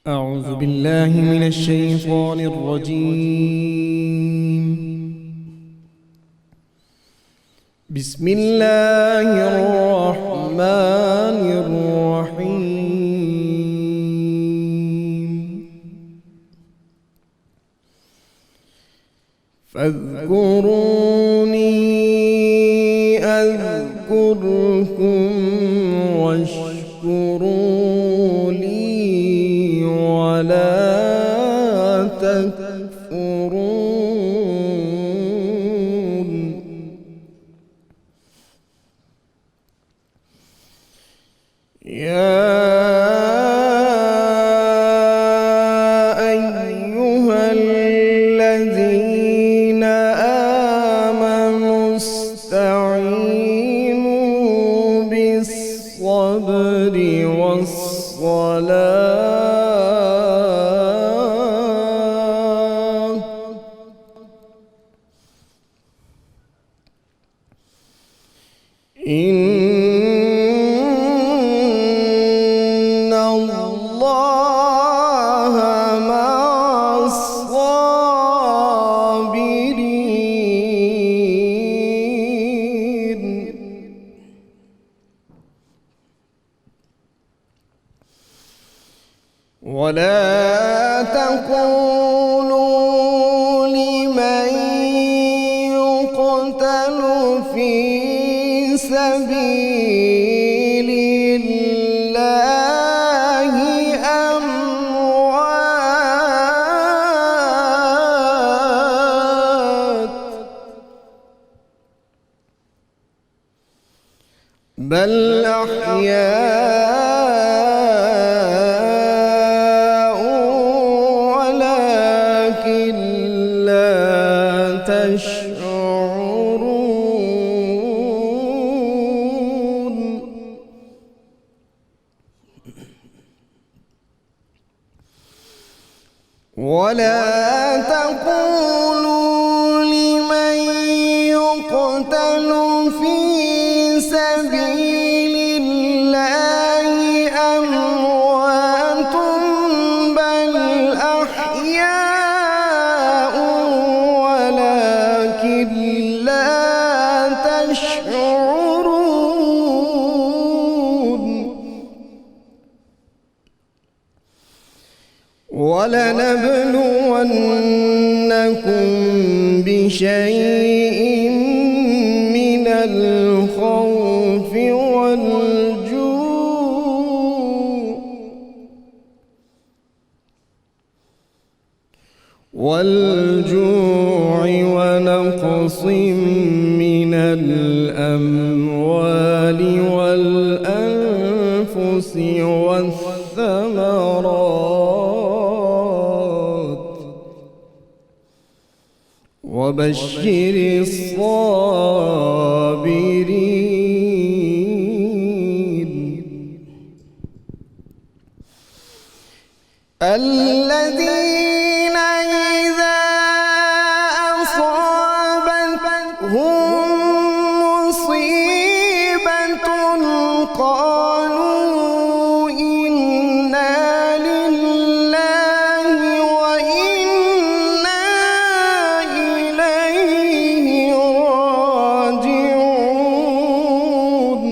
أعوذ بالله من الشيطان الرجيم. بسم الله الرحمن الرحيم. فاذكروني أذكركم واشكروا لي ولا تكفرون. يا أيها الذين آمنوا استعينوا بالصبر والصلاة إن الله مع الصابرين. ولا تقولوا لمن يقتل في سبيل الله أموات بل أحياء ولكن لا تشعرون. ولا تقولوا لمن يقتل في سبيل الله أموات بل أحياء ولكن لا تشعرون. ولنبلونكم بشيء من الخوف والجوع ونقص من الأموال والأنفس والثمرات وبشر الصابرين الذين إذا أصابتهم مصيبة قالوا إنا لله وإنا إليه راجعون.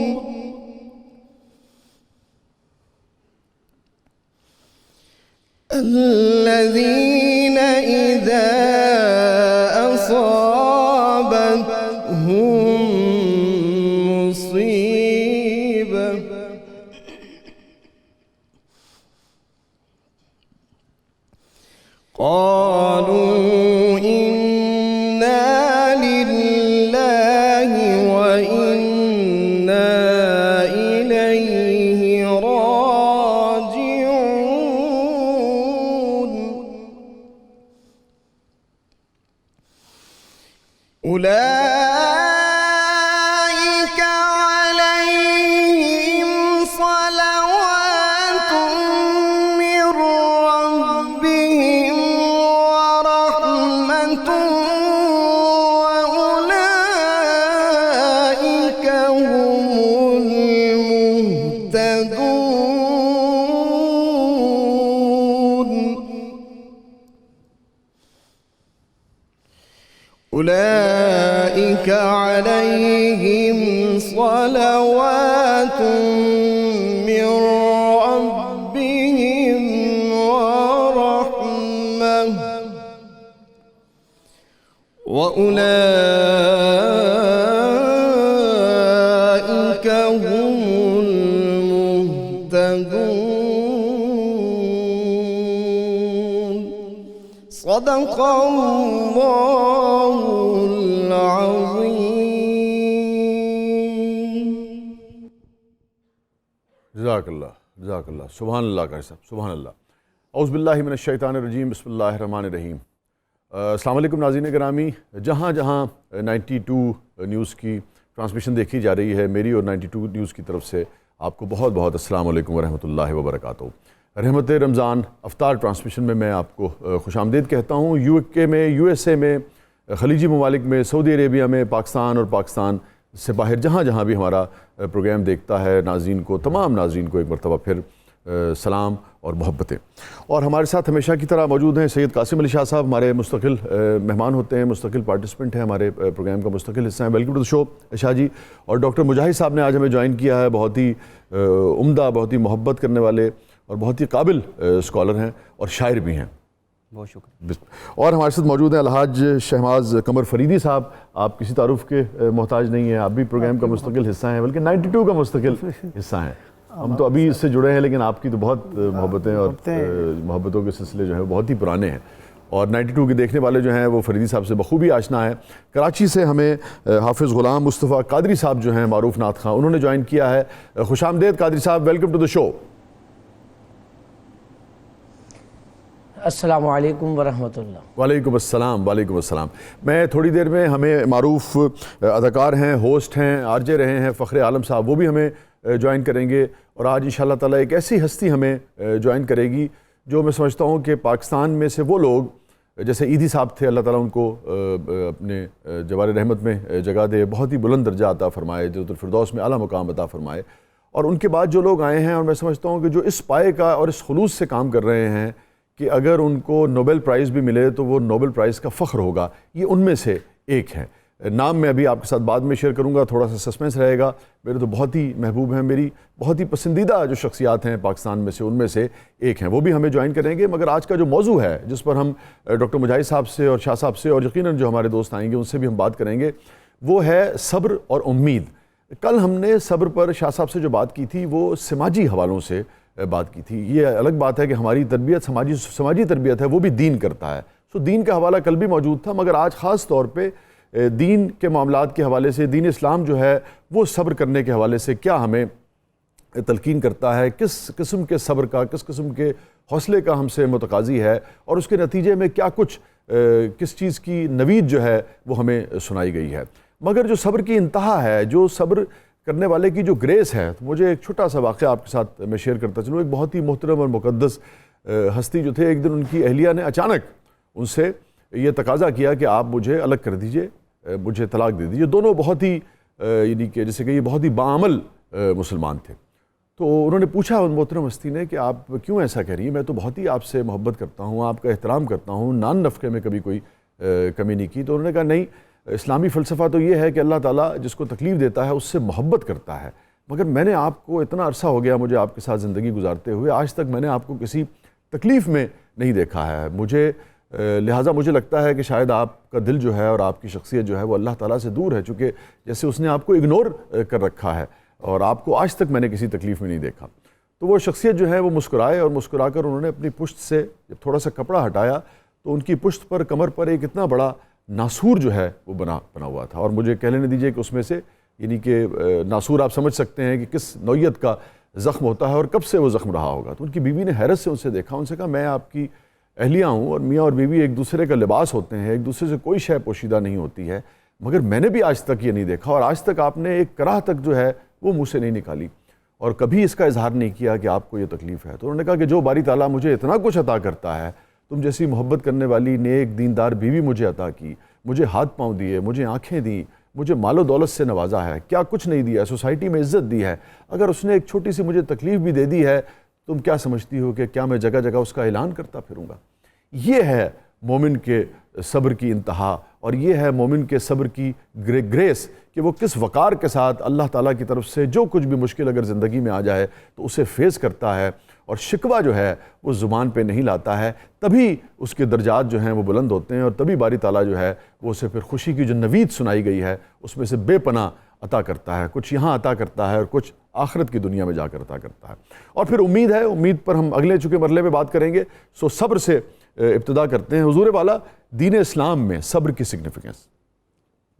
الذين إذا أصابتهم مصيبة قالوا إنا لله وإنا إليه راجعون. أولئك عليهم صلوات من ربهم من ربهم ورحمة وأولئك هم المهتدون. صدق الله العظيم. جزاک اللہ سبحان اللہ کا صاحب سبحان اللہ. اعوذ باللہ من الشیطان الرجیم بسم اللہ الرحمن الرحیم. السلام علیکم ناظرین گرامی. جہاں جہاں 92 نیوز کی ٹرانسمیشن دیکھی جا رہی ہے، میری اور 92 نیوز کی طرف سے آپ کو بہت بہت السلام علیکم ورحمۃ اللہ وبرکاتہ. رحمت رمضان افطار ٹرانسمیشن میں میں آپ کو خوش آمدید کہتا ہوں. UK میں، USA میں، خلیجی ممالک میں، سعودی عربیہ میں، پاکستان اور پاکستان سے باہر جہاں جہاں بھی ہمارا پروگرام دیکھتا ہے ناظرین کو، تمام ناظرین کو ایک مرتبہ پھر سلام اور محبتیں. اور ہمارے ساتھ ہمیشہ کی طرح موجود ہیں سید قاسم علی شاہ صاحب. ہمارے مستقل مہمان ہوتے ہیں، مستقل پارٹیسپنٹ ہیں، ہمارے پروگرام کا مستقل حصہ ہیں. ویلکم ٹو دی شو شاہ جی. اور ڈاکٹر مجاہد صاحب نے آج ہمیں جوائن کیا ہے. بہت ہی عمدہ، بہت ہی محبت کرنے والے اور بہت ہی قابل اسکالر ہیں اور شاعر بھی ہیں. بہت شکریہ. اور ہمارے ساتھ موجود ہیں الحاج شہباز قمر فریدی صاحب. آپ کسی تعارف کے محتاج نہیں ہیں، آپ بھی پروگرام کا مستقل حصہ ہیں، بلکہ 92 کا مستقل حصہ ہیں. ہم تو ابھی اس سے جڑے ہیں، لیکن آپ کی تو بہت محبتیں اور محبتوں کے سلسلے جو ہیں بہت ہی پرانے ہیں. اور 92 کے دیکھنے والے جو ہیں وہ فریدی صاحب سے بخوبی آشنا ہے. کراچی سے ہمیں حافظ غلام مصطفیٰ قادری صاحب جو ہیں، معروف نعت خواں، انہوں نے جوائن کیا ہے. خوش آمدید قادری صاحب، ویلکم ٹو دی شو. السلام علیکم ورحمۃ اللہ. وعلیکم السلام. میں تھوڑی دیر میں ہمیں معروف اداکار ہیں، ہوسٹ ہیں، RJ رہے ہیں فخر عالم صاحب، وہ بھی ہمیں جوائن کریں گے. اور آج انشاءاللہ تعالیٰ ایک ایسی ہستی ہمیں جوائن کرے گی جو میں سمجھتا ہوں کہ پاکستان میں سے وہ لوگ جیسے ایدھی صاحب تھے، اللہ تعالیٰ ان کو اپنے جوار رحمت میں جگہ دے، بہت ہی بلند درجہ عطا فرمائے، جنت الفردوس میں اعلیٰ مقام عطا فرمائے. اور ان کے بعد جو لوگ آئے ہیں، اور میں سمجھتا ہوں کہ جو اس پائے کا اور اس خلوص سے کام کر رہے ہیں کہ اگر ان کو نوبل پرائز بھی ملے تو وہ نوبل پرائز کا فخر ہوگا، یہ ان میں سے ایک ہے. نام میں ابھی آپ کے ساتھ بعد میں شیئر کروں گا، تھوڑا سا سسپینس رہے گا. میرے تو بہت ہی محبوب ہیں، میری بہت ہی پسندیدہ جو شخصیات ہیں پاکستان میں سے، ان میں سے ایک ہیں. وہ بھی ہمیں جوائن کریں گے. مگر آج کا جو موضوع ہے جس پر ہم ڈاکٹر مجاہد صاحب سے اور شاہ صاحب سے اور یقیناً جو ہمارے دوست آئیں گے ان سے بھی ہم بات کریں گے، وہ ہے صبر اور امید. کل ہم نے صبر پر شاہ صاحب سے جو بات کی تھی وہ سماجی حوالوں سے بات کی تھی. یہ الگ بات ہے کہ ہماری تربیت سماجی تربیت ہے، وہ بھی دین کرتا ہے. دین کا حوالہ کل بھی موجود تھا، مگر آج خاص طور پہ دین کے معاملات کے حوالے سے دین اسلام جو ہے وہ صبر کرنے کے حوالے سے کیا ہمیں تلقین کرتا ہے، کس قسم کے صبر کا، کس قسم کے حوصلے کا ہم سے متقاضی ہے، اور اس کے نتیجے میں کیا کچھ کس چیز کی نوید جو ہے وہ ہمیں سنائی گئی ہے. مگر جو صبر کی انتہا ہے، جو صبر کرنے والے کی جو گریس ہے، تو مجھے ایک چھوٹا سا واقعہ آپ کے ساتھ میں شیئر کرتا چلوں. ایک بہت ہی محترم اور مقدس ہستی جو تھے، ایک دن ان کی اہلیہ نے اچانک ان سے یہ تقاضا کیا کہ آپ مجھے الگ کر دیجئے، مجھے طلاق دے دیجئے. دونوں بہت ہی یعنی کہ جیسے کہ یہ بہت ہی باعمل مسلمان تھے. تو انہوں نے پوچھا ان محترم ہستی نے کہ آپ کیوں ایسا کہہ رہی ہیں، میں تو بہت ہی آپ سے محبت کرتا ہوں، آپ کا احترام کرتا ہوں، نان نفقے میں کبھی کوئی کمی نہیں کی. تو انہوں نے کہا نہیں، اسلامی فلسفہ تو یہ ہے کہ اللہ تعالیٰ جس کو تکلیف دیتا ہے اس سے محبت کرتا ہے، مگر میں نے آپ کو اتنا عرصہ ہو گیا مجھے آپ کے ساتھ زندگی گزارتے ہوئے، آج تک میں نے آپ کو کسی تکلیف میں نہیں دیکھا ہے. لہٰذا مجھے لگتا ہے کہ شاید آپ کا دل جو ہے اور آپ کی شخصیت جو ہے وہ اللہ تعالیٰ سے دور ہے، چونکہ جیسے اس نے آپ کو اگنور کر رکھا ہے اور آپ کو آج تک میں نے کسی تکلیف میں نہیں دیکھا. تو وہ شخصیت جو ہے وہ مسکرائے، اور مسکرا کر انہوں نے اپنی پشت سے جب تھوڑا سا کپڑا ہٹایا تو ان کی پشت پر، کمر پر ایک اتنا بڑا ناسور جو ہے وہ بنا ہوا تھا. اور مجھے کہہ لینے دیجئے کہ اس میں سے یعنی کہ ناسور آپ سمجھ سکتے ہیں کہ کس نوعیت کا زخم ہوتا ہے اور کب سے وہ زخم رہا ہوگا. تو ان کی بیوی نے حیرت سے ان سے دیکھا، ان سے کہا میں آپ کی اہلیہ ہوں اور میاں اور بیوی ایک دوسرے کا لباس ہوتے ہیں، ایک دوسرے سے کوئی شے پوشیدہ نہیں ہوتی ہے، مگر میں نے بھی آج تک یہ نہیں دیکھا، اور آج تک آپ نے ایک کراہ تک جو ہے وہ منہ سے نہیں نکالی اور کبھی اس کا اظہار نہیں کیا کہ آپ کو یہ تکلیف ہے. تو انہوں نے کہا کہ جو باری تعالیٰ مجھے اتنا کچھ عطا کرتا ہے، تم جیسی محبت کرنے والی نیک دیندار بیوی مجھے عطا کی، مجھے ہاتھ پاؤں دیے، مجھے آنکھیں دیں، مجھے مال و دولت سے نوازا ہے، کیا کچھ نہیں دیا، سوسائٹی میں عزت دی ہے، اگر اس نے ایک چھوٹی سی مجھے تکلیف بھی دے دی ہے، تم کیا سمجھتی ہو کہ کیا میں جگہ جگہ اس کا اعلان کرتا پھروں گا؟ یہ ہے مومن کے صبر کی انتہا، اور یہ ہے مومن کے صبر کی گریس کہ وہ کس وقار کے ساتھ اللہ تعالیٰ کی طرف سے جو کچھ بھی مشکل اگر زندگی میں آ جائے تو اسے فیس کرتا ہے، اور شکوہ جو ہے وہ زبان پہ نہیں لاتا ہے، تبھی اس کے درجات جو ہیں وہ بلند ہوتے ہیں، اور تبھی باری تعالیٰ جو ہے وہ اسے پھر خوشی کی جو نوید سنائی گئی ہے اس میں سے بے پناہ عطا کرتا ہے، کچھ یہاں عطا کرتا ہے اور کچھ آخرت کی دنیا میں جا کر عطا کرتا ہے۔ اور پھر امید ہے، امید پر ہم اگلے چونکہ مرحلے پہ بات کریں گے، سو صبر سے ابتدا کرتے ہیں۔ حضور والا، دین اسلام میں صبر کی سگنیفیکنس۔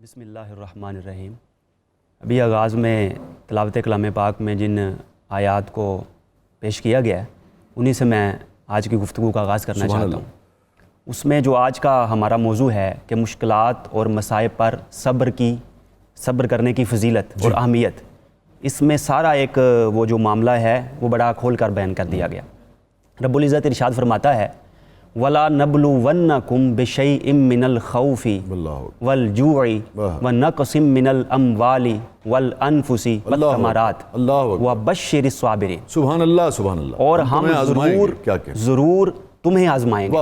بسم اللہ الرحمن الرحیم۔ ابھی آغاز میں تلاوت کلام پاک میں جن آیات کو پیش کیا گیا ہے انہی سے میں آج کی گفتگو کا آغاز کرنا چاہتا ہوں۔ اس میں جو آج کا ہمارا موضوع ہے کہ مشکلات اور مصائب پر صبر کرنے کی فضیلت اور اہمیت، اس میں سارا ایک وہ جو معاملہ ہے وہ بڑا کھول کر بیان کر دیا گیا۔ رب العزت ارشاد فرماتا ہے وَلَا نَبْلُوَنَّكُمْ بِشَيْءٍ مِّنَ الْخَوْفِ وَالْجُوعِ وَنَقْصٍ مِّنَ الْأَمْوَالِ وَالْأَنفُسِ وَالثَّمَرَاتِ وَبَشِّرِ الصَّابِرِينَ۔ سبحان اللہ، سبحان اللہ۔ اور ہم ضرور تمہیں آزمائیں گے۔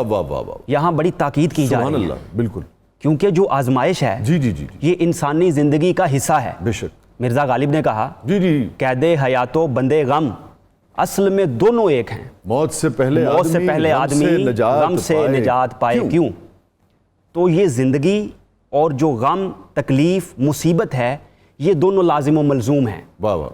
یہاں بڑی تاکید کی جا رہی ہے، بالکل، کیونکہ جو آزمائش ہے یہ انسانی زندگی کا حصہ ہے۔ بے شک مرزا غالب نے کہا قید حیات و بندے غم اصل میں دونوں ایک ہیں، موت سے پہلے آدمی غم سے نجات پائے کیوں؟ تو یہ زندگی اور جو غم، تکلیف، مصیبت ہے یہ دونوں لازم و ملزوم ہیں۔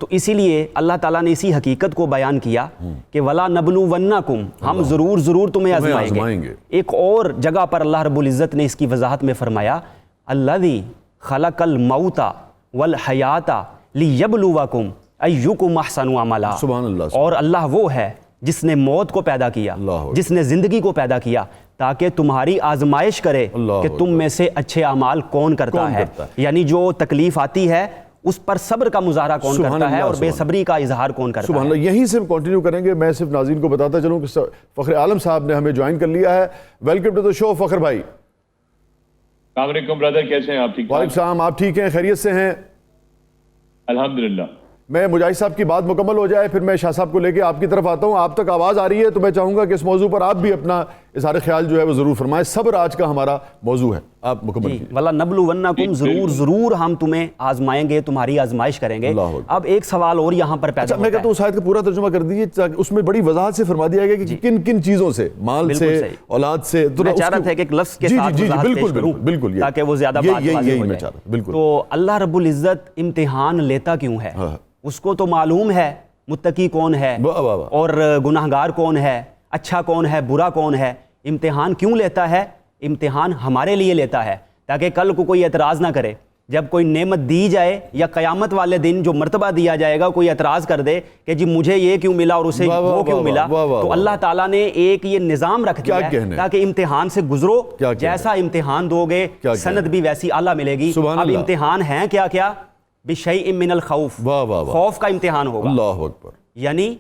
تو اسی لیے اللہ تعالیٰ نے اسی حقیقت کو بیان کیا کہ وَلَا نَبْلُوَنَّكُمْ، ہم ضرور تمہیں آزمائیں گے۔ ایک اور جگہ پر اللہ رب العزت نے اس کی وضاحت میں فرمایا الَّذِي خَلَقَ الْمَوْتَ وَالْحَيَاةَ لِيَبْلُوَكُمْ اَيُّكُمْ أَحْسَنُ عَمَلًا۔ سبحان اللہ۔ اور اللہ وہ ہے جس نے موت کو پیدا کیا، جس نے زندگی کو پیدا کیا تاکہ تمہاری آزمائش کرے کہ تم میں سے اچھے اعمال کون کرتا ہے، یعنی جو تکلیف آتی ہے اس پر صبر کا مظاہرہ کون کرتا ہے اور بے صبری کا اظہار کون کرتا ہے۔ سبحان اللہ۔ یہیں سے کنٹینیو کریں گے۔ میں صرف ناظرین کو بتاتا چلوں کہ فخر عالم صاحب نے ہمیں جوائن کر لیا ہے۔ ویلکم ٹو دی شو فخر بھائی۔ السلام علیکم برادر، کیسے ہیں آپ؟ ٹھیک؟ وعلیکم السلام، آپ ٹھیک ہیں؟ خیریت سے ہیں؟ الحمدللہ۔ میں مجاہد صاحب کی بات مکمل ہو جائے پھر میں شاہ صاحب کو لے کے آپ کی طرف آتا ہوں۔ آپ تک آواز آ رہی ہے تو میں چاہوں گا کہ اس موضوع پر آپ بھی اپنا اظہار خیال جو ہے وہ ضرور فرمائیں۔ صبر آج کا ہمارا موضوع ہے، آپ مکمل کیجئے۔ وَلَا نَبْلُوَنَّكُمْ، ضرور ہم تمہیں آزمائیں گے، تمہاری آزمائش کریں گے۔ اب ایک سوال اور یہاں پر پیدا ہوتا ہے۔ میں کہتا ہوں اس آیت کا پورا ترجمہ کر دیجئے، اس میں بڑی وضاحت سے فرما دیا گیا کہ کن کن چیزوں سے، مال سے، اولاد سے۔ میں چاہ رہا تھا کہ ایک لفظ کے ساتھ وضاحت پیش کروں بالکل تاکہ وہ زیادہ بات واضح ہو جائے۔ تو اللہ رب العزت امتحان لیتا کیوں ہے؟ اس کو تو معلوم ہے متقی کون ہے اور گناہگار کون ہے، اچھا کون ہے، برا کون ہے۔ امتحان کیوں لیتا ہے؟ امتحان ہمارے لیے لیتا ہے تاکہ کل کو کوئی اعتراض نہ کرے، جب کوئی نعمت دی جائے یا قیامت والے دن جو مرتبہ دیا جائے گا کوئی اعتراض کر دے کہ جی مجھے یہ کیوں ملا اور اسے وہ کیوں ملا۔ تو اللہ تعالیٰ نے ایک یہ نظام رکھ دیا ہے تاکہ امتحان سے گزرو، جیسا امتحان دو گے سند بھی ویسی اعلیٰ ملے گی۔ اب امتحان ہیں کیا کیا؟ بِشَيْءٍ مِّنَ الْخَوْفِ، خوف کا امتحان ہوگا۔ اللہ اکبر۔ یعنی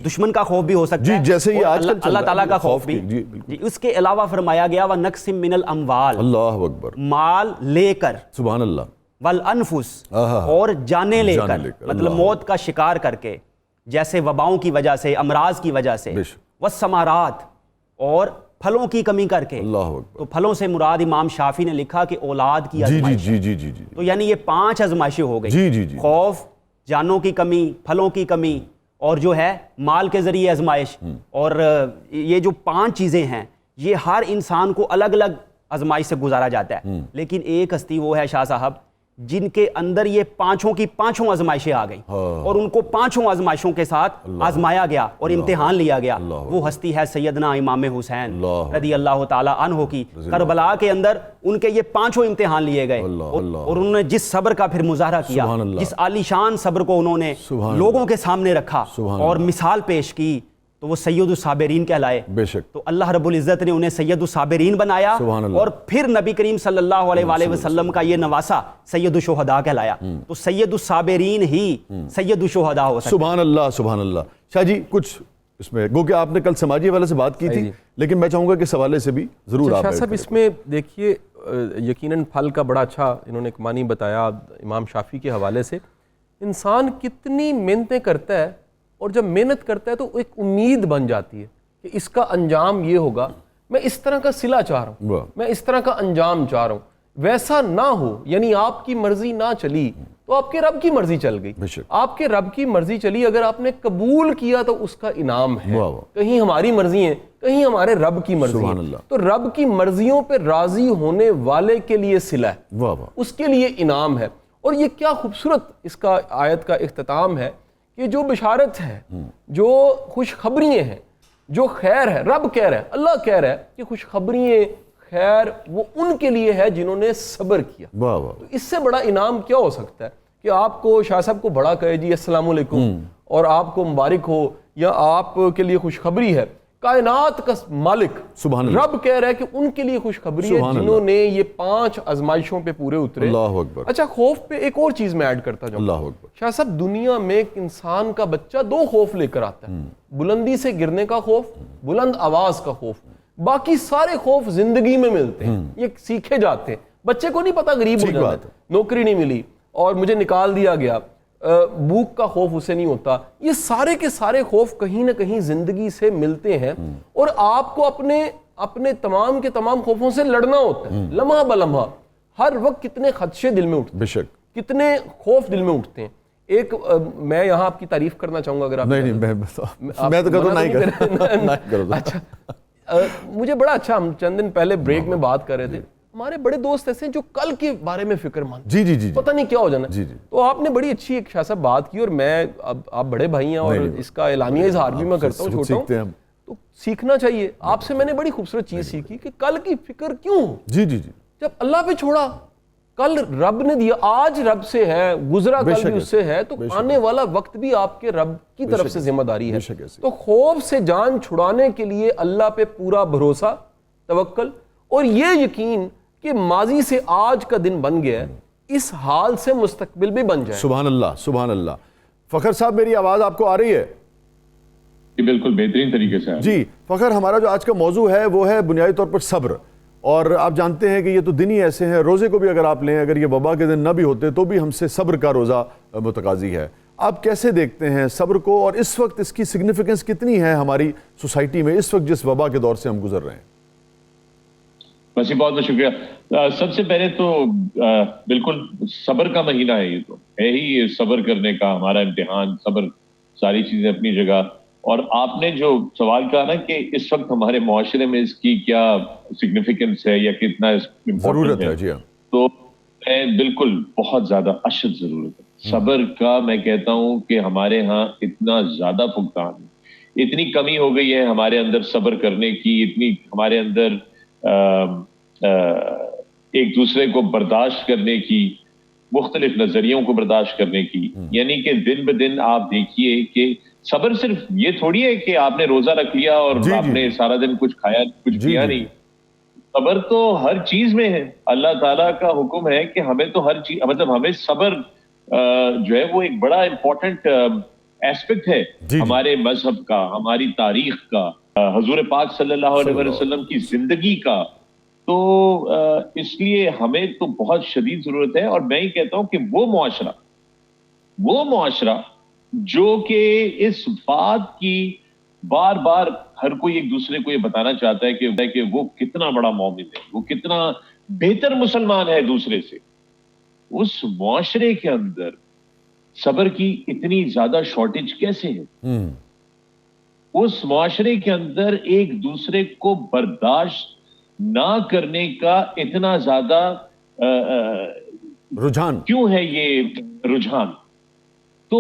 دشمن کا خوف بھی ہو سکتا ہے، جیسے یہ آج کل اللہ تعالیٰ کا خوف بھی۔ اس کے علاوہ فرمایا گیا وَنَقْصٍ مِّنَ الْأَمْوَالِ، اللہ اکبر، مال لے کر، سبحان اللہ، وَالْأَنفُسِ، اور جانیں لے کر، مطلب موت کا شکار کر کے، جیسے وباؤں کی وجہ سے، امراض کی وجہ سے، وَالثَّمَرَاتِ، اور پھلوں کی کمی کر کے۔ تو پھلوں سے مراد امام شافعی نے لکھا کہ اولاد کی آزمائش۔ تو یعنی یہ 5 آزمائشیں ہو گئی، خوف، جانوں کی کمی، پھلوں کی کمی، اور جو ہے مال کے ذریعے آزمائش۔ اور یہ جو 5 چیزیں ہیں یہ ہر انسان کو الگ الگ آزمائش سے گزارا جاتا ہے، لیکن ایک ہستی وہ ہے شاہ صاحب جن کے اندر یہ 5 کی 5 آزمائشیں آ گئیں اور ان کو 5 آزمائشوں کے ساتھ آزمایا گیا اور امتحان لیا گیا۔ وہ ہستی ہے سیدنا امام حسین رضی اللہ تعالی عنہ کی۔ کربلا کے اندر ان کے یہ 5 امتحان لیے گئے اور انہوں نے جس صبر کا پھر مظاہرہ کیا، جس عالی شان صبر کو انہوں نے لوگوں کے سامنے رکھا اور مثال پیش کی، تو وہ سید الصابرین کہلائے۔ بے شک۔ تو اللہ رب العزت نے انہیں سید الصابرین بنایا اور پھر نبی کریم صلی اللہ علیہ وآلہ وسلم کا یہ نواسا سید الشہداء کہلایا۔ تو سید الصابرین ہی سید الشہداء ہو سکتے۔ سبحان اللہ، سبحان اللہ۔ شاہ جی کچھ اس میں گو کہ آپ نے کل سماجی حوالے سے بات کی تھی، لیکن میں چاہوں گا کہ اس حوالے سے بھی ضرور آپ۔ شاہ صاحب اس میں دیکھیے یقیناً پھل کا بڑا اچھا انہوں نے ایک معنی بتایا امام شافعی کے حوالے سے۔ انسان کتنی محنتیں کرتا ہے اور جب محنت کرتا ہے تو ایک امید بن جاتی ہے کہ اس کا انجام یہ ہوگا، میں اس طرح کا صلہ چاہ رہا ہوں, میں اس طرح کا انجام چاہ رہا ہوں, ویسا نہ ہو, یعنی آپ کی مرضی نہ چلی تو آپ کے رب کی مرضی چل گئی. آپ کے رب کی مرضی چلی, اگر آپ نے قبول کیا تو اس کا انعام ہے. کہیں ہماری مرضی ہے, کہیں ہمارے رب کی مرضی ہے. تو رب کی مرضیوں پہ راضی ہونے والے کے لیے صلہ ہے, اس کے لیے انعام ہے. اور یہ کیا خوبصورت اس کا آیت کا اختتام ہے کہ جو بشارت ہے, جو خوشخبریاں ہیں, جو خیر ہے, رب کہہ رہا ہے, اللہ کہہ رہا ہے کہ خوشخبریاں خیر وہ ان کے لیے ہے جنہوں نے صبر کیا. تو اس سے بڑا انعام کیا ہو سکتا ہے کہ آپ کو شاہ صاحب کو بڑا کہے جی السلام علیکم اور آپ کو مبارک ہو, یا آپ کے لیے خوشخبری ہے. کائنات کا مالک رب کہہ رہا ہے کہ ان کے لیے خوشخبری ہے جنہوں نے یہ 5 آزمائشوں پہ پورے اترے. اچھا, خوف پہ ایک اور چیز میں ایڈ کرتا جاؤں. شاہ صاحب, دنیا میں ایک انسان کا بچہ 2 خوف لے کر آتا ہے, بلندی سے گرنے کا خوف, بلند آواز کا خوف. باقی سارے خوف زندگی میں ملتے ہیں, یہ سیکھے جاتے ہیں. بچے کو نہیں پتا غریب ہو جاتا ہے, نوکری نہیں ملی اور مجھے نکال دیا گیا, بھوک کا خوف اسے نہیں ہوتا. یہ سارے کے سارے خوف کہیں نہ کہیں زندگی سے ملتے ہیں, اور آپ کو اپنے تمام کے تمام خوفوں سے لڑنا ہوتا ہے لمحہ بلمحہ. ہر وقت کتنے خدشے دل میں اٹھتے ہیں, کتنے خوف دل میں اٹھتے ہیں. ایک میں یہاں آپ کی تعریف کرنا چاہوں گا, اگر آپ میں تو کہتا ہوں. اچھا, مجھے بڑا اچھا, ہم چند دن پہلے بریک میں بات کر رہے تھے, ہمارے بڑے دوست ایسے ہیں جو کل کے بارے میں فکر مند, جی پتہ نہیں کیا ہو جانا. تو آپ نے بڑی اچھی ایک شاہ صاحب بات کی, اور میں آپ بڑے بھائی ہیں اور اس کا اعلانیہ اظہار بھی میں کرتا ہوں, چھوٹا ہوں تو سیکھنا چاہیے. آپ سے میں نے بڑی خوبصورت چیز سیکھی کہ کل کی فکر کیوں, جب اللہ پہ چھوڑا, کل رب نے دیا, آج رب سے ہے, گزرا کل بھی اس سے ہے, تو آنے والا وقت بھی آپ کے رب کی طرف سے ذمہ داری ہے. تو خوف سے جان چھڑانے کے لیے اللہ پہ پورا بھروسہ, توکل, اور یہ یقین کہ ماضی سے آج کا دن بن گیا ہے, اس حال سے مستقبل بھی بن جائے. سبحان اللہ, سبحان اللہ. فخر صاحب, میری آواز آپ کو آ رہی ہے؟ بالکل بہترین طریقے سے. جی فخر, ہمارا جو آج کا موضوع ہے وہ ہے بنیادی طور پر صبر. اور آپ جانتے ہیں کہ یہ تو دن ہی ایسے ہیں, روزے کو بھی اگر آپ لیں, اگر یہ وبا کے دن نہ بھی ہوتے تو بھی ہم سے صبر کا روزہ متقاضی ہے. آپ کیسے دیکھتے ہیں صبر کو, اور اس وقت اس کی سگنیفیکنس کتنی ہے ہماری سوسائٹی میں اس وقت جس وبا کے دور سے ہم گزر رہے ہیں؟ بس بہت بہت شکریہ. سب سے پہلے تو بالکل صبر کا مہینہ ہے, یہ تو ہے ہی صبر کرنے کا ہمارا امتحان. صبر, ساری چیزیں اپنی جگہ. اور آپ نے جو سوال کہا نا کہ اس وقت ہمارے معاشرے میں اس کی کیا سگنیفیکنس ہے یا کتنا ضرورت ہے, جی ہاں, تو بالکل بہت زیادہ اشد ضرورت ہے صبر کا. میں کہتا ہوں کہ ہمارے ہاں اتنا زیادہ فقدان, اتنی کمی ہو گئی ہے ہمارے اندر صبر کرنے کی, اتنی ہمارے اندر ایک دوسرے کو برداشت کرنے کی, مختلف نظریوں کو برداشت کرنے کی. یعنی کہ دن بدن آپ دیکھیے کہ صبر صرف یہ تھوڑی ہے کہ آپ نے روزہ رکھ لیا اور آپ نے سارا دن کچھ کھایا کچھ پیا نہیں. صبر تو ہر چیز میں ہے. اللہ تعالیٰ کا حکم ہے کہ ہمیں تو ہر چیز, مطلب ہمیں صبر جو ہے وہ ایک بڑا امپورٹنٹ ایسپیکٹ ہے ہمارے مذہب کا, ہماری تاریخ کا, حضور پاک صلی اللہ علیہ وسلم کی زندگی کا. تو اس لیے ہمیں تو بہت شدید ضرورت ہے. اور میں ہی کہتا ہوں کہ وہ معاشرہ جو کہ اس بات کی بار بار ہر کوئی ایک دوسرے کو یہ بتانا چاہتا ہے کہ وہ کتنا بڑا مومن ہے, وہ کتنا بہتر مسلمان ہے دوسرے سے, اس معاشرے کے اندر صبر کی اتنی زیادہ شارٹیج کیسے ہے؟ اس معاشرے کے اندر ایک دوسرے کو برداشت نہ کرنے کا اتنا زیادہ رجحان کیوں ہے؟ یہ رجحان تو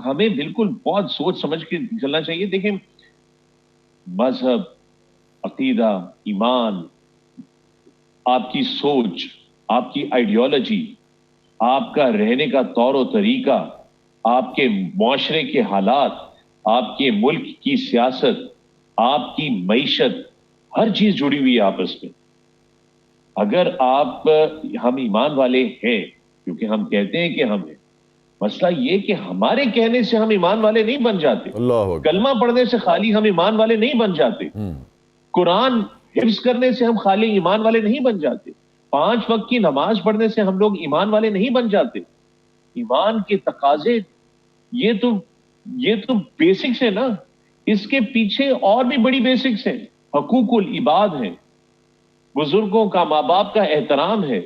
ہمیں بالکل بہت سوچ سمجھ کے چلنا چاہیے. دیکھیں, مذہب, عقیدہ, ایمان, آپ کی سوچ, آپ کی آئیڈیالوجی, آپ کا رہنے کا طور و طریقہ, آپ کے معاشرے کے حالات, آپ کے ملک کی سیاست, آپ کی معیشت, ہر چیز جڑی ہوئی ہے آپس میں. اگر ہم ایمان والے ہیں, کیونکہ ہم کہتے ہیں کہ ہم ہیں, مسئلہ یہ کہ ہمارے کہنے سے ہم ایمان والے نہیں بن جاتے, کلمہ پڑھنے سے خالی ہم ایمان والے نہیں بن جاتے, قرآن حفظ کرنے سے ہم خالی ایمان والے نہیں بن جاتے, 5 وقت کی نماز پڑھنے سے ہم لوگ ایمان والے نہیں بن جاتے. ایمان کے تقاضے یہ تو بیسکس ہے نا, اس کے پیچھے اور بھی بڑی بیسکس ہیں. حقوق العباد ہیں, بزرگوں کا, ماں باپ کا احترام ہے,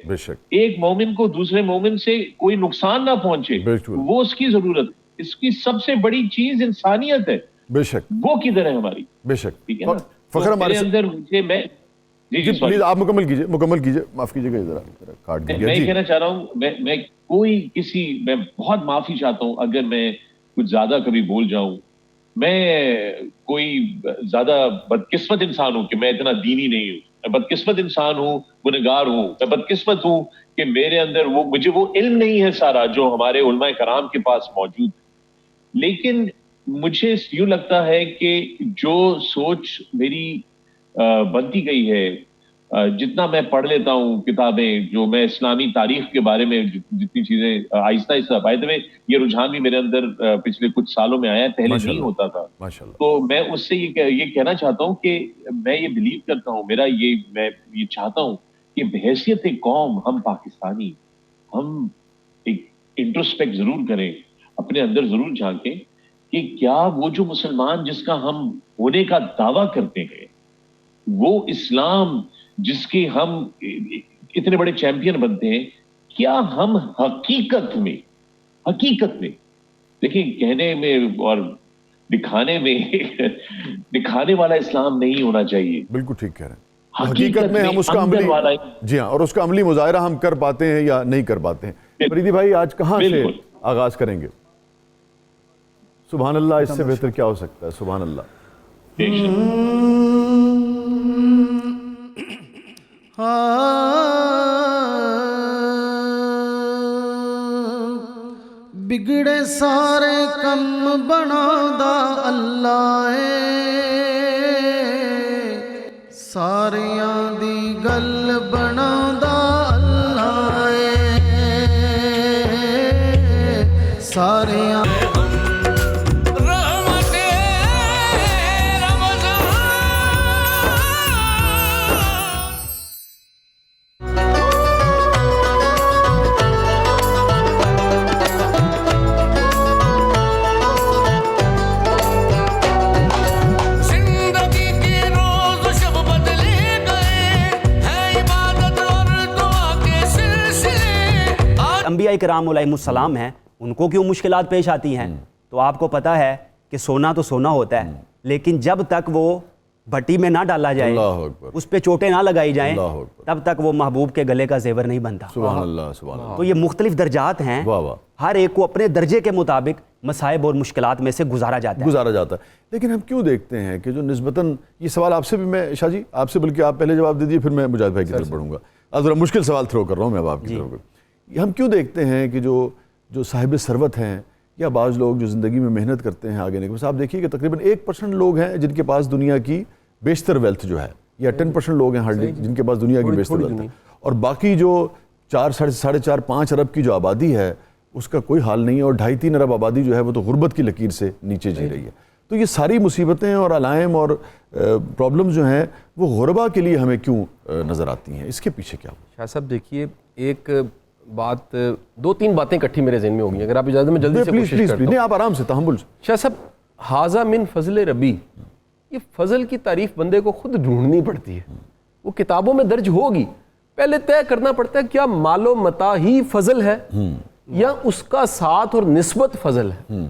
ایک مومن کو دوسرے مومن سے کوئی نقصان نہ پہنچے, وہ اس کی ضرورت ہے. اس کی سب سے بڑی چیز انسانیت ہے, بے شک وہ کدھر ہے ہماری؟ بے شک. ٹھیک ہے نا, فخر ہمارے اندر میں جی پلیز آپ مکمل کیجئے, معاف کیجئے گا, ذرا کاٹ دیا. میں کہنا چاہ رہا ہوں, میں بہت معافی چاہتا ہوں اگر میں کچھ زیادہ کبھی بول جاؤں. میں کوئی زیادہ بدقسمت انسان ہوں کہ میں اتنا دینی نہیں ہوں, میں بدقسمت انسان ہوں, گنہگار ہوں, میں بدقسمت ہوں کہ میرے اندر مجھے وہ علم نہیں ہے سارا جو ہمارے علماء کرام کے پاس موجود ہے. لیکن مجھے یوں لگتا ہے کہ جو سوچ میری بنتی گئی ہے, جتنا میں پڑھ لیتا ہوں کتابیں, جو میں اسلامی تاریخ کے بارے میں جتنی چیزیں آہستہ آہستہ, بائی دا وے یہ رجحان بھی میرے اندر پچھلے کچھ سالوں میں آیا, پہلے نہیں ہوتا تھا. تو میں اس سے یہ کہنا چاہتا ہوں کہ میں یہ بلیو کرتا ہوں, میں یہ چاہتا ہوں کہ بحیثیت قوم ہم پاکستانی, ہم ایک انٹروسپیکٹ ضرور کریں, اپنے اندر ضرور جھانکیں کہ کیا وہ جو مسلمان جس کا ہم ہونے کا دعویٰ کرتے ہیں, وہ اسلام جس کے ہم اتنے بڑے چیمپئن بنتے ہیں, کیا ہم حقیقت میں دیکھیں کہنے میں اور دکھانے والا اسلام نہیں ہونا چاہیے. بالکل ٹھیک کہہ رہے ہیں, حقیقت میں ہم اس کا عملی, جی ہاں, اور اس کا عملی مظاہرہ ہم کر پاتے ہیں یا نہیں کر پاتے ہیں. فریدی بھائی آج کہاں سے آغاز کریں گے؟ سبحان اللہ, اس سے بہتر کیا ہو سکتا ہے؟ سبحان اللہ. بگڑے سارے کم بنادا اللہ ساریاں دی گل بنادا اللہ ساریاں انبیاء کرام علیہ السلام ہیں, ان کو کیوں مشکلات پیش آتی ہیں؟ تو آپ کو پتا ہے کہ سونا تو سونا ہوتا ہے, لیکن جب تک وہ بھٹی میں نہ ڈالا جائے, اس پہ چوٹیں نہ لگائی جائیں, تب تک وہ محبوب کے گلے کا زیور نہیں بنتا. سبحان اللہ, سبحان اللہ. تو یہ مختلف درجات ہیں, ہر ایک کو اپنے درجے کے مطابق مصائب اور مشکلات میں سے گزارا جاتا ہے. لیکن ہم کیوں دیکھتے ہیں کہ جو نسبتاً, یہ سوال آپ سے بھی, میں شاہ جی آپ سے, بلکہ آپ پہلے جواب دے دیجیے, پھر میں مجاہد بھائی کی طرف بڑھوں گا. ذرا مشکل سوال تھرو کر رہا ہوں میں اب آپ کی طرف. ہم کیوں دیکھتے ہیں کہ جو صاحب ثروت ہیں یا بعض لوگ جو زندگی میں محنت کرتے ہیں آگے نکلنے, آپ دیکھیے کہ تقریباً 1% لوگ ہیں جن کے پاس دنیا کی بیشتر ویلتھ جو ہے, یا 10% لوگ ہیں ہارڈلی جن کے پاس دنیا کی بیشتر ویلتھ ہے, اور باقی جو 4.5 ارب کی جو آبادی ہے اس کا کوئی حال نہیں ہے, اور 2.5-3 ارب آبادی جو ہے وہ تو غربت کی لکیر سے نیچے جی رہی ہے. تو یہ ساری مصیبتیں اور علائم اور پرابلمز جو ہیں وہ غربا کے لیے ہمیں کیوں نظر آتی ہیں؟ اس کے پیچھے کیا؟ شاہ صاحب دیکھیے, ایک بات, 2-3 باتیں اکٹھی میرے ذہن میں ہو گئی, اگر آپ اجازت میں جلدی سے کوشش کرتا ہوں. نہیں, آپ آرام سے, تحمل سے. شاہ صاحب, ھذا من فضل ربی, یہ فضل کی تعریف بندے کو خود ڈھونڈنی پڑتی ہے. وہ کتابوں میں درج ہوگی, پہلے طے کرنا پڑتا ہے کیا مال و متاع ہی فضل ہے یا اس کا ساتھ اور نسبت فضل ہے,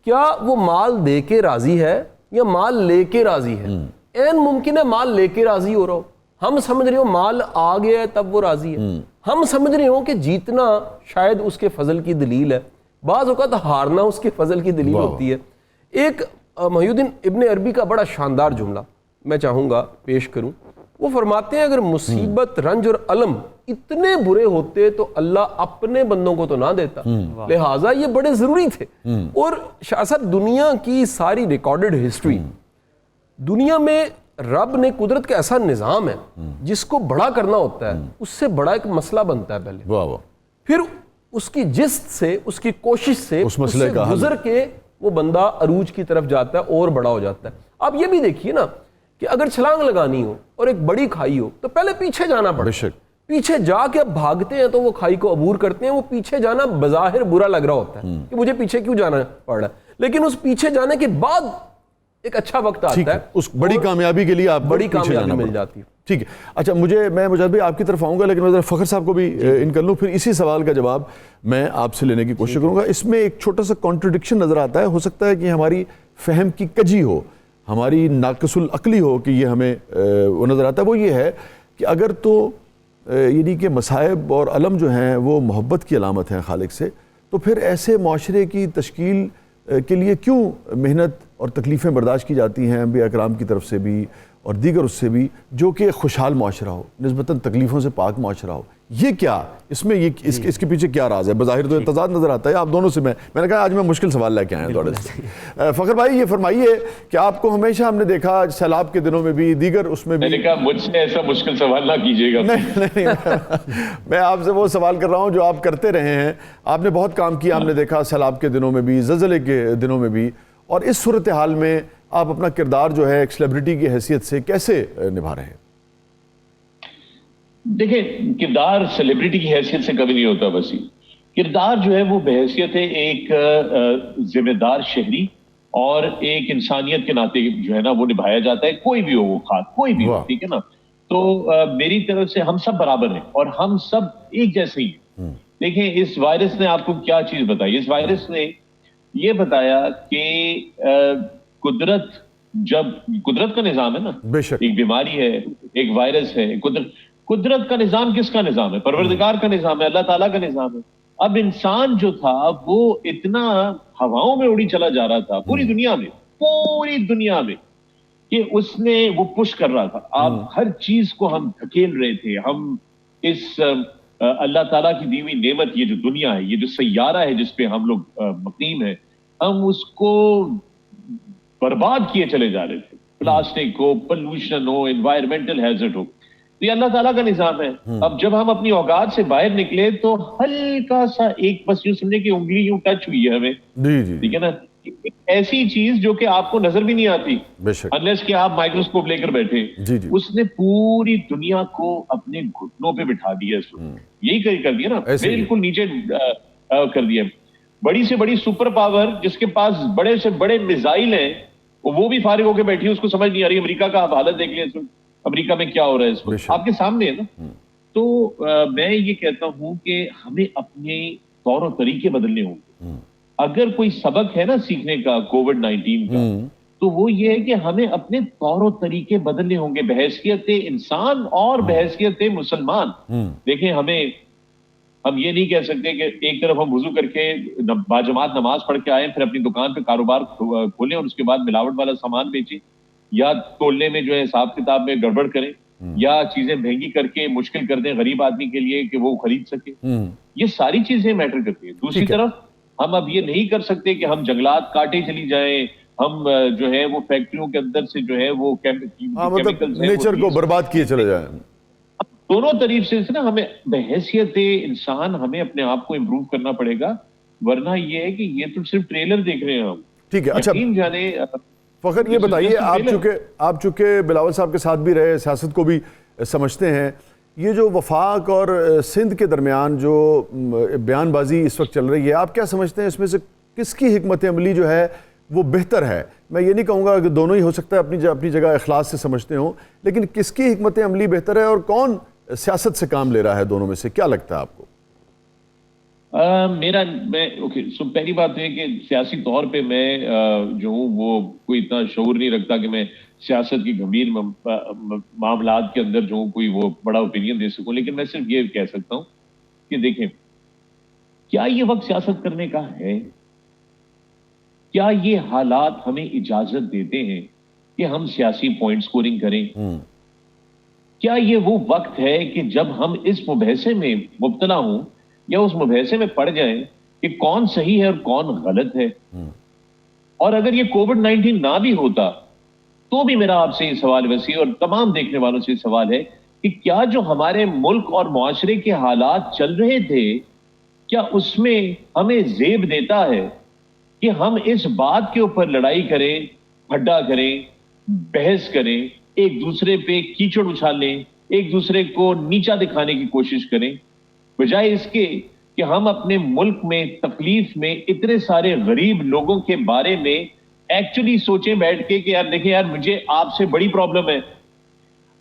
کیا وہ مال دے کے راضی ہے یا مال لے کے راضی ہے. این ممکن ہے مال لے کے راضی ہو رہا ہو, ہم سمجھ رہے ہو مال آ گیا ہے تب وہ راضی ہے, ہم سمجھ رہے ہو کہ جیتنا شاید اس کے فضل کی دلیل ہے, بعض اوقات ہارنا اس کے فضل کی دلیل ہوتی ہے. ایک محی الدین ابن عربی کا بڑا شاندار جملہ میں چاہوں گا پیش کروں. وہ فرماتے ہیں اگر مصیبت, رنج اور علم اتنے برے ہوتے تو اللہ اپنے بندوں کو تو نہ دیتا, لہٰذا یہ بڑے ضروری تھے. اور شاہ صاحب, دنیا کی ساری ریکارڈڈ ہسٹری, دنیا میں رب نے قدرت کا ایسا نظام ہے جس کو بڑا کرنا ہوتا ہے, اس سے بڑا ایک مسئلہ بنتا ہے پہلے, پھر اس کی جست سے, اس کی کوشش سے, اس سے گزر کے وہ بندہ عروج کی طرف جاتا ہے اور بڑا ہو جاتا ہے. آپ یہ بھی دیکھیے نا کہ اگر چھلانگ لگانی ہو اور ایک بڑی کھائی ہو تو پہلے پیچھے جانا پڑتا ہے, پیچھے جا کے اب بھاگتے ہیں تو وہ کھائی کو عبور کرتے ہیں. وہ پیچھے جانا بظاہر برا لگ رہا ہوتا ہے کہ مجھے پیچھے کیوں جانا پڑ رہا ہے, لیکن اس پیچھے جانے کے بعد ایک اچھا وقت آتا ہے, اس بڑی کامیابی کے لیے آپ بڑی کامیابی مل جاتی ہے. ٹھیک ہے. اچھا میں مجاہد بھائی آپ کی طرف آؤں گا, لیکن میں ذرا فخر صاحب کو بھی ان کر لوں, پھر اسی سوال کا جواب میں آپ سے لینے کی کوشش کروں گا. اس میں ایک چھوٹا سا کانٹرڈکشن نظر آتا ہے, ہو سکتا ہے کہ ہماری فہم کی کجی ہو, ہماری ناقص العقلی ہو کہ یہ ہمیں وہ نظر آتا ہے. وہ یہ ہے کہ اگر تو یعنی کہ مصائب اور الم جو ہیں وہ محبت کی علامت ہیں خالق سے, تو پھر ایسے معاشرے کی تشکیل کے لیے کیوں محنت اور تکلیفیں برداشت کی جاتی ہیں انبیاء اکرام کی طرف سے بھی اور دیگر اس سے بھی, جو کہ خوشحال معاشرہ ہو, نسبتاً تکلیفوں سے پاک معاشرہ ہو؟ یہ کیا اس میں اس کے پیچھے کیا راز ہے؟ بظاہر تو تضاد نظر آتا ہے آپ دونوں سے. میں نے کہا آج میں مشکل سوال لے کے آیا ہوں تھوڑے سے. فخر بھائی یہ فرمائیے کہ آپ کو ہمیشہ ہم نے دیکھا سیلاب کے دنوں میں بھی, دیگر اس میں بھی, میں نے کہا مجھ سے ایسا مشکل سوال نہ کیجیے گا. نہیں, میں آپ سے وہ سوال کر رہا ہوں جو آپ کرتے رہے ہیں. آپ نے بہت کام کیا, ہم نے دیکھا سیلاب کے دنوں میں بھی, زلزلے کے دنوں میں بھی, اور اس صورتحال میں آپ اپنا کردار جو ہے ایک سیلیبریٹی کی حیثیت سے کیسے نبھا رہے ہیں؟ دیکھیں, کردار سیلیبریٹی کی حیثیت سے کبھی نہیں ہوتا وسیع. کردار جو ہے وہ بحیثیت ہے ایک ذمہ دار شہری اور ایک انسانیت کے ناطے جو ہے نا وہ نبھایا جاتا ہے, کوئی بھی ہو وہ خاص, کوئی بھی ہو, ٹھیک ہے نا. تو میری طرف سے ہم سب برابر ہیں اور ہم سب ایک جیسے ہی ہیں. دیکھیں اس وائرس نے آپ کو کیا چیز بتائی. اس وائرس نے یہ بتایا کہ قدرت کا نظام ہے نا, ایک بیماری ہے, ایک وائرس ہے, قدرت کا نظام کس کا نظام ہے؟ پروردگار کا نظام ہے, اللہ تعالیٰ کا نظام ہے. اب انسان جو تھا وہ اتنا ہواؤں میں اڑی چلا جا رہا تھا پوری دنیا میں کہ اس نے وہ پش کر رہا تھا. اب ہر چیز کو ہم دھکیل رہے تھے. ہم اس اللہ تعالیٰ کی دی ہوئی نعمت, یہ جو دنیا ہے, یہ جو سیارہ ہے جس پہ ہم لوگ مقیم ہیں, ہم اس کو برباد کیے چلے جا رہے تھے. پلاسٹک ہو, پولوشن ہو, انوائرمنٹل ہیزرڈ ہو, یہ اللہ تعالیٰ کا نظام ہے. اب جب ہم اپنی اوقات سے باہر نکلے تو ہلکا سا ایک بس یوں سمجھے کہ انگلی یوں ٹچ ہوئی ہے ہمیں, ٹھیک ہے نا, ایسی چیز جو کہ آپ کو نظر بھی نہیں آتی انلیس کہ آپ مائکروسکوپ لے کر بیٹھے, اس نے پوری دنیا کو اپنے گھٹنوں پہ بٹھا دیا. یہی کر دیا نا, بالکل نیچے کر دیا. بڑی سے بڑی سپر پاور جس کے پاس بڑے سے بڑے میزائل ہیں, وہ بھی فارغ ہو کے بیٹھی, اس کو سمجھ نہیں آ رہی. امریکہ کا آپ حالت دیکھ لیں, امریکہ میں کیا ہو رہا ہے اس وقت آپ کے سامنے ہے نا. تو میں یہ کہتا ہوں کہ ہمیں اپنے طور و طریقے بدلنے ہوں گے. اگر کوئی سبق ہے نا سیکھنے کا کووڈ-19 کا, تو وہ یہ ہے کہ ہمیں اپنے طور و طریقے بدلنے ہوں گے بحیثیت انسان اور بحیثیت مسلمان. دیکھیں ہم یہ نہیں کہہ سکتے کہ ایک طرف ہم وضو کر کے باجماعت نماز پڑھ کے آئیں, پھر اپنی دکان پہ کاروبار کھولیں اور اس کے بعد ملاوٹ والا سامان بیچیں, یا تولنے میں جو ہے حساب کتاب میں گڑبڑ کریں, یا چیزیں مہنگی کر کے مشکل کر دیں غریب آدمی کے لیے کہ وہ خرید سکے. یہ ساری چیزیں میٹر کرتی ہیں. دوسری طرف ہم اب یہ نہیں کر سکتے کہ ہم جنگلات کاٹے چلی جائیں, ہم جو ہے وہ فیکٹریوں کے اندر سے جو ہے وہ مطلب نیچر کو برباد کیے چلے جائیں. دونوں طریق سے نا ہمیں بحیثیت انسان ہمیں اپنے آپ کو امپروو کرنا پڑے گا, ورنہ یہ ہے کہ یہ تو صرف ٹریلر دیکھ رہے ہیں ہم. ٹھیک ہے. اچھا فخر یہ بتائیے, آپ چونکہ بلاول صاحب کے ساتھ بھی رہے, سیاست کو بھی سمجھتے ہیں, یہ جو وفاق اور سندھ کے درمیان جو بیان بازی اس وقت چل رہی ہے, آپ کیا سمجھتے ہیں اس میں سے کس کی حکمت عملی جو ہے وہ بہتر ہے؟ میں یہ نہیں کہوں گا کہ دونوں ہی ہو سکتا ہے اپنی جگہ اخلاص سے سمجھتے ہوں, لیکن کس کی حکمت عملی بہتر ہے اور کون سیاست سے کام لے رہا ہے دونوں میں سے, کیا لگتا ہے آپ کو؟ پہلی بات یہ کہ سیاسی طور پہ میں جو ہوں وہ کوئی اتنا شعور نہیں رکھتا کہ میں سیاست کی گمبھیر معاملات کے اندر جو ہوں کوئی وہ بڑا اوپینین دے سکوں. لیکن میں صرف یہ کہہ سکتا ہوں کہ دیکھیں, کیا یہ وقت سیاست کرنے کا ہے؟ کیا یہ حالات ہمیں اجازت دیتے ہیں کہ ہم سیاسی پوائنٹ سکورنگ کریں؟ کیا یہ وہ وقت ہے کہ جب ہم اس مباحثے میں مبتلا ہوں یا اس مباحثے میں پڑ جائیں کہ کون صحیح ہے اور کون غلط ہے؟ اور اگر یہ کووڈ-19 نہ بھی ہوتا تو بھی میرا آپ سے یہ سوال وسیع اور تمام دیکھنے والوں سے یہ سوال ہے کہ کیا جو ہمارے ملک اور معاشرے کے حالات چل رہے تھے, کیا اس میں ہمیں زیب دیتا ہے کہ ہم اس بات کے اوپر لڑائی کریں, پھڈا کریں, بحث کریں, ایک دوسرے پہ کیچڑ اچھالیں, ایک دوسرے کو نیچا دکھانے کی کوشش کریں, بجائے اس کے کہ ہم اپنے ملک میں تکلیف میں اتنے سارے غریب لوگوں کے بارے میں ایکچولی سوچیں بیٹھ کے کہ یار دیکھیں یار مجھے آپ سے بڑی پرابلم ہے,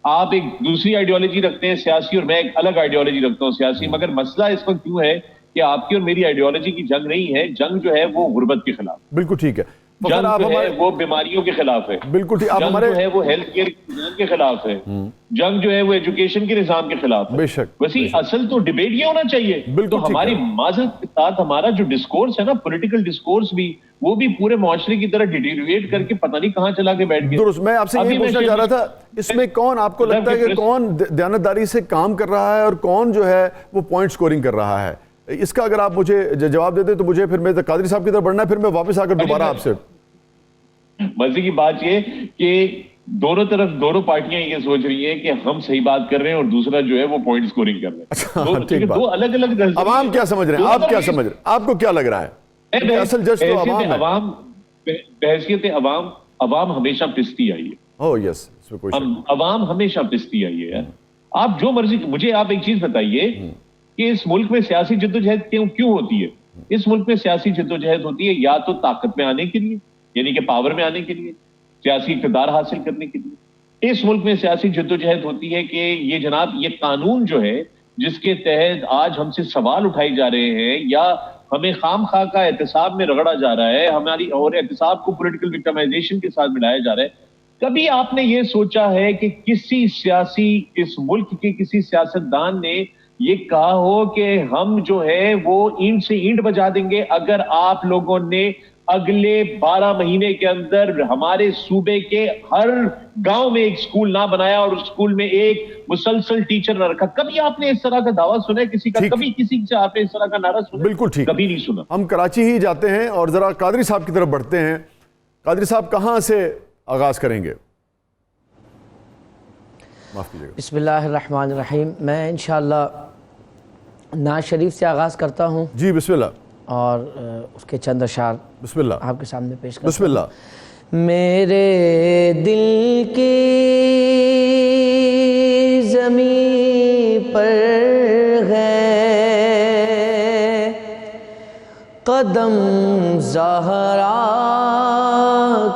آپ ایک دوسری آئیڈیالوجی رکھتے ہیں سیاسی اور میں ایک الگ آئیڈیالوجی رکھتا ہوں سیاسی, مگر مسئلہ اس وقت کیوں ہے کہ آپ کی اور میری آئیڈیالوجی کی جنگ نہیں ہے, جنگ جو ہے وہ غربت کے خلاف, بالکل ٹھیک ہے, جنگ جو ہے وہ بیماریوں کے خلاف ہے, بالکل ٹھیک, جنگ جو ہے وہ ہیلتھ کیئر کے خلاف ہے, جنگ جو ہے وہ ایجوکیشن کے نظام کے خلاف ہے. بے شک, ویسے اصل تو ڈیبیٹ یہ ہونا چاہیے. تو ہماری معذرت کے ساتھ ہمارا جو ڈسکورس ہے نا, پولیٹیکل ڈسکورس بھی, وہ بھی پورے معاشرے کی طرح ڈیٹیریٹ کر کے پتہ نہیں کہاں چلا کے بیٹھ گئے. درست, میں آپ سے یہی پوچھنا چاہ رہا تھا, اس میں کون آپ کو لگتا ہے کہ کون دیانتداری سے کام کر رہا ہے اور کون جو ہے وہ پوائنٹ سکورنگ کر رہا ہے؟ اس کا اگر آپ مجھے جواب دے دیں تو مجھے, پھر میں قادری صاحب کی طرف بڑھنا ہے, پھر میں واپس آ کر دوبارہ آپ سے. مزے کی بات یہ کہ دونوں پارٹیاں یہ سوچ رہی ہیں کہ ہم صحیح بات کر رہے ہیں اور دوسرا جو ہے وہ پوائنٹ سکورنگ کر رہے ہیں. دو الگ الگ عوام کیا سمجھ رہے ہیں, آپ کیا سمجھ رہے ہیں, آپ کو کیا لگ رہا ہے؟ اصل جج تو عوام ہے. بحیثیت عوام ہمیشہ پستی آئی ہے. اوہ یس, اس میں کوئی عوام ہمیشہ پستی آئی ہے. آپ جو مرضی, مجھے آپ ایک چیز بتائیے کہ اس ملک میں سیاسی جدوجہد کیوں ہوتی ہے؟ اس ملک میں سیاسی جدوجہد ہوتی ہے یا تو طاقت میں آنے کے لیے, یعنی کہ پاور میں آنے کے لیے, سیاسی اقتدار حاصل کرنے کے لیے. اس ملک میں سیاسی جدوجہد ہوتی ہے کہ یہ جناب یہ قانون جو ہے جس کے تحت آج ہم سے سوال اٹھائے جا رہے ہیں یا ہمیں خام خواہ کا احتساب میں رگڑا جا رہا ہے, ہماری اور احتساب کو پولیٹیکل وکٹمائزیشن کے ساتھ ملایا جا رہا ہے. کبھی آپ نے یہ سوچا ہے کہ کسی سیاسی, اس ملک کے کسی سیاستدان نے یہ کہا ہو کہ ہم جو ہے وہ اینٹ سے اینٹ بجا دیں گے اگر آپ لوگوں نے اگلے 12 مہینے کے اندر ہمارے صوبے کے ہر گاؤں میں ایک سکول نہ بنایا اور اس سکول میں ایک مسلسل ٹیچر نہ رکھا؟ کبھی آپ نے اس طرح کا دعویٰ سنا ہے کسی کا؟ کبھی کسی سے آپ نے اس طرح کا نعرہ سنا؟ بالکل ٹھیک, کبھی نہیں سنا. ہم کراچی ہی جاتے ہیں اور ذرا قادری صاحب کی طرف بڑھتے ہیں. قادری صاحب کہاں سے آغاز کریں گے؟ بسم اللہ الرحمن الرحیم. میں انشاءاللہ نعت شریف سے آغاز کرتا ہوں. جی بسم اللہ. اور اس کے چند اشعار بسم اللہ آپ کے سامنے پیش کرتا ہوں. بسم اللہ. میرے دل کی زمین پر ہے قدم زہرا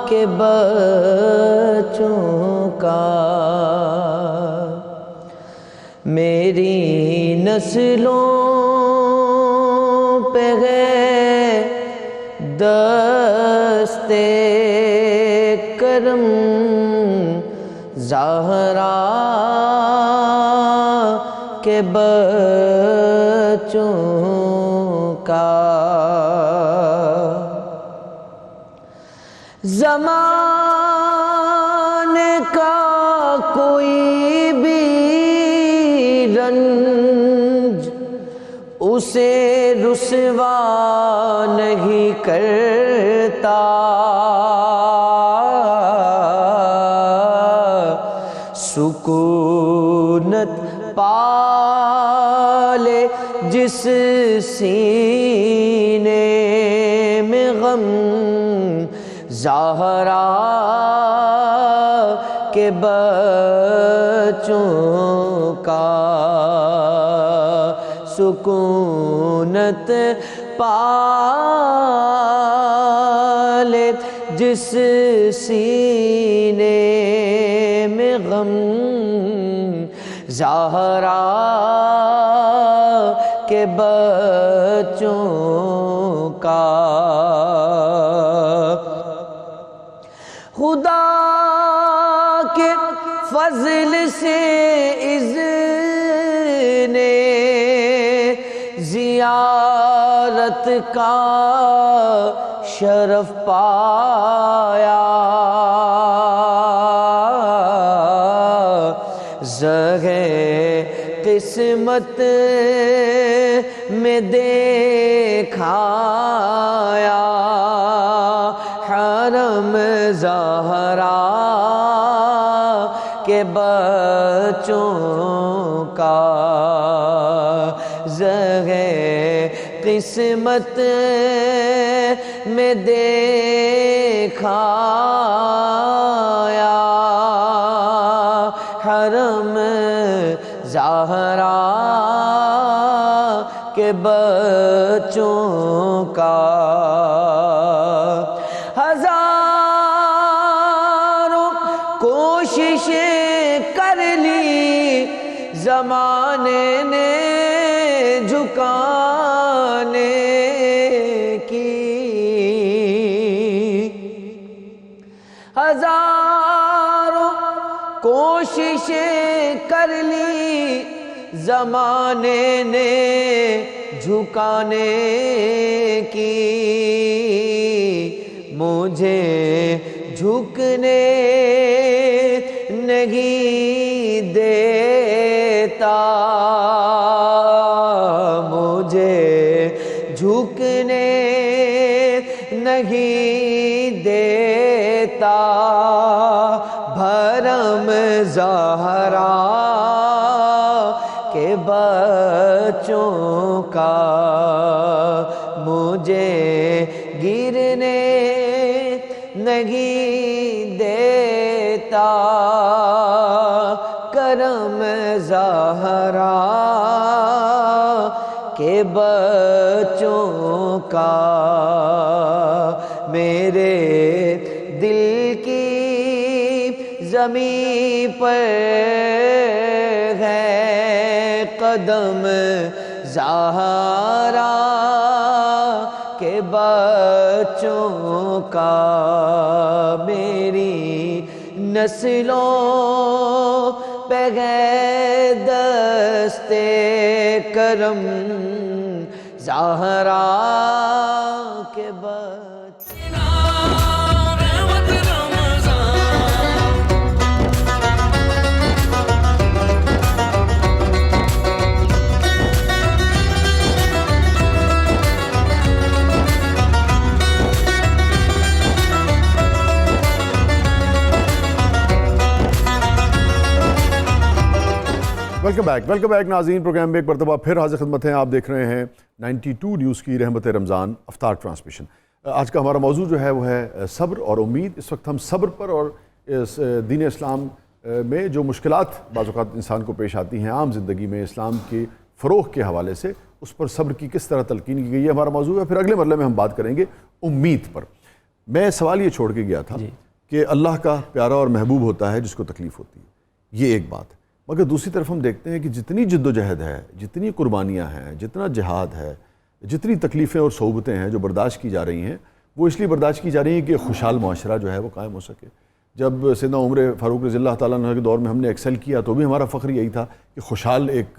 کے بچوں کا, میری نسلوں پہ ہے دستے کرم زہرا کے بچوں کا. زمانے کا کوئی بھی رنج اسے رسوا نہیں کرتا, سکونت پالے جس سینے میں غم زہرا کے بچوں کا, سکونت پالے جس سینے میں غم زہرا کے بچوں کا. خدا کے فضل سے اذن زیارت کا شرف پایا, زہے قسمت میں دیکھایا حرم زہرا کے بچوں کا, زہے قسمت میں دیکھایا حرم زہرا کے بچوں کا. ہزار کوششیں کر لی زمانے نے جھکانے کی، ہزاروں کوششیں کر لی زمانے نے جھکانے کی، مجھے جھکنے نہیں دیتا، مجھے جھکنے نہیں دیتا، بھرم زہرا کے بچوں کا، مجھے گرنے نہیں دیتا، کرم زہرا کے بچوں کا، میرے دل کی زمین پر ہے قدم زہرا کے بچوں کا، میری نسلوں پہ ہے دست کرم زہرا کے بچوں کا۔ ویلکم بیک ناظرین، پروگرام میں ایک مرتبہ پھر حاضر خدمت ہیں۔ آپ دیکھ رہے ہیں 92 نیوز کی رحمت رمضان افطار ٹرانسمیشن۔ آج کا ہمارا موضوع جو ہے وہ ہے صبر اور امید۔ اس وقت ہم صبر پر اور دین اسلام میں جو مشکلات بعض اوقات انسان کو پیش آتی ہیں عام زندگی میں اسلام کے فروغ کے حوالے سے، اس پر صبر کی کس طرح تلقین کی گئی ہے ہمارا موضوع ہے۔ پھر اگلے مرحلے میں ہم بات کریں گے امید پر۔ میں سوال یہ چھوڑ کے گیا تھا کہ اللہ کا پیارا اور محبوب ہوتا ہے جس کو تکلیف ہوتی ہے، یہ ایک بات، مگر دوسری طرف ہم دیکھتے ہیں کہ جتنی جد و جہد ہے، جتنی قربانیاں ہیں، جتنا جہاد ہے، جتنی تکلیفیں اور صعوبتیں ہیں جو برداشت کی جا رہی ہیں، وہ اس لیے برداشت کی جا رہی ہیں کہ خوشحال معاشرہ جو ہے وہ قائم ہو سکے۔ جب سیدنا عمر فاروق رضی اللہ تعالیٰ عنہ کے دور میں ہم نے ایکسل کیا تو بھی ہمارا فخر یہی تھا کہ خوشحال ایک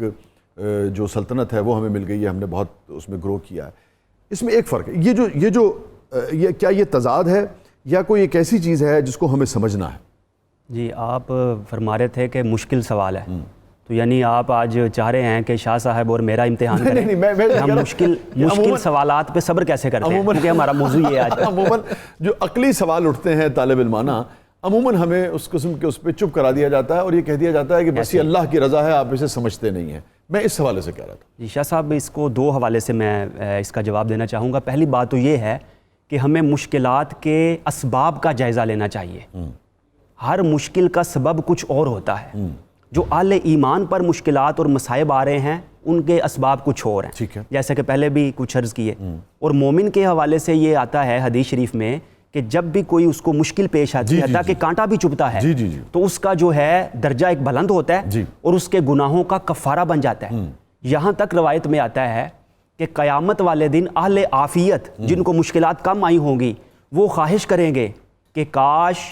جو سلطنت ہے وہ ہمیں مل گئی ہے، ہم نے بہت اس میں گرو کیا ہے۔ اس میں ایک فرق ہے، کیا یہ تضاد ہے یا کوئی ایک ایسی چیز ہے جس کو ہمیں سمجھنا ہے؟ جی، آپ فرما رہے تھے کہ مشکل سوال ہے، تو یعنی آپ آج چاہ رہے ہیں کہ شاہ صاحب اور میرا امتحان کریں، ہم مشکل سوالات پہ صبر کیسے کرتے ہیں، کیونکہ ہمارا موضوع یہ ہے آج۔ عموماً جو عقلی سوال اٹھتے ہیں طالب علمانہ، عموماً ہمیں اس قسم کے اس پہ چپ کرا دیا جاتا ہے اور یہ کہہ دیا جاتا ہے کہ بس یہ اللہ کی رضا ہے، آپ اسے سمجھتے نہیں ہیں۔ میں اس حوالے سے کہہ رہا تھا۔ جی شاہ صاحب، اس کو دو حوالے سے میں اس کا جواب دینا چاہوں گا۔ پہلی بات تو یہ ہے کہ ہمیں مشکلات کے اسباب کا جائزہ لینا چاہیے۔ ہر مشکل کا سبب کچھ اور ہوتا ہے۔ جو اہل ایمان پر مشکلات اور مصائب آ رہے ہیں ان کے اسباب کچھ اور ہیں، جیسے کہ پہلے بھی کچھ عرض کیے۔ اور مومن کے حوالے سے یہ آتا ہے حدیث شریف میں کہ جب بھی کوئی اس کو مشکل پیش آتی ہے، تاکہ کانٹا بھی چبھتا ہے، تو اس کا جو ہے درجہ ایک بلند ہوتا ہے اور اس کے گناہوں کا کفارہ بن جاتا ہے۔ یہاں تک روایت میں آتا ہے کہ قیامت والے دن اہل عافیت جن کو مشکلات کم آئی ہوں گی، وہ خواہش کریں گے کہ کاش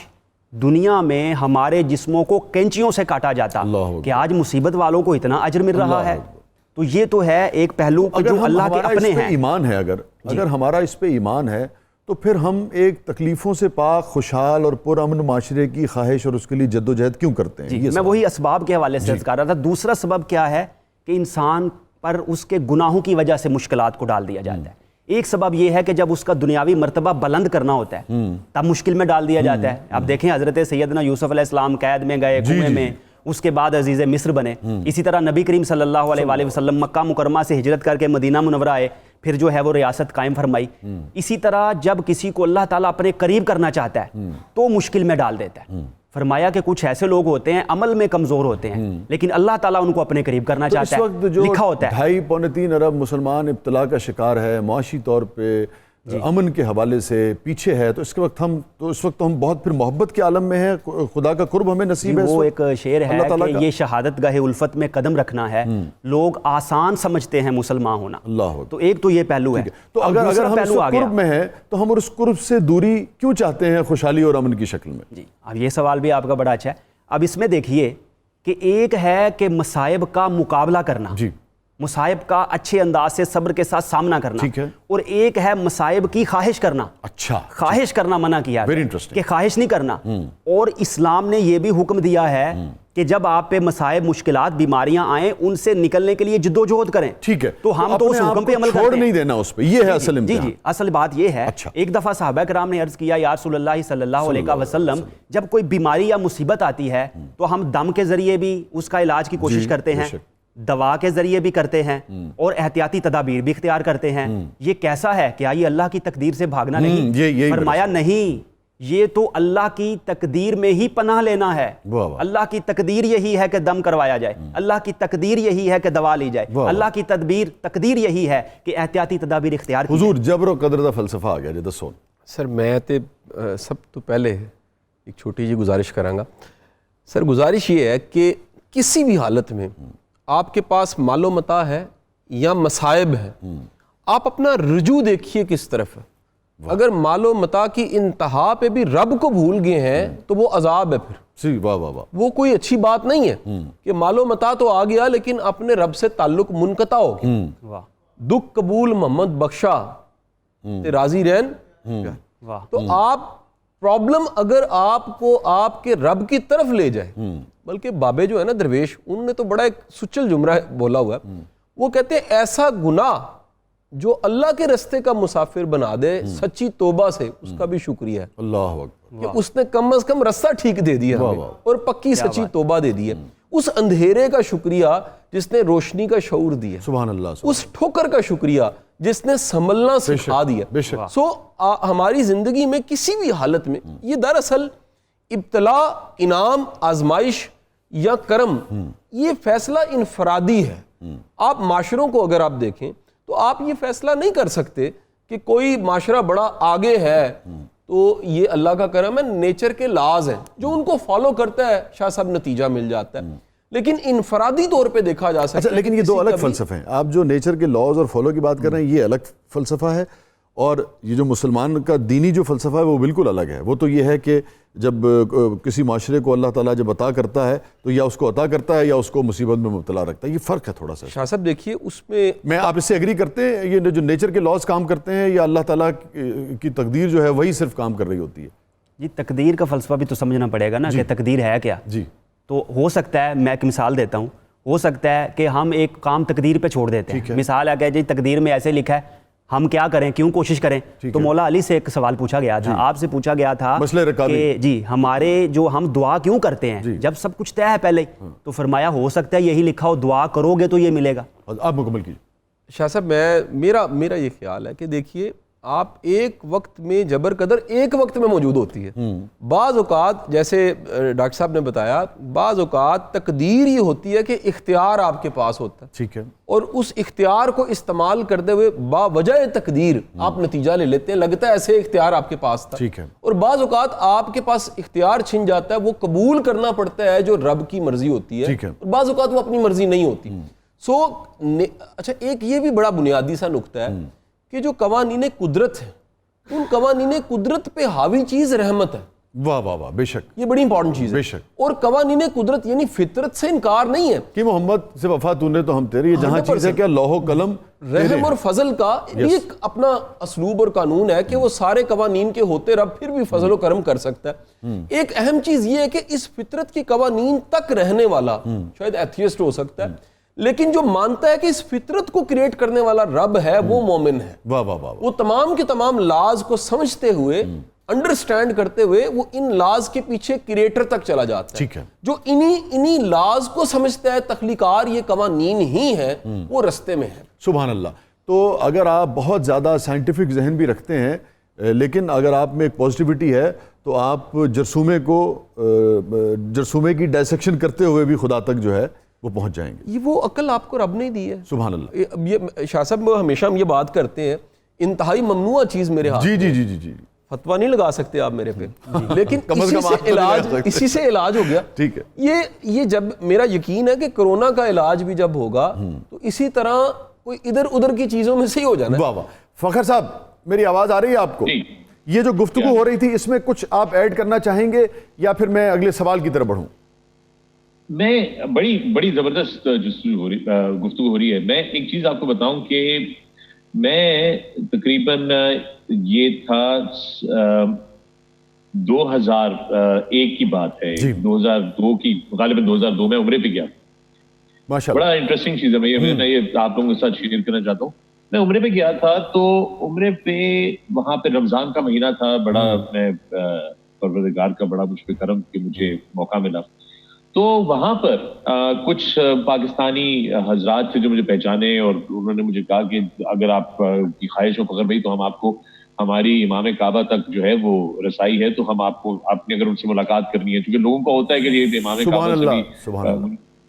دنیا میں ہمارے جسموں کو کینچیوں سے کاٹا جاتا کہ آج مصیبت والوں کو اتنا اجر مل رہا ہے۔ تو یہ تو ہے ایک پہلو جو اللہ کے اپنے ہیں۔ ایمان ہے، اگر ہمارا اس پہ ایمان ہے تو پھر ہم ایک تکلیفوں سے پاک، خوشحال اور پرامن معاشرے کی خواہش اور اس کے لیے جد و جہد کیوں کرتے ہیں؟ میں وہی اسباب کے حوالے سے کر رہا تھا۔ دوسرا سبب کیا ہے کہ انسان پر اس کے گناہوں کی وجہ سے مشکلات کو ڈال دیا جاتا ہے۔ ایک سبب یہ ہے کہ جب اس کا دنیاوی مرتبہ بلند کرنا ہوتا ہے تب مشکل میں ڈال دیا جاتا ہے۔ آپ دیکھیں حضرت سیدنا یوسف علیہ السلام قید میں گئے، کنویں میں، اس کے بعد عزیز مصر بنے۔ اسی طرح نبی کریم صلی اللہ علیہ وآلہ وسلم مکہ مکرمہ سے ہجرت کر کے مدینہ منورہ آئے، پھر جو ہے وہ ریاست قائم فرمائی۔ اسی طرح جب کسی کو اللہ تعالیٰ اپنے قریب کرنا چاہتا ہے تو مشکل میں ڈال دیتا ہے۔ فرمایا کہ کچھ ایسے لوگ ہوتے ہیں عمل میں کمزور ہوتے ہیں لیکن اللہ تعالیٰ ان کو اپنے قریب کرنا چاہتا ہے۔ اس وقت جو 2.5-3 ارب مسلمان ابتلا کا شکار ہے، معاشی طور پہ امن کے حوالے سے پیچھے ہے، تو اس وقت تو ہم بہت پھر محبت کے عالم میں ہیں، خدا کا قرب ہمیں نصیب ہے۔ وہ ایک شعر ہے کہ یہ شہادت گاہ الفت میں قدم رکھنا ہے، لوگ آسان سمجھتے ہیں مسلمان ہونا، اللہ، تو ایک تو یہ پہلو ہے۔ تو اگر ہم اس قرب میں ہیں تو ہم اس قرب سے دوری کیوں چاہتے ہیں خوشحالی اور امن کی شکل میں؟ جی، اب یہ سوال بھی آپ کا بڑا اچھا ہے۔ اب اس میں دیکھیے کہ ایک ہے کہ مصائب کا مقابلہ کرنا، جی، مصائب کا اچھے انداز سے صبر کے ساتھ سامنا کرنا، ٹھیک ہے، اور ایک ہے مصائب کی خواہش کرنا۔ اچھا، خواہش کرنا منع کیا ہے کہ خواہش نہیں کرنا، اور اسلام نے یہ بھی حکم دیا ہے کہ جب آپ پہ مصائب، مشکلات، بیماریاں آئیں ان سے نکلنے کے لیے جدوجہد کریں۔ ٹھیک ہے، تو ہم تو اس حکم پہ عمل کرتے ہیں، چھوڑ نہیں دینا اس پہ، یہ ہے اصل امتحان۔ جی، اصل بات یہ ہے۔ ایک دفعہ صحابہ کرام نے عرض کیا یا رسول اللہ صلی اللہ علیہ وسلم، جب کوئی بیماری یا مصیبت آتی ہے تو ہم دم کے ذریعے بھی اس کا علاج کی کوشش کرتے ہیں، دوا کے ذریعے بھی کرتے ہیں، اور احتیاطی تدابیر بھی اختیار کرتے ہیں۔ یہ کیسا ہے؟ کیا یہ اللہ کی تقدیر سے بھاگنا نہیں؟ فرمایا نہیں، یہ تو اللہ کی تقدیر میں ہی پناہ لینا ہے۔ اللہ کی تقدیر یہی ہے کہ دم کروایا جائے، اللہ کی تقدیر یہی ہے کہ دوا لی جائے، اللہ کی تقدیر یہی ہے کہ احتیاطی تدابیر اختیار کی حضور جبر و قدر دا فلسفہ آ گیا جی، دسو سر۔ میں تے سب تو پہلے ایک چھوٹی جی گزارش کراں گا سر۔ گزارش یہ ہے کہ کسی بھی حالت میں آپ کے پاس مال و متاع ہے یا مصائب ہے، آپ اپنا رجوع دیکھیے کس طرف ہے۔ اگر مال و متاع کی انتہا پہ بھی رب کو بھول گئے ہیں تو وہ عذاب ہے، پھر وہ کوئی اچھی بات نہیں ہے کہ مال و متاع تو آ گیا لیکن اپنے رب سے تعلق منقطع ہو گیا۔ دکھ قبول محمد بخشا تے راضی رہن۔ تو آپ پرابلم اگر آپ کو آپ کے رب کی طرف لے جائے، بلکہ بابے جو ہے نا درویش، انہوں نے تو بڑا ایک سچل جملہ بولا ہوا ہے، وہ کہتے ہیں ایسا گناہ جو اللہ کے رستے کا مسافر بنا دے سچی توبہ سے، اس کا بھی شکریہ ہے اللہ اکبر کہ اس نے کم از کم رستہ ٹھیک دے دیا اور پکی سچی توبہ دے دی ہے۔ اس اندھیرے کا شکریہ جس نے روشنی کا شعور دیا، سبحان اللہ، اس ٹھوکر کا شکریہ جس نے سنبھلنا سکھا دیا۔ سو ہماری زندگی میں کسی بھی حالت میں یہ دراصل ابتلا، انعام، آزمائش یا کرم، یہ فیصلہ انفرادی ہے۔ آپ معاشروں کو اگر آپ دیکھیں تو آپ یہ فیصلہ نہیں کر سکتے کہ کوئی معاشرہ بڑا آگے ہے تو یہ اللہ کا کرم ہے، نیچر کے لاز ہیں جو ان کو فالو کرتا ہے، شاہ صاحب نتیجہ مل جاتا ہے۔ لیکن انفرادی طور پہ دیکھا جا سکتا ہے، لیکن یہ دو الگ فلسفے ہیں۔ آپ جو نیچر کے لاز اور فالو کی بات کر رہے ہیں یہ الگ فلسفہ ہے، اور یہ جو مسلمان کا دینی جو فلسفہ ہے وہ بالکل الگ ہے۔ وہ تو یہ ہے کہ جب کسی معاشرے کو اللہ تعالیٰ جب عطا کرتا ہے تو یا اس کو عطا کرتا ہے یا اس کو مصیبت میں مبتلا رکھتا ہے، یہ فرق ہے تھوڑا سا۔ شاہ صاحب دیکھیے اس میں آپ اس سے ایگری کرتے ہیں یہ جو نیچر کے لاز کام کرتے ہیں یا اللہ تعالیٰ کی تقدیر جو ہے وہی صرف کام کر رہی ہوتی ہے؟ جی، تقدیر کا فلسفہ بھی تو سمجھنا پڑے گا نا کہ تقدیر ہے کیا۔ جی، تو ہو سکتا ہے، میں ایک مثال دیتا ہوں، ہو سکتا ہے کہ ہم ایک کام تقدیر پہ چھوڑ دیتے ہیں۔ مثال ہے کہ جی تقدیر میں ایسے لکھا ہے، ہم کیا کریں، کیوں کوشش کریں؟ تو مولا علی سے ایک سوال پوچھا گیا تھا، آپ سے پوچھا گیا تھا کہ جی ہمارے جو ہم دعا کیوں کرتے ہیں جب سب کچھ طے ہے پہلے، تو فرمایا ہو سکتا ہے یہی لکھا ہو دعا کرو گے تو یہ ملے گا۔ آپ مکمل کیجیے۔ شاہ صاحب میرا یہ خیال ہے کہ دیکھیے آپ ایک وقت میں جبر قدر ایک وقت میں موجود ہوتی ہے۔ بعض اوقات جیسے ڈاکٹر صاحب نے بتایا، بعض اوقات تقدیر یہ ہوتی ہے کہ اختیار آپ کے پاس ہوتا ہے، ٹھیک ہے، اور اس اختیار کو استعمال کرتے ہوئے باوجہ تقدیر آپ نتیجہ لے لیتے ہیں، لگتا ہے ایسے اختیار آپ کے پاس تھا، ٹھیک ہے، اور بعض اوقات آپ کے پاس اختیار چھن جاتا ہے، وہ قبول کرنا پڑتا ہے جو رب کی مرضی ہوتی ہے، اور بعض اوقات وہ اپنی مرضی نہیں ہوتی۔ اچھا، ایک یہ بھی بڑا بنیادی سا نقطہ ہے کہ جو قوانین قدرت ہیں، ان قوانین قدرت پہ حاوی چیز رحمت ہے۔ واہ واہ واہ، بے شک، یہ بڑی امپورٹنٹ چیز ہے، بے شک۔ اور قوانین قدرت یعنی فطرت سے انکار نہیں ہے کہ محمد سے وفا تو نے تو ہم تیری، یہ جہاں چیز ہے کیا لوح و قلم رحم اور فضل کا ایک اپنا اسلوب اور قانون ہے کہ وہ سارے قوانین کے ہوتے رب پھر بھی فضل و کرم کر سکتا ہے۔ ایک اہم چیز یہ ہے کہ اس فطرت کی قوانین تک رہنے والا شاید ایتھیسٹ ہو سکتا ہے، لیکن جو مانتا ہے کہ اس فطرت کو کریٹ کرنے والا رب ہے وہ مومن ہے۔ واہ واہ واہ، وہ تمام کے تمام لاز کو سمجھتے ہوئے، انڈرسٹینڈ کرتے ہوئے، وہ ان لاز کے پیچھے کریٹر تک چلا جاتا ہے، ٹھیک ہے، جو انہی لاز کو سمجھتا ہے، تخلیقار یہ قوانین ہی ہیں، وہ رستے میں ہے۔ سبحان اللہ۔ تو اگر آپ بہت زیادہ سائنٹیفک ذہن بھی رکھتے ہیں، لیکن اگر آپ میں ایک پازیٹیوٹی ہے تو آپ جرثومے کی ڈائسیکشن کرتے ہوئے بھی خدا تک جو ہے وہ پہنچ جائیں گے۔ یہ وہ عقل آپ کو رب نے دی ہے۔ سبحان اللہ۔ یہ شاہ صاحب ہمیشہ ہم یہ بات کرتے ہیں انتہائی ممنوع چیز میرے ہاتھ جی جی جی جی جی فتویٰ نہیں لگا سکتے آپ میرے پہ، لیکن اسی سے علاج ہو گیا. ٹھیک ہے. یہ جب میرا یقین ہے کہ کرونا کا علاج بھی جب ہوگا تو اسی طرح کوئی ادھر ادھر کی چیزوں میں سے ہی ہو جانا ہے. واہ واہ. فخر صاحب میری آواز آ رہی ہے آپ کو؟ یہ جو گفتگو ہو رہی تھی اس میں کچھ آپ ایڈ کرنا چاہیں گے یا پھر میں اگلے سوال کی طرف بڑھوں؟ میں بڑی زبردست گفتگو ہو رہی ہے. میں ایک چیز آپ کو بتاؤں کہ میں تقریباً یہ تھا 2001 کی بات ہے، 2002 کی، غالباً 2002 میں عمرے پہ گیا. بڑا انٹرسٹنگ چیز ہے، میں یہ آپ لوگوں کے ساتھ شیئر کرنا چاہتا ہوں. میں عمرے پہ گیا تھا تو عمرے پہ وہاں پہ رمضان کا مہینہ تھا. بڑا میں پروردگار کا بڑا مجھ پہ کرم کہ مجھے موقع ملا. تو وہاں پر کچھ پاکستانی حضرات تھے جو مجھے پہچانے اور انہوں نے مجھے کہا کہ اگر آپ کی خواہش ہو فخر بھائی تو ہم آپ کو ہماری امام کعبہ تک جو ہے وہ رسائی ہے، تو ہم آپ نے اگر ان سے ملاقات کرنی ہے، کیونکہ لوگوں کو ہوتا ہے کہ یہ امام کعبہ سے بھی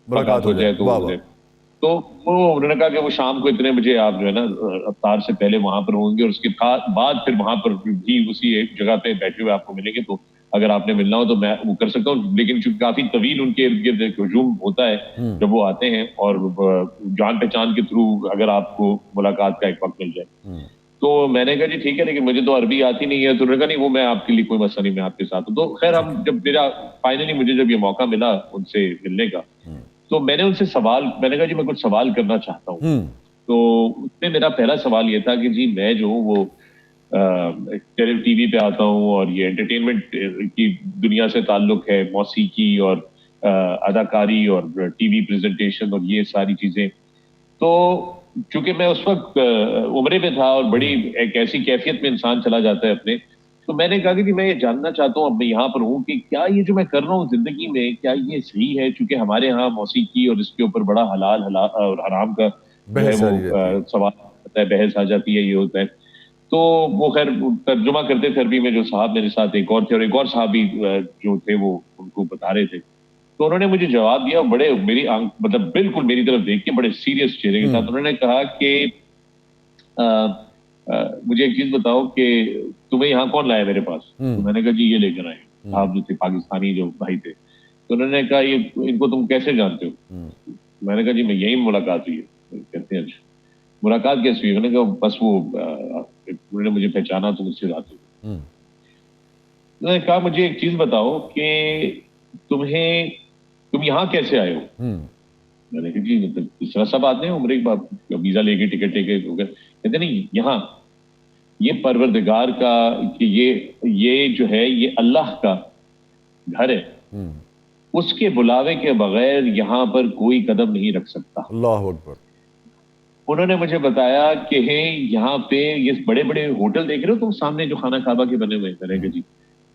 ملاقات ہو جائے. تو وہ انہوں نے کہا کہ وہ شام کو اتنے بجے آپ جو ہے نا افطار سے پہلے وہاں پر ہوں گے اور اس کے بعد پھر وہاں پر بھی اسی ایک جگہ پہ بیٹھے ہوئے آپ کو ملیں گے. تو اگر آپ نے ملنا ہو تو میں وہ کر سکتا ہوں، لیکن چونکہ کافی طویل ان کے ارد گرد ایک ہجوم ہوتا ہے جب وہ آتے ہیں، اور جان پہچان کے تھرو اگر آپ کو ملاقات کا ایک وقت مل جائے. تو میں نے کہا جی ٹھیک ہے، لیکن مجھے تو عربی آتی نہیں ہے. تو انہوں نے کہا نہیں وہ میں آپ کے لیے کوئی مسئلہ نہیں، میں آپ کے ساتھ ہوں. تو خیر ہم جب میرا فائنلی مجھے جب یہ موقع ملا ان سے ملنے کا، تو میں نے ان سے میں نے کہا جی میں کچھ سوال کرنا چاہتا ہوں. تو اس میں میرا پہلا سوال یہ تھا کہ جی میں جو ہوں وہ ٹی وی پہ آتا ہوں اور یہ انٹرٹینمنٹ کی دنیا سے تعلق ہے، موسیقی اور اداکاری اور ٹی وی پریزنٹیشن اور یہ ساری چیزیں. تو چونکہ میں اس وقت عمرے پہ تھا اور بڑی ایک ایسی کیفیت میں انسان چلا جاتا ہے اپنے، تو میں نے کہا کہ میں یہ جاننا چاہتا ہوں اب میں یہاں پر ہوں کہ کیا یہ جو میں کر رہا ہوں زندگی میں کیا یہ صحیح ہے، چونکہ ہمارے ہاں موسیقی اور اس کے اوپر بڑا حلال اور حرام کا سوال ہوتا ہے، بحث آ جاتی ہے، یہ ہوتا ہے. تو وہ خیر ترجمہ کرتے تھے عربی میں جو صاحب میرے ساتھ ایک اور تھے، اور ایک اور صاحب بھی جو تھے وہ ان کو بتا رہے تھے. تو انہوں نے مجھے جواب دیا بڑے میری مطلب بالکل میری طرف دیکھ کے بڑے سیریس چہرے کے ساتھ. انہوں نے کہا کہ مجھے ایک چیز بتاؤ کہ تمہیں یہاں کون لایا میرے پاس؟ تو میں نے کہا جی یہ لے کر آئے صاحب جو تھے پاکستانی جو بھائی تھے. تو انہوں نے کہا یہ ان کو تم کیسے جانتے ہو؟ میں نے کہا جی میں یہی ملاقات ہوئی ہے. کہتے ہیں اچھا ملاقات کیسے ہوئی؟ میں نے کہا بس وہ انہوں نے مجھے پہچانا تو مجھ سے بات ہوئی. انہوں نے کہا مجھے ایک چیز بتاؤ کہ تم یہاں کیسے آئے ہو؟ میں نے کہا جی مطلب اس طرح سب آتے ہیں عمرے کے بعد ویزا لے کے ٹکٹ لے کے. کہتے نہیں یہاں یہ پروردگار کا کہ یہ جو ہے یہ اللہ کا گھر ہے، اس کے بلاوے کے بغیر یہاں پر کوئی قدم نہیں رکھ سکتا. اللہ اکبر. انہوں نے مجھے بتایا کہ یہاں پہ یہ بڑے بڑے ہوٹل دیکھ رہے ہو تم سامنے جو خانہ کعبہ کے بنے ہوئے ہیں جی.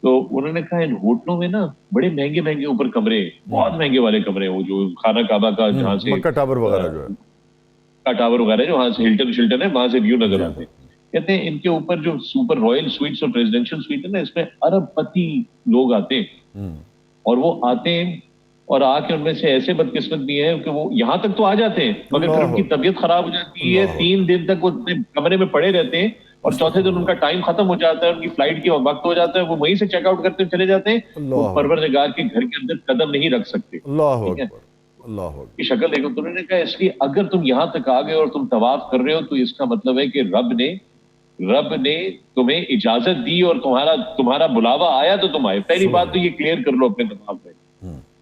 تو انہوں نے کہا ان ہوٹلوں میں نا بڑے مہنگے مہنگے اوپر کمرے، بہت مہنگے والے کمرے، وہ جو خانہ کعبہ کا جہاں سے مکہ ٹاور وغیرہ جو ہے ٹاور وغیرہ جو وہاں سے ہلٹن ہے وہاں سے ویو نظر آتے ہیں. کہتے ہیں ان کے اوپر جو سپر رائل سویٹس اور پریزیڈنشل سویٹ ہے نا اس میں ارب پتی لوگ آتے ہیں، اور وہ آتے ہیں اور آ کے ان میں سے ایسے بدقسمت بھی ہیں کہ وہ یہاں تک تو آ جاتے ہیں مگر پھر ان کی طبیعت خراب ہو جاتی ہے. 3 دن تک وہ کمرے میں پڑے رہتے ہیں اور چوتھے دن ان کا ٹائم ختم ہو جاتا ہے، ان کی فلائٹ کے وقت ہو جاتا ہے، وہ وہیں سے چیک آؤٹ کرتے چلے جاتے ہیں. وہ پروردگار کے گھر کے اندر قدم نہیں رکھ سکتے. اللہ اکبر. اللہ کی شکل دیکھو. تو انہوں نے کہا اس لیے اگر تم یہاں تک آ گئے اور تم طواف کر رہے ہو تو اس کا مطلب ہے کہ رب نے تمہیں اجازت دی اور تمہارا بلاوا آیا تو تم آئے. پہلی بات تو یہ کلیئر کر لو اپنے دماغ میں.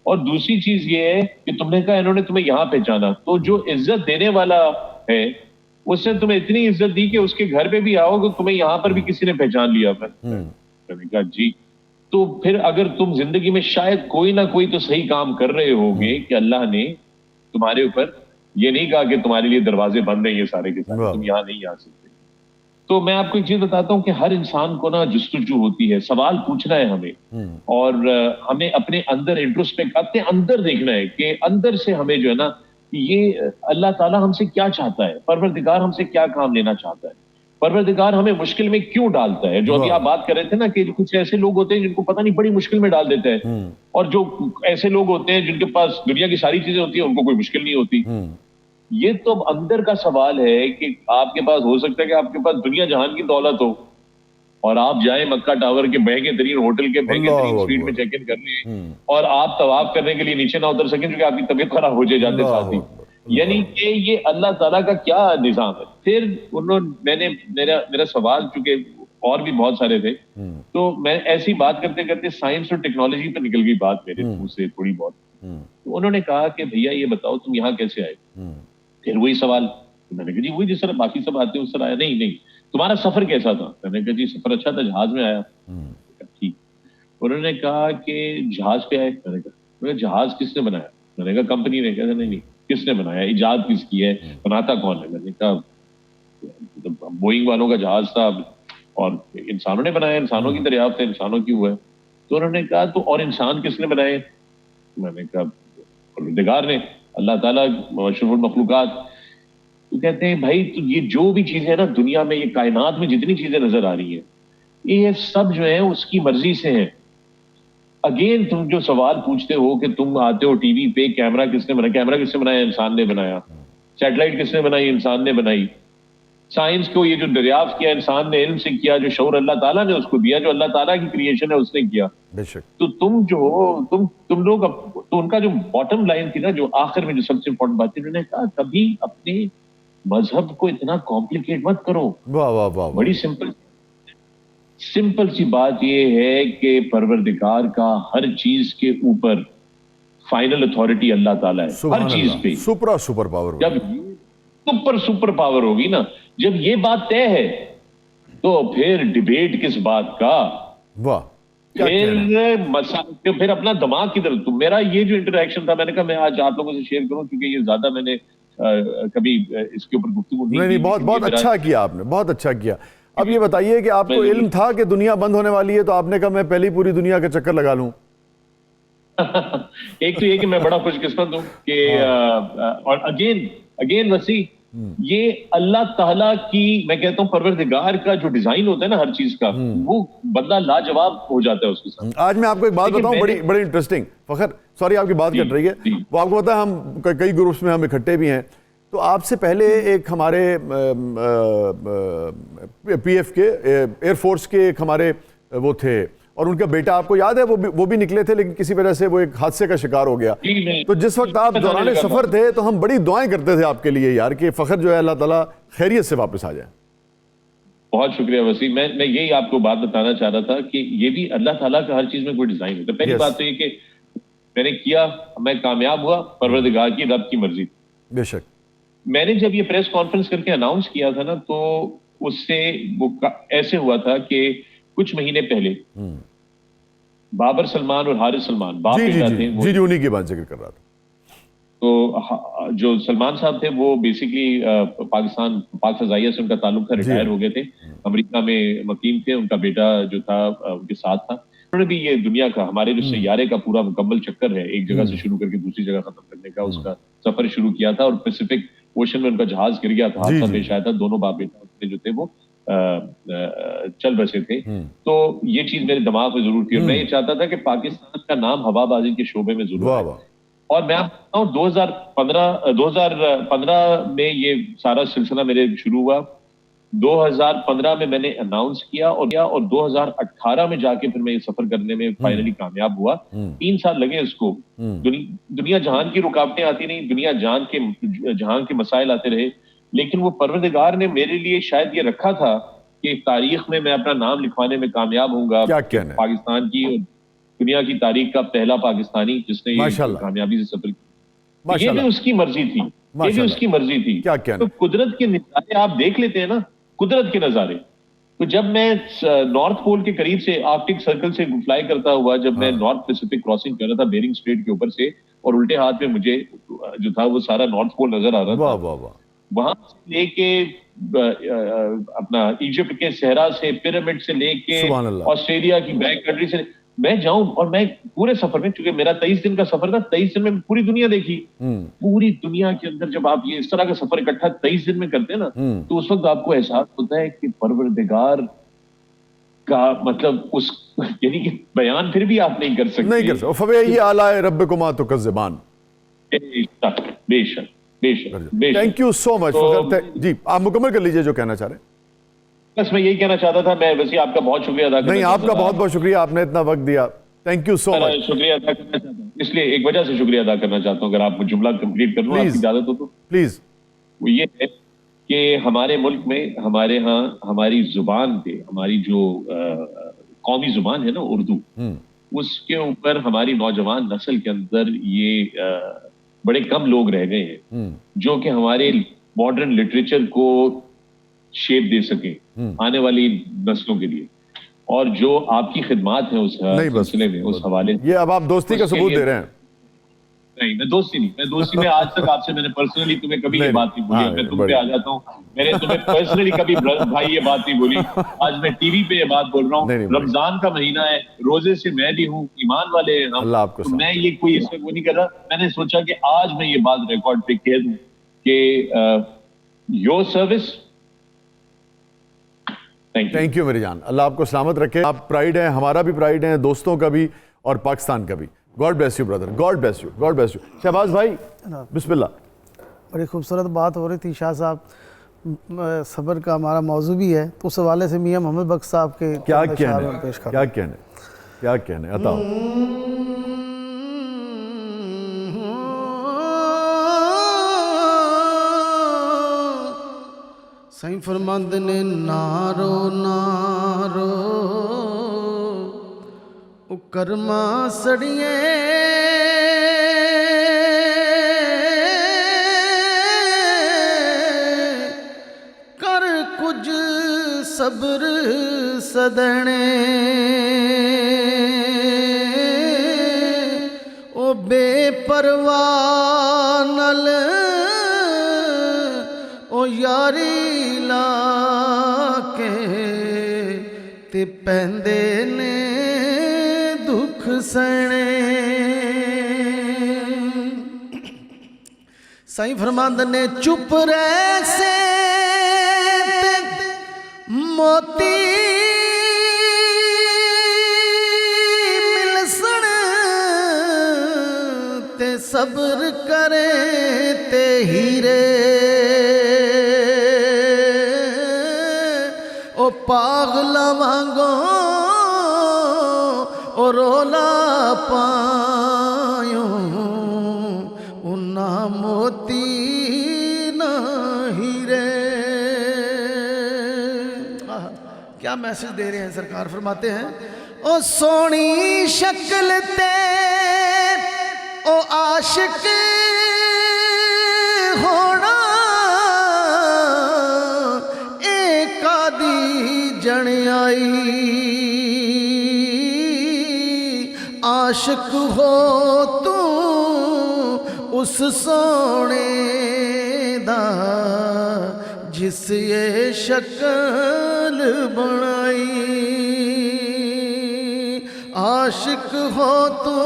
اور دوسری چیز یہ ہے کہ تم نے کہا انہوں نے تمہیں یہاں پہچانا، تو جو عزت دینے والا ہے اس نے تمہیں اتنی عزت دی کہ اس کے گھر پہ بھی آؤ کہ تمہیں یہاں پر بھی کسی نے پہچان لیا. میں نے کہا جی تو پھر اگر تم زندگی میں شاید کوئی نہ کوئی تو صحیح کام کر رہے ہوگے کہ اللہ نے تمہارے اوپر یہ نہیں کہا کہ تمہارے لیے دروازے بند ہیں یہ سارے کے سارے، تم یہاں نہیں آ سکتے. تو میں آپ کو ایک چیز بتاتا ہوں کہ ہر انسان کو نا جستجو ہوتی ہے، سوال پوچھنا ہے ہمیں، اور ہمیں اپنے اندر انٹروسپیکٹ اپنے اندر دیکھنا ہے کہ اندر سے ہمیں جو ہے نا یہ اللہ تعالیٰ ہم سے کیا چاہتا ہے، پروردگار ہم سے کیا کام لینا چاہتا ہے، پروردگار ہمیں مشکل میں کیوں ڈالتا ہے. جو ابھی آپ بات کر رہے تھے نا کہ کچھ ایسے لوگ ہوتے ہیں جن کو پتہ نہیں بڑی مشکل میں ڈال دیتا ہے، اور جو ایسے لوگ ہوتے ہیں جن کے پاس دنیا کی ساری چیزیں ہوتی ہیں ان کو کوئی مشکل نہیں ہوتی. یہ تو اندر کا سوال ہے کہ آپ کے پاس ہو سکتا ہے کہ آپ کے پاس دنیا جہان کی دولت ہو اور آپ جائیں مکہ ٹاور کے مہنگے ترین ہوٹل کے مہنگے ترین سویٹ میں چیک ان کر لیں اور آپ طواف کرنے کے لیے نیچے نہ اتر سکیں کیونکہ آپ کی طبیعت خراب ہو جاتے ساتھ ہی. یعنی کہ یہ اللہ تعالیٰ کا کیا نظام ہے. پھر میرا سوال چونکہ اور بھی بہت سارے تھے تو میں ایسی بات کرتے کرتے سائنس اور ٹیکنالوجی پہ نکل گئی بات میرے منہ سے تھوڑی بہت. تو انہوں نے کہا کہ بھیا یہ بتاؤ تم یہاں کیسے آئے. پھر وہی سوال, میں نے کہا جی وہی جس طرح باقی سب آتے ہیں اس طرح آیا. نہیں تمہارا سفر کیسا تھا؟ میں نے کہا جی سفر اچھا تھا, جہاز میں آیا. ٹھیک. انہوں نے کہا کہ جہاز پہ آئے. میں نے کہا جہاز کس نے بنایا؟ میں نے کہا کمپنی نے. کہا نہیں کس نے بنایا, ایجاد کس کی ہے, بناتا کون ہے؟ میں نے کہا بوئنگ والوں کا جہاز تھا اور انسانوں نے بنایا, انسانوں کی دریافت ہے, انسانوں کی ہوا ہے. تو انہوں نے کہا تو اور انسان کس نے بنائے؟ میں نے کہا پروردگار نے, اللہ تعالیٰ اشرف المخلوقات. تو کہتے ہیں بھائی تو یہ جو بھی چیزیں ہیں نا دنیا میں, یہ کائنات میں جتنی چیزیں نظر آ رہی ہیں یہ سب جو ہیں اس کی مرضی سے ہیں. اگین تم جو سوال پوچھتے ہو کہ تم آتے ہو ٹی وی پہ, کیمرہ کس نے بنایا؟ کیمرہ کس نے بنایا؟ انسان نے بنایا. سیٹلائٹ کس نے بنائی؟ انسان نے بنائی. سائنس کو یہ جو دریافت کیا انسان نے علم سے کیا, جو شعور اللہ تعالیٰ نے اس کو دیا, جو اللہ تعالیٰ کی کریشن ہے اس نے کیا. تو تم جو ہو تم لوگ, تو ان کا جو باٹم لائن تھی نا, جو آخر میں جو سب سے امپورٹنٹ بات تھی, انہوں نے کہا کبھی اپنے مذہب کو اتنا کمپلیکیٹ مت کرو. بڑی سمپل سی بات یہ ہے کہ پروردگار کا ہر چیز کے اوپر فائنل اتھارٹی اللہ تعالیٰ ہے, ہر چیز پہ. Super power. جب سپر پاور ہوگی نا, جب یہ بات طے ہے تو پھر ڈیبیٹ کس بات کا. پھر اپنا دماغ کی طرف. تو میرا یہ جو انٹریکشن تھا, میں نے کہا میں آج آپ لوگوں سے شیئر کروں کیونکہ یہ زیادہ میں نے کبھی اس کے اوپر گفتگو نہیں. بہت اچھا کیا آپ نے, بہت اچھا کیا. اب یہ بتائیے کہ آپ کو علم تھا کہ دنیا بند ہونے والی ہے تو آپ نے کہا میں پہلی پوری دنیا کا چکر لگا لوں. ایک تو یہ کہ میں بڑا خوش قسمت ہوں کہ اور اگین وسیع, یہ اللہ تعالیٰ کی, میں کہتا ہوں پروردگار کا جو ڈیزائن ہوتا ہے نا ہر چیز کا, وہ بندہ لاجواب ہو جاتا ہے اس کے ساتھ. آج میں آپ کو ایک بات بتاؤں بڑی انٹرسٹنگ. فخر سوری آپ کی بات کٹ رہی ہے, وہ آپ کو پتا ہے ہم کئی گروپس میں ہم اکٹھے بھی ہیں. تو آپ سے پہلے ایک ہمارے پی ایف کے ایئر فورس کے ایک ہمارے وہ تھے اور ان کا بیٹا آپ کو یاد ہے وہ بھی نکلے تھے لیکن کسی وجہ سے وہ ایک حادثے کا شکار ہو گیا. تو جس وقت آپ دوران سفر تھے تو ہم بڑی دعائیں کرتے تھے آپ کے لیے یار کہ فخر جو ہے اللہ تعالیٰ خیریت سے واپس آ جائے. بہت شکریہ وسیم. میں یہی آپ کو بات بتانا چاہ رہا تھا کہ یہ بھی اللہ تعالیٰ کا ہر چیز میں کوئی ڈیزائن ہوتا ہے. پہلی بات تو یہ کہ میں نے کیا, میں کامیاب ہوا, پروردگار کی رب کی مرضی. بے شک. میں نے جب یہ پریس کانفرنس کر کے اناؤنس کیا تھا نا تو اس سے وہ ایسے ہوا تھا کہ کچھ مہینے پہلے بابر سلمان اور حارث سلمان باپ بیٹا تھے, جی انہی کی بات ذکر کر رہا تھا. تو جو سلمان صاحب تھے وہ بیسیکلی پاکستان پاک فضائیہ سے ان کا تعلق تھا, ریٹائر ہو گئے تھے, امریکہ میں مقیم تھے. ان کا بیٹا جو تھا ان کے ساتھ تھا. انہوں نے بھی یہ دنیا کا ہمارے جو سیارے کا پورا مکمل چکر ہے, ایک جگہ سے شروع کر کے دوسری جگہ ختم کرنے کا, اس کا سفر شروع کیا تھا. اور پیسفک اوشن میں ان کا جہاز گر گیا تھا, حادثہ پیش آیا تھا. دونوں باپ بیٹا جو تھے وہ چل بسے تھے. تو یہ چیز میرے دماغ میں ضرور تھی اور میں یہ چاہتا تھا کہ پاکستان کا نام ہوا بازی کے شعبے میں ضرور آئے. اور میں آپ بتاؤں 2015 میں یہ سارا سلسلہ میرے شروع ہوا. 2015 میں نے اناؤنس کیا اور 2018 میں جا کے پھر میں یہ سفر کرنے میں فائنلی کامیاب ہوا. 3 سال لگے اس کو. دنیا جہان کی رکاوٹیں آتی نہیں, دنیا جہان کے مسائل آتے رہے, لیکن وہ پروردگار نے میرے لیے شاید یہ رکھا تھا کہ تاریخ میں اپنا نام لکھوانے میں کامیاب ہوں گا. پاکستان کی اور دنیا کی تاریخ کا پہلا پاکستانی جس نے یہ کامیابی سے سفر کیا. یہ بھی اس کی مرضی تھی, یہ بھی اس کی مرضی تھی. تو قدرت کے نظارے آپ دیکھ لیتے ہیں نا, قدرت کے نظارے. تو جب میں نارتھ پول کے قریب سے آرکٹک سرکل سے فلائی کرتا ہوا, جب میں نارتھ پیسفک کراسنگ کر رہا تھا بیرنگ اسٹریٹ کے اوپر سے, اور الٹے ہاتھ میں مجھے جو تھا وہ سارا نارتھ پول نظر آ رہا تھا, وہاں سے لے کے اپنا ایجپٹ کے صحرا سے, پیرامڈ سے لے کے آسٹریلیا کی بیک کنٹری سے میں جاؤں, اور میں پورے سفر میں, چونکہ میرا 23 دن کا سفر تھا, 23 دن میں پوری دنیا دیکھی. پوری دنیا کے اندر جب آپ یہ اس طرح کا سفر اکٹھا 23 دن میں کرتے ہیں نا, تو اس وقت آپ کو احساس ہوتا ہے کہ پروردگار کا مطلب اس یعنی کہ بیان پھر بھی آپ نہیں کر سکتے. فَبِأَيِّ آلَاءِ رَبِّكُمَا تُكَذِّبَانِ. بے شک تھینک یو سو مچ. جی آپ مکمل کر لیجئے جو کہنا چاہ رہے ہیں. بس میں یہی کہنا چاہتا تھا. میں ویسے آپ کا بہت شکریہ ادا کرنا. نہیں آپ کا بہت بہت شکریہ, آپ نے اتنا وقت دیا. تھینک یو سو مچ. شکریہ ادا کرنا چاہتا ہوں, اس لیے ایک وجہ سے شکریہ ادا کرنا چاہتا ہوں, اگر آپ کو جملہ کمپلیٹ کر لوں آپ کی اجازت ہو تو. پلیز. وہ یہ ہے کہ ہمارے ملک میں ہمارے ہاں ہماری زبان پہ, ہماری جو قومی زبان ہے نا اردو, اس کے اوپر ہماری نوجوان نسل کے اندر یہ بڑے کم لوگ رہ گئے ہیں جو کہ ہمارے ماڈرن لٹریچر کو شیپ دے سکیں آنے والی نسلوں کے لیے. اور جو آپ کی خدمات ہیں اس سلسلے میں, اس حوالے سے, یہ اب آپ دوستی کا ثبوت دے رہے ہیں. نہیں میں دوستی میں آج تک آپ سے میں نے پرسنلی تمہیں کبھی یہ بات نہیں بولی. میں تم پہ آ جاتا ہوں, میں نے تمہیں پرسنلی کبھی بھائی یہ بات نہیں بولی. آج میں ٹی وی پہ یہ بات بول رہا ہوں. رمضان کا مہینہ ہے, روزے سے میں بھی ہوں, ایمان والے ہیں ہم, میں یہ کوئی اس میں وہ نہیں کر رہا. میں نے سوچا کہ آج میں یہ بات ریکارڈ پہ کہہ دوں کہ یور سروس. تھینک یو میری جان, اللہ آپ کو سلامت رکھے. آپ پرائیڈ ہیں, ہمارا بھی پرائیڈ ہے, دوستوں کا بھی اور پاکستان کا بھی. God bless you brother, God bless you, God bless you. Shahbaz بھائی بسم اللہ. بڑی خوبصورت بات ہو رہی تھی شاہ صاحب, صبر کا ہمارا موضوع بھی ہے, تو اس حوالے سے میاں محمد بخش صاحب کے کیا کہنے عطا ہو. سائیں فرماندے نے نارو نارو او کرما سڑیے کر کچھ صبر سدنے او بے پرواہ نل او یاری لا کے تے پہندے نے دکھ سنے. سائیں فرماندے نے چپ رہ سے موتی ملسن تے صبر کرے تے ہیرے او پاگلا وانگو او رولا پایوں انہا موتی نہ ہیرے. کیا میسج دے رہے ہیں سرکار. فرماتے ہیں او سونی شکل تے او عاشق ہونا ایک آدھی جن آئی, عاشق ہو تو اس سونے دا جس یہ شکل بنائی, عاشق ہو تو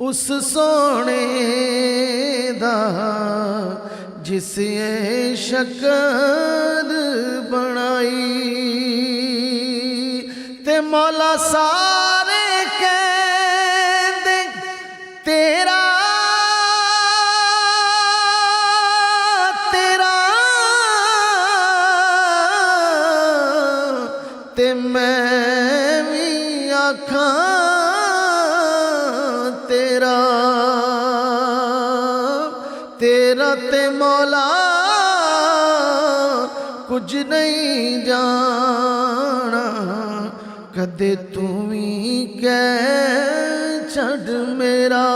اس سونے دا جس یہ شکل بنائی. تے مولا سارے کہندے تیرا تے میں بھی آکھاں تیرا تے مولا کچھ نہیں جانا کدے تمہیں کہہ چھڑ میرا.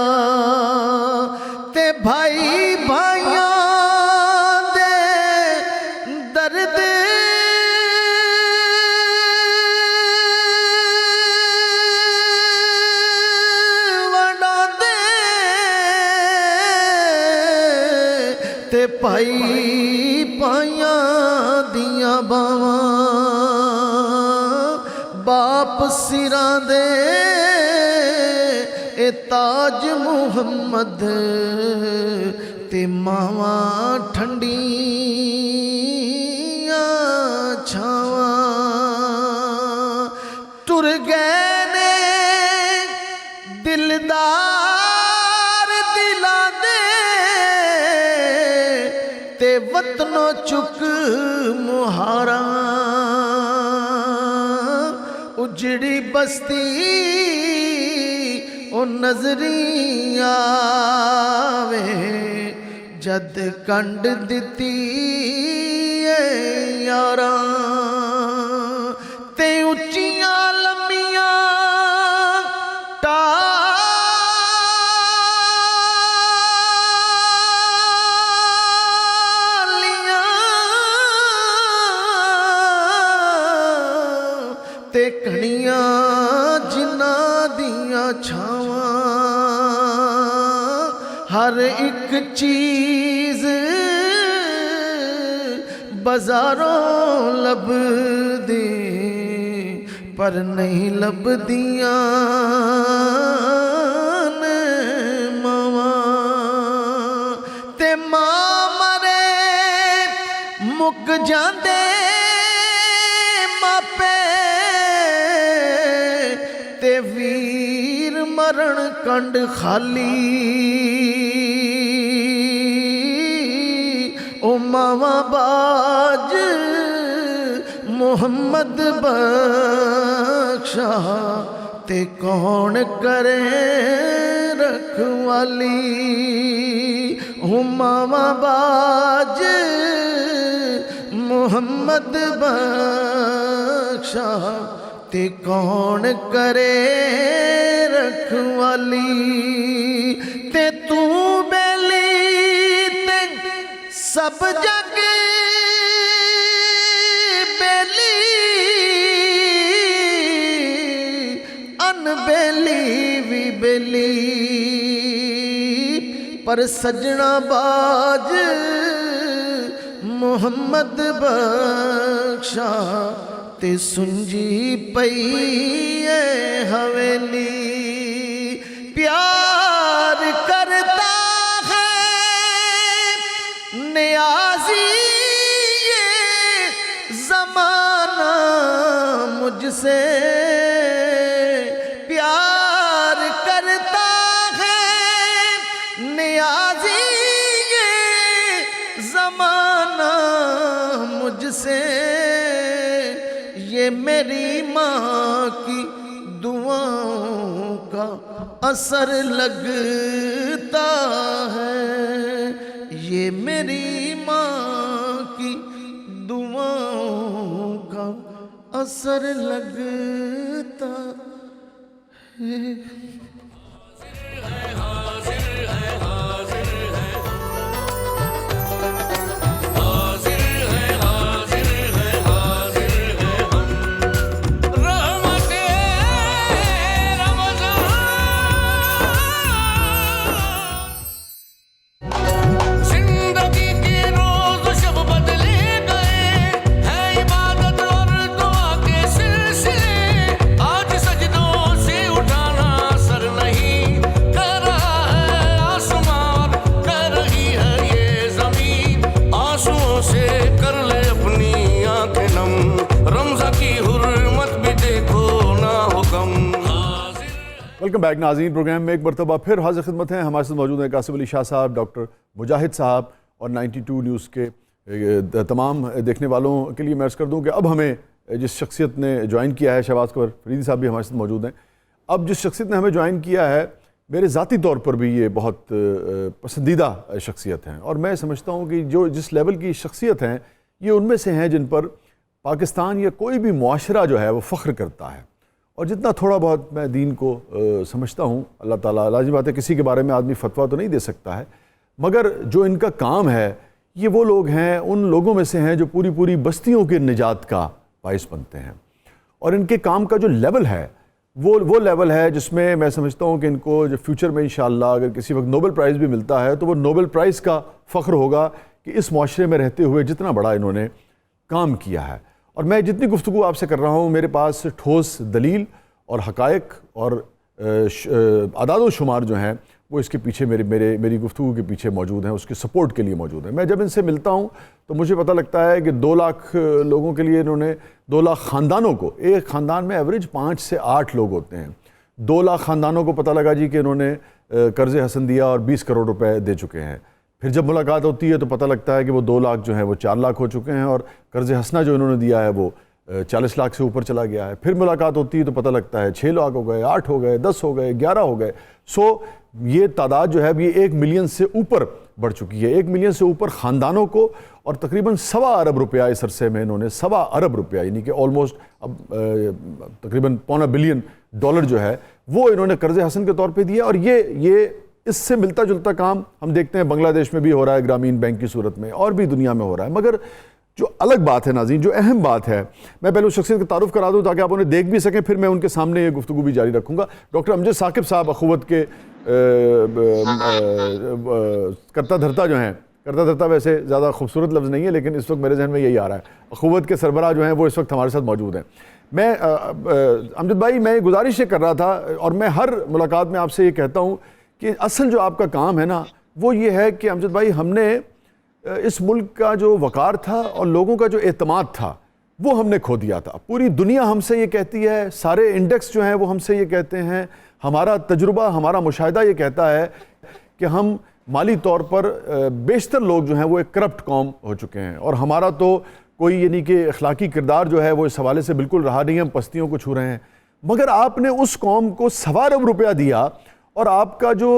تے بھائی بھائیاں دے درد تے پائی پائیاں دیاں باواں باپ سراں دے اے تاج محمد تے ماواں ٹھنڈیاں چھاواں ٹر گئے نے دلدار دلاں دے چک مہارا اجڑی بستی او نظری آوے جد کنڈ دتی اے یاراں تے اچیاں لمیاں تے کھڑیاں جنہاں دیاں چھاواں ہر ایک چیز بازاروں لب دی پر نہیں لب دیاں ماواں تے ماں مرے مک جاندے ماپے تے ویر مرن کنڈ خالی او ماواں باج محمد بخشا تے کون کرے رکھوالی او ماواں باج محمد بخشا تے کون کرے رکھوالی تے تو بیلی تے سب جگ بیلی ان بیلی وی بیلی پر سجنا باج محمد بخشا تے سنجی پئی اے حویلی پیار کرتا ہے نیازی یہ زمانہ مجھ سے پیار کرتا ہے نیازی یہ زمانہ مجھ سے یہ میری ماں کی دعاؤں کا اثر لگتا ہے یہ میری ماں کی دعاؤں کا اثر لگتا ہے ویلکم بیک ناظرین، پروگرام میں ایک مرتبہ پھر حاضر خدمت ہیں. ہمارے ساتھ موجود ہیں قاسم علی شاہ صاحب، ڈاکٹر مجاہد صاحب اور 92 نیوز کے تمام دیکھنے والوں کے لیے میں عرض کر دوں کہ اب ہمیں جس شخصیت نے جوائن کیا ہے، شہباز قمر فریدی صاحب بھی ہمارے ساتھ موجود ہیں. اب جس شخصیت نے ہمیں جوائن کیا ہے، میرے ذاتی طور پر بھی یہ بہت پسندیدہ شخصیت ہیں، اور میں سمجھتا ہوں کہ جو جس لیول کی شخصیت ہیں یہ ان میں سے ہیں جن پر پاکستان یا کوئی بھی معاشرہ جو ہے وہ فخر کرتا ہے. اور جتنا تھوڑا بہت میں دین کو سمجھتا ہوں، اللہ تعالیٰ لازمی بات ہے کسی کے بارے میں آدمی فتویٰ تو نہیں دے سکتا ہے، مگر جو ان کا کام ہے یہ وہ لوگ ہیں، ان لوگوں میں سے ہیں جو پوری بستیوں کے نجات کا باعث بنتے ہیں. اور ان کے کام کا جو لیول ہے وہ لیول ہے جس میں میں سمجھتا ہوں کہ ان کو جو فیوچر میں انشاءاللہ اگر کسی وقت نوبل پرائز بھی ملتا ہے تو وہ نوبل پرائز کا فخر ہوگا کہ اس معاشرے میں رہتے ہوئے جتنا بڑا انہوں نے کام کیا ہے. اور میں جتنی گفتگو آپ سے کر رہا ہوں میرے پاس ٹھوس دلیل اور حقائق اور اعداد و شمار جو ہیں وہ اس کے پیچھے میری گفتگو کے پیچھے موجود ہیں، اس کے سپورٹ کے لیے موجود ہیں. میں جب ان سے ملتا ہوں تو مجھے پتہ لگتا ہے کہ 2 لاکھ لوگوں کے لیے انہوں نے 2 لاکھ خاندانوں کو، ایک خاندان میں ایوریج 5 سے 8 لوگ ہوتے ہیں، 2 لاکھ خاندانوں کو پتہ لگا جی کہ انہوں نے قرض حسن دیا اور 20 کروڑ روپے دے چکے ہیں. پھر جب ملاقات ہوتی ہے تو پتہ لگتا ہے کہ وہ 2 لاکھ جو ہیں وہ 4 لاکھ ہو چکے ہیں اور قرض حسنہ جو انہوں نے دیا ہے وہ 40 لاکھ سے اوپر چلا گیا ہے. پھر ملاقات ہوتی ہے تو پتہ لگتا ہے 6 لاکھ ہو گئے, 8 ہو گئے, 10 ہو گئے, 11 ہو گئے. یہ تعداد جو ہے یہ 1 ملین سے اوپر بڑھ چکی ہے. 1 ملین سے اوپر خاندانوں کو, اور تقریباً 1.25 ارب روپیہ اس عرصے میں انہوں نے 1.25 ارب روپیہ یعنی کہ آلموسٹ اب تقریباً $2.25 بلین جو ہے وہ انہوں نے قرض حسن کے طور پہ دیا. اور یہ اس سے ملتا جلتا کام ہم دیکھتے ہیں بنگلہ دیش میں بھی ہو رہا ہے, گرامین بینک کی صورت میں, اور بھی دنیا میں ہو رہا ہے. مگر جو الگ بات ہے ناظرین, جو اہم بات ہے, میں پہلے اس شخصیت کا تعارف کرا دوں تاکہ آپ انہیں دیکھ بھی سکیں, پھر میں ان کے سامنے یہ گفتگو بھی جاری رکھوں گا. ڈاکٹر امجد ثاقب صاحب اخوت کے کرتا دھرتا جو ہیں, کرتا دھرتا ویسے زیادہ خوبصورت لفظ نہیں ہے لیکن اس وقت میرے ذہن میں یہی آ رہا ہے, اخوت کے سربراہ جو ہیں وہ اس وقت ہمارے ساتھ موجود ہیں. میں امجد بھائی میں گزارش یہ کر رہا تھا, اور میں ہر ملاقات میں آپ سے یہ کہتا ہوں کہ اصل جو آپ کا کام ہے نا وہ یہ ہے کہ امجد بھائی ہم نے اس ملک کا جو وقار تھا اور لوگوں کا جو اعتماد تھا وہ ہم نے کھو دیا تھا. پوری دنیا ہم سے یہ کہتی ہے, سارے انڈیکس جو ہیں وہ ہم سے یہ کہتے ہیں, ہمارا تجربہ, ہمارا مشاہدہ یہ کہتا ہے کہ ہم مالی طور پر بیشتر لوگ جو ہیں وہ ایک کرپٹ قوم ہو چکے ہیں, اور ہمارا تو کوئی یعنی کہ اخلاقی کردار جو ہے وہ اس حوالے سے بالکل رہا نہیں, ہم پستیوں کو چھو رہے ہیں. مگر آپ نے اس قوم کو 1.25 ارب روپیہ دیا, اور آپ کا جو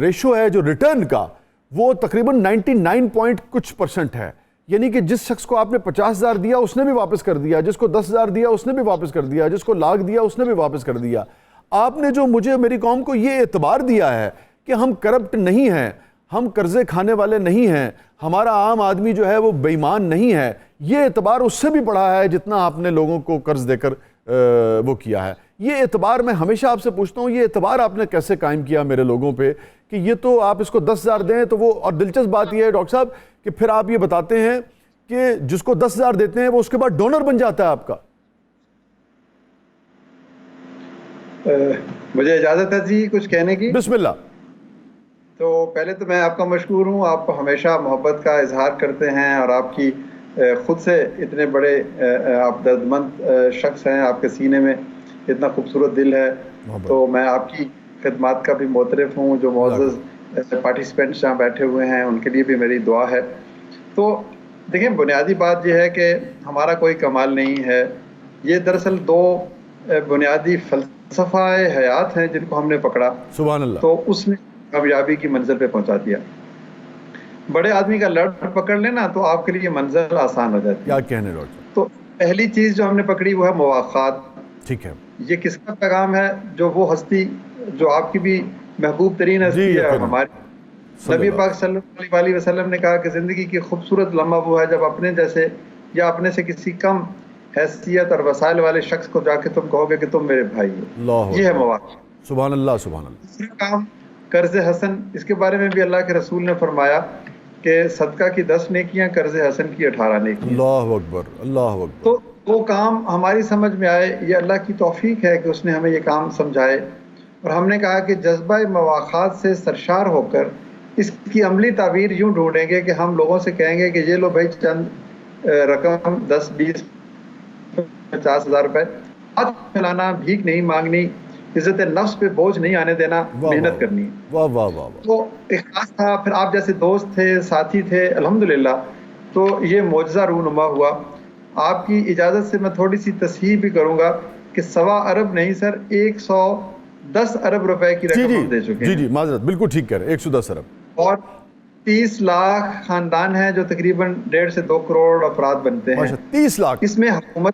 ریشو ہے جو ریٹرن کا وہ تقریباً 99% ہے. یعنی کہ جس شخص کو آپ نے 50,000 دیا اس نے بھی واپس کر دیا, جس کو 10,000 دیا اس نے بھی واپس کر دیا, جس کو 1,00,000 دیا اس نے بھی واپس کر دیا. آپ نے جو مجھے, میری قوم کو یہ اعتبار دیا ہے کہ ہم کرپٹ نہیں ہیں, ہم قرضے کھانے والے نہیں ہیں, ہمارا عام آدمی جو ہے وہ بے ایمان نہیں ہے, یہ اعتبار اس سے بھی بڑھا ہے جتنا آپ نے لوگوں کو قرض دے کر وہ کیا ہے. یہ اعتبار میں ہمیشہ آپ سے پوچھتا ہوں, یہ اعتبار آپ نے کیسے قائم کیا میرے لوگوں پہ کہ یہ تو آپ اس کو 10,000 دیں تو وہ, اور دلچسپ بات یہ ہے ڈاکٹر صاحب کہ پھر آپ یہ بتاتے ہیں کہ جس کو 10,000 دیتے ہیں وہ اس کے بعد ڈونر بن جاتا ہے آپ کا. مجھے اجازت ہے جی کچھ کہنے کی؟ بسم اللہ. تو پہلے تو میں آپ کا مشکور ہوں, آپ ہمیشہ محبت کا اظہار کرتے ہیں, اور آپ کی خود سے اتنے بڑے آپ دردمند شخص ہیں, آپ کے سینے میں اتنا خوبصورت دل ہے, تو میں آپ کی خدمات کا بھی معترف ہوں. جو معزز پارٹیسپینٹس جہاں بیٹھے ہوئے ہیں ان کے لیے بھی میری دعا ہے. تو دیکھیں, بنیادی بات یہ ہے کہ ہمارا کوئی کمال نہیں ہے, یہ دراصل 2 بنیادی فلسفہ حیات ہیں جن کو ہم نے پکڑا, سبحان اللہ, تو اس نے کامیابی کی منزل پہ پہنچا دیا. بڑے آدمی کا لڑ پکڑ لینا تو آپ کے لیے منزل آسان ہو جاتی ہے. کیا کہنے ڈاکٹر؟ تو پہلی چیز جو ہم نے پکڑی وہ ہے مواخات. ٹھیک ہے, یہ کس کا پیغام ہے؟ جو وہ ہستی جو آپ کی بھی محبوب ترین ہستی ہے, ہماری نبی پاک صلی اللہ علیہ وسلم نے کہا کہ زندگی کی خوبصورت لمحہ وہ ہے جب اپنے جیسے یا اپنے سے کسی کم حیثیت اور وسائل والے شخص کو جا کے تم کہو گے کہ تم میرے بھائی ہو. یہ ہے مواقع. سبحان اللہ, سبحان اللہ. دوسرا کام قرض حسن, اس کے بارے میں بھی اللہ کے رسول نے فرمایا کہ صدقہ کی 10 نیکیاں, قرض حسن کی 18 نیکیاں. اللہ اکبر, اللہ اکبر. تو وہ کام ہماری سمجھ میں آئے, یہ اللہ کی توفیق ہے کہ اس نے ہمیں یہ کام سمجھائے, اور ہم نے کہا کہ جذبہ مواخات سے سرشار ہو کر اس کی عملی تعبیر یوں ڈھونڈیں گے کہ ہم لوگوں سے کہیں گے کہ یہ لو بھائی چند رقم 10, 20, 50 ہزار روپے, ہاتھ پھیلانا, بھیک نہیں مانگنی, عزت نفس پہ بوجھ نہیں آنے دینا, محنت کرنی. واہ واہ واہ. تو اخلاص تھا, پھر آپ جیسے دوست تھے, ساتھی تھے, الحمدللہ. تو یہ معجزہ رونما ہوا. آپ کی اجازت سے میں تھوڑی سی تصحیح بھی کروں گا کہ 1.25 ارب نہیں سر, 110 ارب روپے کی رقم ہم دے چکے ہیں. جی معذرت, بالکل ٹھیک کہہ رہے, 110 ارب. اور 30 لاکھ خاندان ہیں جو تقریباً 1.5 سے 2 کروڑ افراد بنتے ہیں. 30 لاکھ. اس میں حکومت,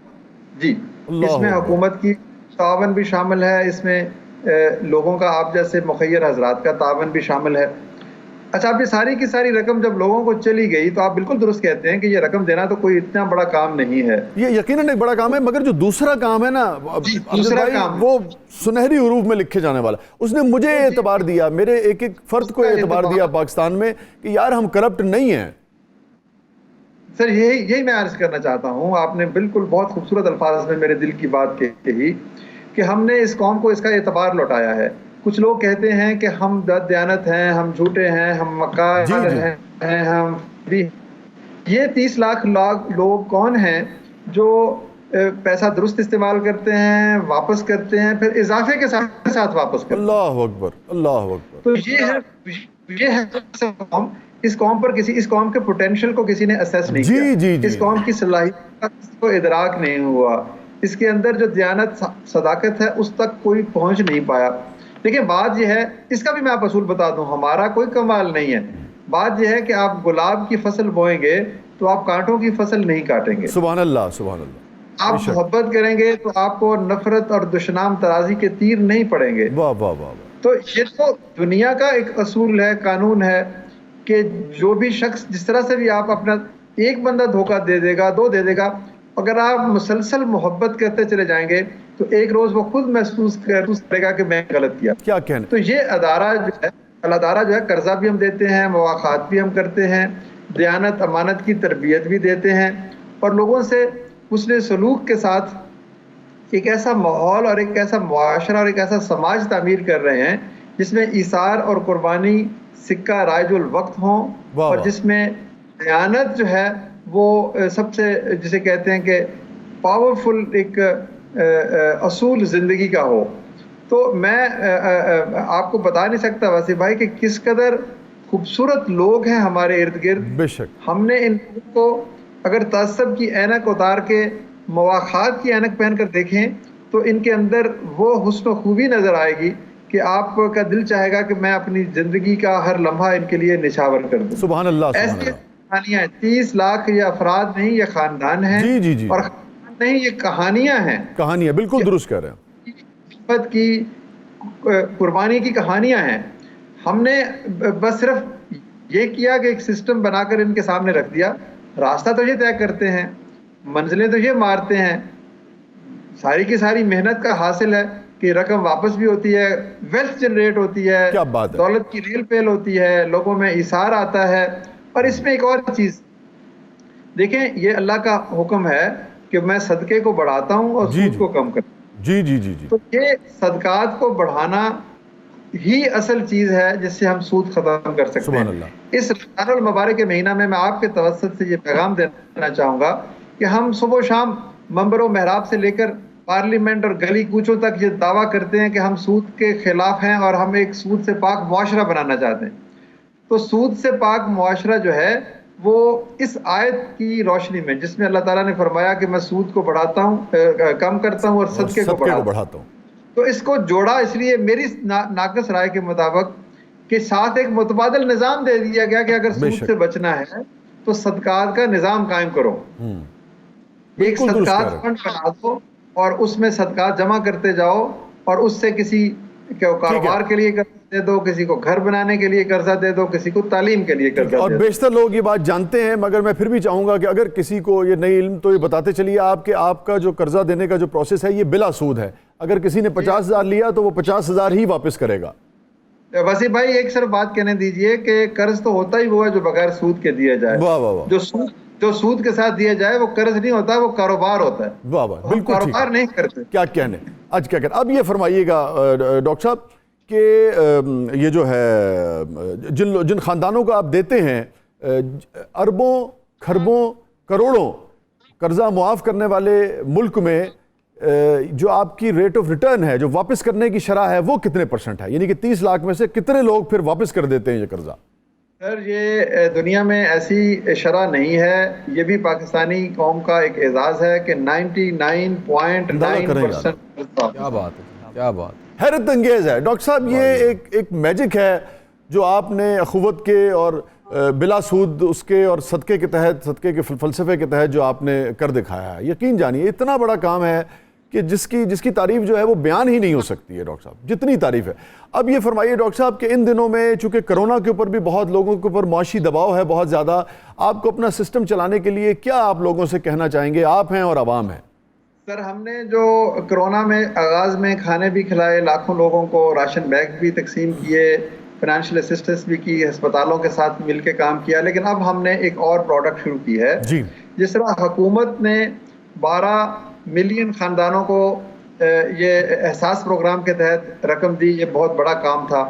جی اس میں حکومت کی تعاون بھی شامل ہے, اس میں لوگوں کا آپ جیسے مخیر حضرات کا تعاون بھی شامل ہے. اچھا, آپ یہ ساری کی ساری رقم جب لوگوں کو چلی گئی تو آپ بالکل درست کہتے ہیں کہ یہ رقم دینا تو کوئی اتنا بڑا کام نہیں ہے. یہ یقیناً ایک بڑا کام ہے, مگر جو دوسرا کام ہے نا, دوسرا کام وہ سنہری حروف میں لکھے جانے والا. اس نے مجھے اعتبار دیا, میرے ایک فرد کو اعتبار دیا پاکستان میں کہ یار ہم کرپٹ نہیں ہیں. سر یہی میں عرض کرنا چاہتا ہوں. آپ نے بالکل بہت خوبصورت الفاظ میں میرے دل کی بات کہی کہ ہم نے اس قوم کو اس کا اعتبار لوٹایا ہے. کچھ لوگ کہتے ہیں کہ ہم بد دیانت ہیں, ہم جھوٹے ہیں, ہم مکار ہیں, ہم بھی. یہ 30 لاکھ لوگ کون ہیں جو پیسا درست استعمال کرتے ہیں, واپس کرتے ہیں, پھر اضافے کے ساتھ واپس کرتے ہیں. اللہ اکبر, اللہ اکبر. تو یہ ہے قوم. اس قوم پر اس قوم کے پوٹینشیل کو کسی نے اسیس نہیں کیا، اس قوم کی صلاحیت کا کسی کو ادراک نہیں ہوا، اس کے اندر جو دیانت صداقت ہے اس تک کوئی پہنچ نہیں پایا۔ لیکن بات یہ ہے، اس کا بھی میں آپ اصول بتا دوں، ہمارا کوئی کمال نہیں ہے، بات یہ ہے کہ آپ گلاب کی فصل بوئیں گے تو آپ کانٹوں کی فصل نہیں کاٹیں گے۔ سبحان اللہ، سبحان اللہ۔ آپ محبت کریں گے تو آپ کو نفرت اور دشنام ترازی کے تیر نہیں پڑیں گے۔ واہ واہ واہ۔ تو یہ تو دنیا کا ایک اصول ہے، قانون ہے کہ جو بھی شخص جس طرح سے بھی آپ اپنا ایک بندہ دھوکہ دے دے گا، دو دے دے گا، اگر آپ مسلسل محبت کرتے چلے جائیں گے تو ایک روز وہ خود محسوس کرے گا کہ میں غلط کیا۔ کیا کہنا؟ تو یہ ادارہ جو ہے، الادارہ جو ہے، قرضہ بھی ہم دیتے ہیں، مواخات بھی ہم کرتے ہیں، دیانت امانت کی تربیت بھی دیتے ہیں، اور لوگوں سے حسن سلوک کے ساتھ ایک ایسا ماحول اور ایک ایسا معاشرہ اور ایک ایسا سماج تعمیر کر رہے ہیں جس میں ایثار اور قربانی سکہ رائج الوقت ہوں، اور جس میں دیانت جو ہے وہ سب سے جسے کہتے ہیں کہ پاورفل ایک اصول زندگی کا ہو۔ تو میں آپ کو بتا نہیں سکتا واسع بھائی کہ کس قدر خوبصورت لوگ ہیں ہمارے ارد گرد۔ بے شک ہم نے ان کو اگر تعصب کی اینک اتار کے مواخات کی اینک پہن کر دیکھیں تو ان کے اندر وہ حسن و خوبی نظر آئے گی کہ آپ کا دل چاہے گا کہ میں اپنی زندگی کا ہر لمحہ ان کے لیے نچھاور کر دوں۔ سبحان اللہ، سبحان ایسی اللہ۔ کہانیاں ہیں، 30 لاکھ یہ افراد نہیں، یہ خاندان ہیں، اور خاندان نہیں، یہ کہانیاں ہیں، کہانیاں بالکل درست کہہ رہے ہیں، محبت کی قربانی کی کہانیاں ہیں۔ ہم نے بس صرف یہ کیا کہ ایک سسٹم بنا کر ان کے سامنے رکھ دیا، راستہ تو یہ طے کرتے ہیں، منزلیں تو یہ مارتے ہیں، ساری کی ساری محنت کا حاصل ہے کہ رقم واپس بھی ہوتی ہے، ویلتھ جنریٹ ہوتی ہے، دولت کی ریل پیل ہوتی ہے، لوگوں میں ایثار آتا ہے۔ اور اس میں ایک اور چیز دیکھیں، یہ اللہ کا حکم ہے کہ میں صدقے کو بڑھاتا ہوں اور سود کو کم کرتا ہوں۔ جی جی جی جی۔ تو یہ صدقات کو بڑھانا ہی اصل چیز ہے جس سے ہم سود ختم کر سکتے ہیں۔ اس رمضان المبارک کے مہینہ میں آپ کے توسط سے یہ پیغام دینا چاہوں گا کہ ہم صبح و شام منبر و محراب سے لے کر پارلیمنٹ اور گلی کوچوں تک یہ دعویٰ کرتے ہیں کہ ہم سود کے خلاف ہیں اور ہم ایک سود سے پاک معاشرہ بنانا چاہتے ہیں۔ تو سود سے پاک معاشرہ جو ہے وہ اس آیت کی روشنی میں، جس میں اللہ تعالیٰ نے فرمایا کہ میں سود کو بڑھاتا ہوں، کم کرتا ہوں، اور صدقے کو بڑھاتا ہوں، تو اس کو جوڑا اس لیے میری ناقص رائے کے مطابق کہ ساتھ ایک متبادل نظام دے دیا گیا کہ اگر سود سے بچنا ہے تو صدقات کا نظام قائم کرو، ایک صدقات فنڈ بنا دو اور اس میں صدقات جمع کرتے جاؤ، اور اس سے کسی کاروبار کے لیے قرضہ دے دو، کسی کو گھر بنانے کے لیے قرضہ دے دو، کسی کو تعلیم کے لیے قرضہ دے دو۔ اور بیشتر لوگ یہ بات جانتے ہیں، مگر میں پھر بھی چاہوں گا کہ اگر کسی کو یہ نئی علم تو یہ بتاتے چلیے آپ کہ آپ کا جو قرضہ دینے کا جو پروسیس ہے یہ بلا سود ہے، اگر کسی نے 50,000 لیا تو وہ 50,000 ہی واپس کرے گا۔ وسیع بھائی ایک صرف بات کہنے دیجئے کہ قرض تو ہوتا ہی وہ ہے جو بغیر سود کے دیا جائے، واہ واہ واہ، جو سود کے ساتھ دیا جائے وہ قرض نہیں ہوتا، وہ کاروبار ہوتا ہے۔ واہ واہ، بالکل کاروبار نہیں کرتے۔ کیا کہنے آج کیا کہنے۔ اب یہ فرمائیے گا ڈاکٹر صاحب کہ یہ جو ہے جن خاندانوں کو آپ دیتے ہیں اربوں کھربوں کروڑوں قرضہ معاف کرنے والے ملک میں جو آپ کی ریٹ آف ریٹرن ہے، جو واپس کرنے کی شرح ہے، وہ کتنے % ہے؟ یعنی کہ 30 لاکھ میں سے کتنے لوگ پھر واپس کر دیتے ہیں یہ قرضہ؟ سر یہ دنیا میں ایسی شرح نہیں ہے، یہ بھی پاکستانی قوم کا ایک اعزاز ہے کہ 99.9%۔ کیا بات ہے، کیا بات حیرت انگیز ہے ڈاکٹر صاحب، یہ ایک میجک ہے جو آپ نے اخوت کے اور بلا سود اس کے اور صدقے کے تحت، صدقے کے فلسفے کے تحت جو آپ نے کر دکھایا ہے۔ یقین جانیے اتنا بڑا کام ہے کہ جس کی تعریف جو ہے وہ بیان ہی نہیں ہو سکتی ہے ڈاکٹر صاحب، جتنی تعریف ہے۔ اب یہ فرمائیے ڈاکٹر صاحب کہ ان دنوں میں چونکہ کرونا کے اوپر بھی بہت لوگوں کے اوپر معاشی دباؤ ہے بہت زیادہ، آپ کو اپنا سسٹم چلانے کے لیے کیا آپ لوگوں سے کہنا چاہیں گے، آپ ہیں اور عوام ہیں؟ سر ہم نے جو کرونا میں آغاز میں کھانے بھی کھلائے، لاکھوں لوگوں کو راشن بیگ بھی تقسیم کیے، فائنینشیل اسسٹنس بھی کی، ہسپتالوں کے ساتھ مل کے کام کیا، لیکن اب ہم نے ایک اور پروڈکٹ شروع کی ہے۔ جس طرح حکومت نے 12 ملین خاندانوں کو یہ احساس پروگرام کے تحت رقم دی، یہ بہت بڑا کام تھا۔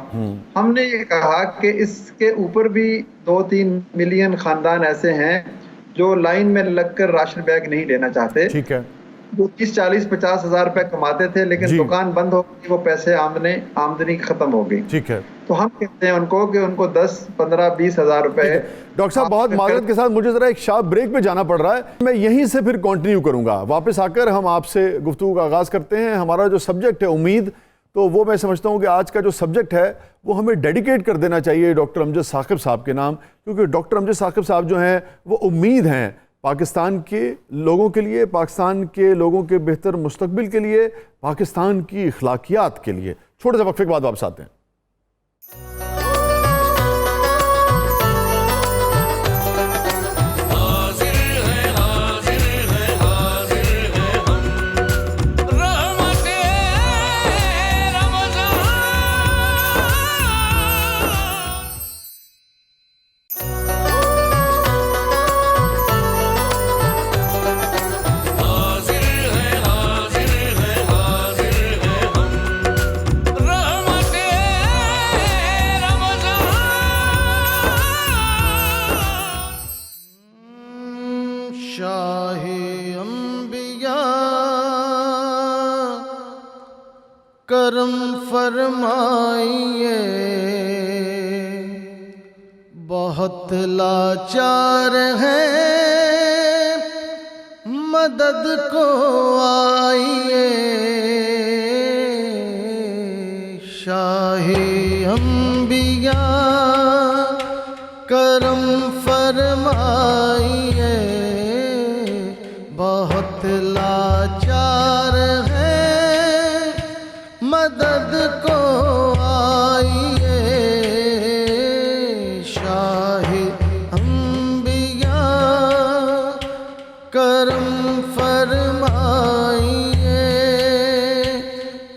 ہم نے یہ کہا کہ اس کے اوپر بھی 2-3 ملین خاندان ایسے ہیں جو لائن میں لگ کر راشن بیگ نہیں لینا چاہتے، جو 30-40-50 ہزار روپے کماتے تھے لیکن دکان بند ہو گئی، وہ پیسے آمدنی ختم ہو گئی۔ تو ہم کہتے ہیں ان کو کہ ان کو 10 15 20 ہزار روپے. ڈاکٹر صاحب بہت معذرت کے ساتھ مجھے ذرا ایک شارپ بریک پہ جانا پڑ رہا ہے, میں یہیں سے پھر کنٹینیو کروں گا. واپس آ کر ہم آپ سے گفتگو کا آغاز کرتے ہیں. ہمارا جو سبجیکٹ ہے امید, تو وہ میں سمجھتا ہوں کہ آج کا جو سبجیکٹ ہے وہ ہمیں ڈیڈیکیٹ کر دینا چاہیے ڈاکٹر امجد ثاقب صاحب کے نام, کیونکہ ڈاکٹر امجد ثاقب صاحب جو ہیں وہ امید ہیں پاکستان کے لوگوں کے لیے, پاکستان کے لوگوں کے بہتر مستقبل کے لیے, پاکستان کی اخلاقیات کے لیے. چھوٹے سے وقفے کے بعد واپس آتے ہیں. کرم فرمائیے, بہت لاچار ہیں مدد کو آئیے. شاہ انبیاء کرم فرمائیے, بہت لاچار ہیں مدد کو آئیے. شاہ انبیاء کرم فرمائیے.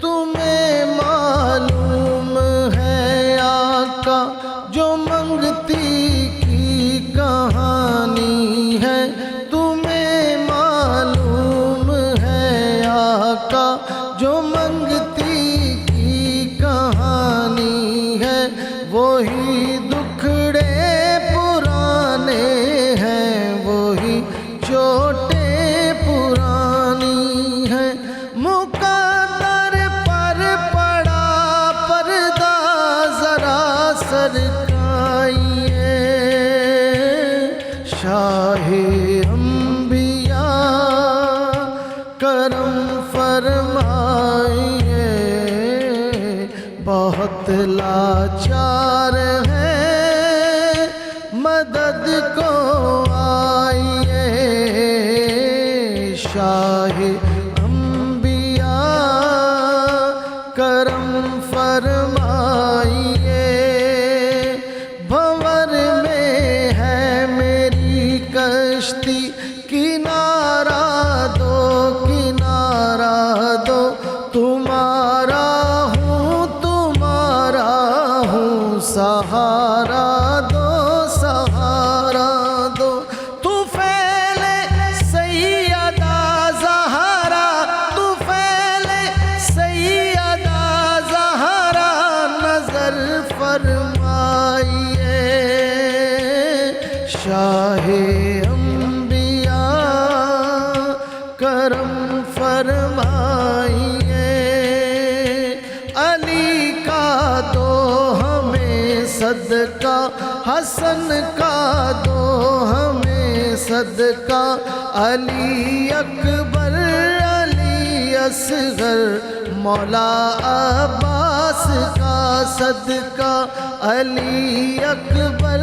تمہیں معلوم ہے آقا جو منگتی کی کہانی ہے, تمہیں معلوم ہے آقا جو منگتی وہی دکھڑے پرانے ہیں, وہی چوٹیں پرانی ہیں. مقدر پر پڑا پردہ ذرا سرکائیے. شاہ انبیاء کرم فرمائیے, بہت لاچار ہیں مدد کو آئیے. شاہ انبیاء کرم فرمائیے. بھنور میں ہے میری کشتی, کنارہ دو کنارہ دو, تمہارا سہارا دو سہارا دو. طفیل سیدہ زہرا, طفیل سیدہ زہرا نظر فرمائیے. شاہ انبیاء کرم فرمائیے. علی کا دو صدقہ, حسن کا دو ہمیں صدقہ, علی اکبر علی اصغر مولا عباس کا صدقہ. علی اکبر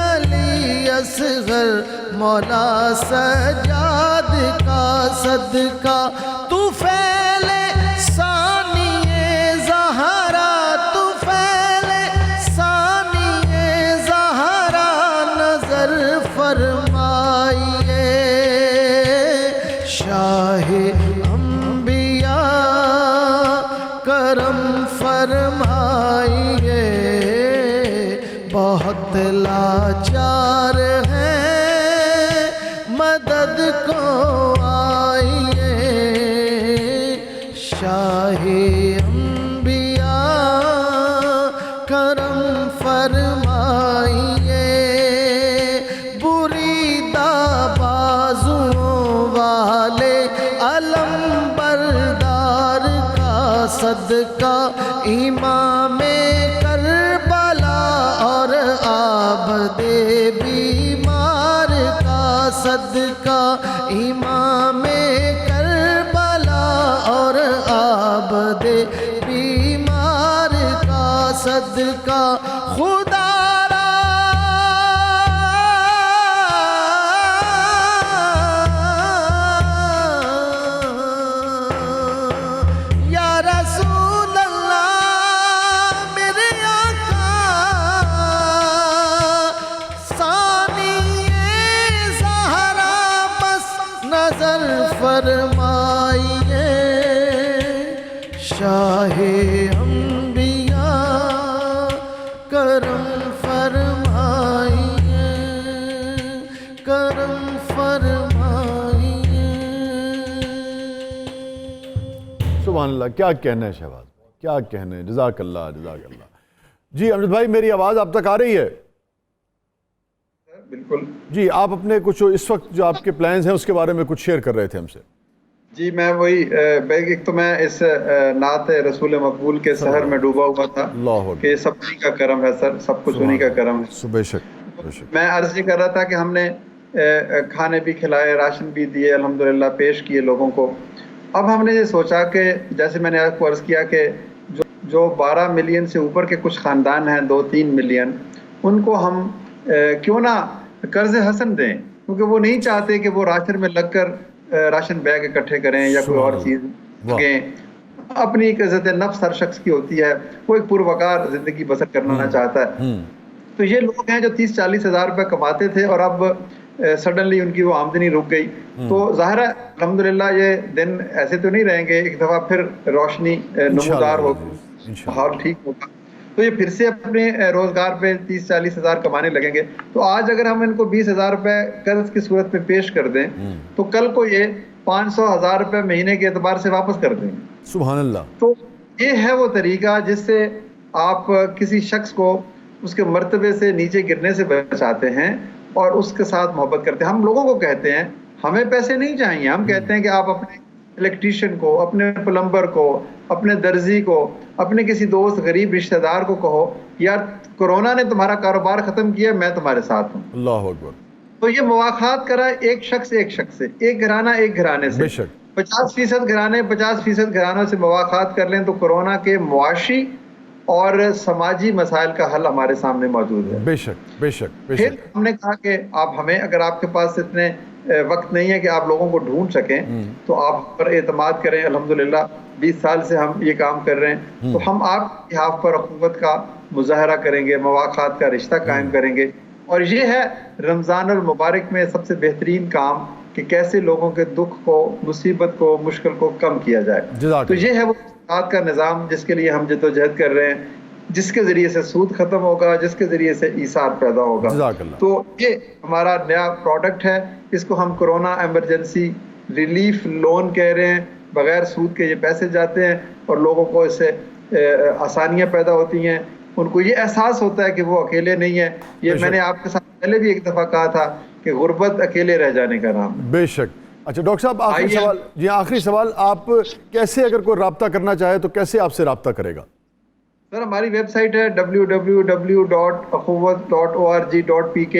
علی اصغر مولا سجاد کا صدقہ. طفیل ثانی زہرا, فرمائیے. شاہ انبیاء کرم فرمائیے, بہت لاچار ہیں مدد کو آئیے. شاہ انبیاء کرم فرمائیے. علم بردار کا صدقہ, امام کربلا صدقہ امام کربلا اور عابد بیمار کا صدقہ خدا را یا رسول اللہ میرے آقا ثانی زہرا بس نظر فرمائیے شاہ انبیاء کرم فرمائیے کرم فرمائیے. سبحان اللہ, کیا کہنا ہے شہباز, کیا کہنا ہے, جزاک اللہ جزاک اللہ. جی امجد بھائی میری آواز آپ تک آ رہی ہے؟ بالکل جی آپ اپنے کچھ اس وقت جو آپ کے پلانز ہیں اس کے بارے میں کچھ شیئر کر رہے تھے ہم سے. جی میں وہی ایک تو میں اس نعت رسول مقبول کے سحر میں ڈوبا ہوا تھا کہ سب انہی کا کرم ہے سر, سب کچھ انہی کا کرم ہے. بے شک بے شک. میں عرض یہ کر رہا تھا کہ ہم نے کھانے بھی کھلائے, راشن بھی دیے, الحمدللہ پیش کیے لوگوں کو. اب ہم نے یہ سوچا کہ جیسے میں نے آپ کو عرض کیا کہ جو 12 ملین سے اوپر کے کچھ خاندان ہیں, 2-3 ملین, ان کو ہم کیوں نہ قرض حسن دیں, کیونکہ وہ نہیں چاہتے کہ وہ راشن میں لگ کر راشن بیگ اکٹھے کریں یا کوئی اور چیز لگیں. اپنی ایک عزت نفس ہر شخص کی ہوتی ہے, وہ ایک پروقار زندگی بسر کرنا چاہتا ہے. تو یہ لوگ ہیں جو 30-40 ہزار روپے کماتے تھے اور اب سڈنلی ان کی وہ آمدنی رک گئی. تو ظاہر ہے الحمدللہ یہ دن ایسے تو نہیں رہیں گے, ایک دفعہ پھر روشنی نمودار ہوگی, ماحول ٹھیک ہوگا, تو یہ پھر سے اپنے روزگار پہ 30-40 ہزار کمانے لگیں گے. تو آج اگر ہم ان کو 20,000 روپے قرض کی صورت میں پیش کر دیں تو کل کو یہ 500,000 روپے مہینے کے اعتبار سے واپس کر دیں گے. سبحان اللہ. تو یہ ہے وہ طریقہ جس سے آپ کسی شخص کو اس کے مرتبے سے نیچے گرنے سے بچاتے ہیں اور اس کے ساتھ محبت کرتے ہیں. ہم لوگوں کو کہتے ہیں ہمیں پیسے نہیں چاہیے, ہم کہتے ہیں کہ آپ اپنے الیکٹریشین کو, اپنے پلمبر کو, اپنے درزی کو, اپنے کسی دوست غریب رشتہ دار کو کہو یار کورونا نے تمہارا کاروبار ختم کیا, میں تمہارے ساتھ ہوں. اللہ اکبر. تو یہ مواخات کرا ایک شخص سے, ایک گھرانہ ایک گھرانے سے, 50% گھرانے 50% گھرانوں سے مواخات کر لیں تو کورونا کے معاشی اور سماجی مسائل کا حل ہمارے سامنے موجود ہے. بے شک بے شک. پھر ہم نے کہا کہ آپ ہمیں, اگر آپ کے پاس اتنے وقت نہیں ہے کہ آپ لوگوں کو ڈھونڈ سکیں تو آپ پر اعتماد کریں. الحمدللہ 20 سال سے ہم یہ کام کر رہے ہیں, تو ہم آپ کے ہاتھ پر اخوت کا مظاہرہ کریں گے, مواخات کا رشتہ قائم کریں گے. اور یہ ہے رمضان المبارک میں سب سے بہترین کام کہ کیسے لوگوں کے دکھ کو, مصیبت کو, مشکل کو کم کیا جائے. تو یہ ہے وہ کا نظام جس کے لیے ہم جدوجہد کر رہے ہیں, جس کے ذریعے سے سود ختم ہوگا, جس کے ذریعے سے ایثار پیدا ہوگا. تو یہ ہمارا نیا پروڈکٹ ہے, اس کو ہم کورونا ایمرجنسی ریلیف لون کہہ رہے ہیں. بغیر سود کے یہ پیسے جاتے ہیں اور لوگوں کو اس سے آسانیاں پیدا ہوتی ہیں, ان کو یہ احساس ہوتا ہے کہ وہ اکیلے نہیں ہیں. یہ میں نے آپ کے ساتھ پہلے بھی ایک دفعہ کہا تھا کہ غربت اکیلے رہ جانے کا نام. بے شک. اچھا ڈاکٹر صاحب آخری سوال, جی آخری سوال, آپ کیسے اگر کوئی رابطہ کرنا چاہے تو کیسے آپ سے رابطہ کرے گا؟ سر ہماری ویب سائٹ ہے www.akhuwat.org.pk.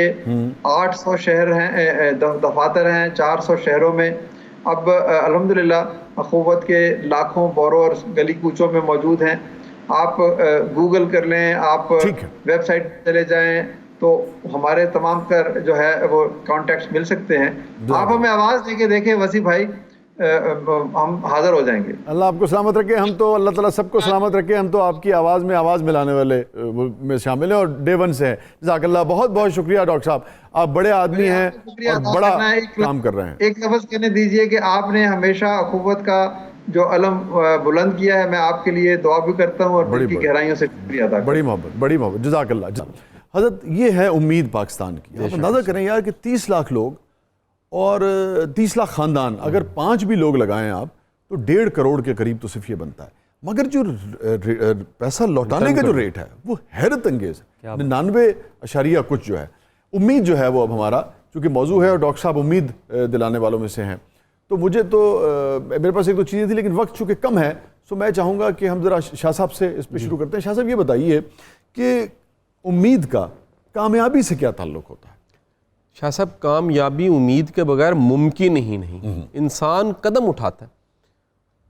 800 شہر ہیں, دفاتر ہیں 400 شہروں میں. اب الحمدللہ اخوت کے لاکھوں بورورز گلی کوچوں میں موجود ہیں. آپ گوگل کر لیں, آپ ویب سائٹ چلے جائیں تو ہمارے تمام جو ہے وہ کانٹیکٹس مل سکتے ہیں. آپ ہمیں آواز دے کے دیکھیں وسیع بھائی, ہم حاضر ہو جائیں گے. اللہ آپ کو سلامت رکھے, ہم تو اللہ تعالیٰ سب کو سلامت رکھے, ہم تو آپ کی آواز میں آواز ملانے والے میں شامل ہیں اور ڈے ون سے ہیں. جزاک اللہ, بہت بہت شکریہ ڈاکٹر صاحب, آپ بڑے آدمی ہیں اور بڑا کام کر رہے ہیں. ایک لفظ کہنے دیجئے کہ آپ نے ہمیشہ اخوت کا جو علم بلند کیا ہے, میں آپ کے لیے دعا بھی کرتا ہوں اور دل کی گہرائیوں سے شکریہ ادا کرتا ہوں. بڑی محبت, بڑی محبت, جزاک اللہ. حضرت یہ ہے امید پاکستان کی. آپ اندازہ کریں یار کہ 30 لاکھ لوگ اور 30 لاکھ خاندان, اگر 5 بھی لوگ لگائیں آپ تو 1.5 کروڑ کے قریب تو صرف یہ بنتا ہے. مگر جو پیسہ لوٹانے کا جو ریٹ ہے وہ حیرت انگیز ہے, 99 کچھ جو ہے. امید جو ہے وہ اب ہمارا چونکہ موضوع ہے اور ڈاکٹر صاحب امید دلانے والوں میں سے ہیں, تو مجھے تو میرے پاس ایک دو چیزیں تھی لیکن وقت چونکہ کم ہے تو میں چاہوں گا کہ ہم ذرا شاہ صاحب سے اس پہ شروع کرتے ہیں. شاہ صاحب یہ بتائیے کہ امید کا کامیابی سے کیا تعلق ہوتا ہے؟ شاہ صاحب کامیابی امید کے بغیر ممکن ہی نہیں. انسان قدم اٹھاتا ہے,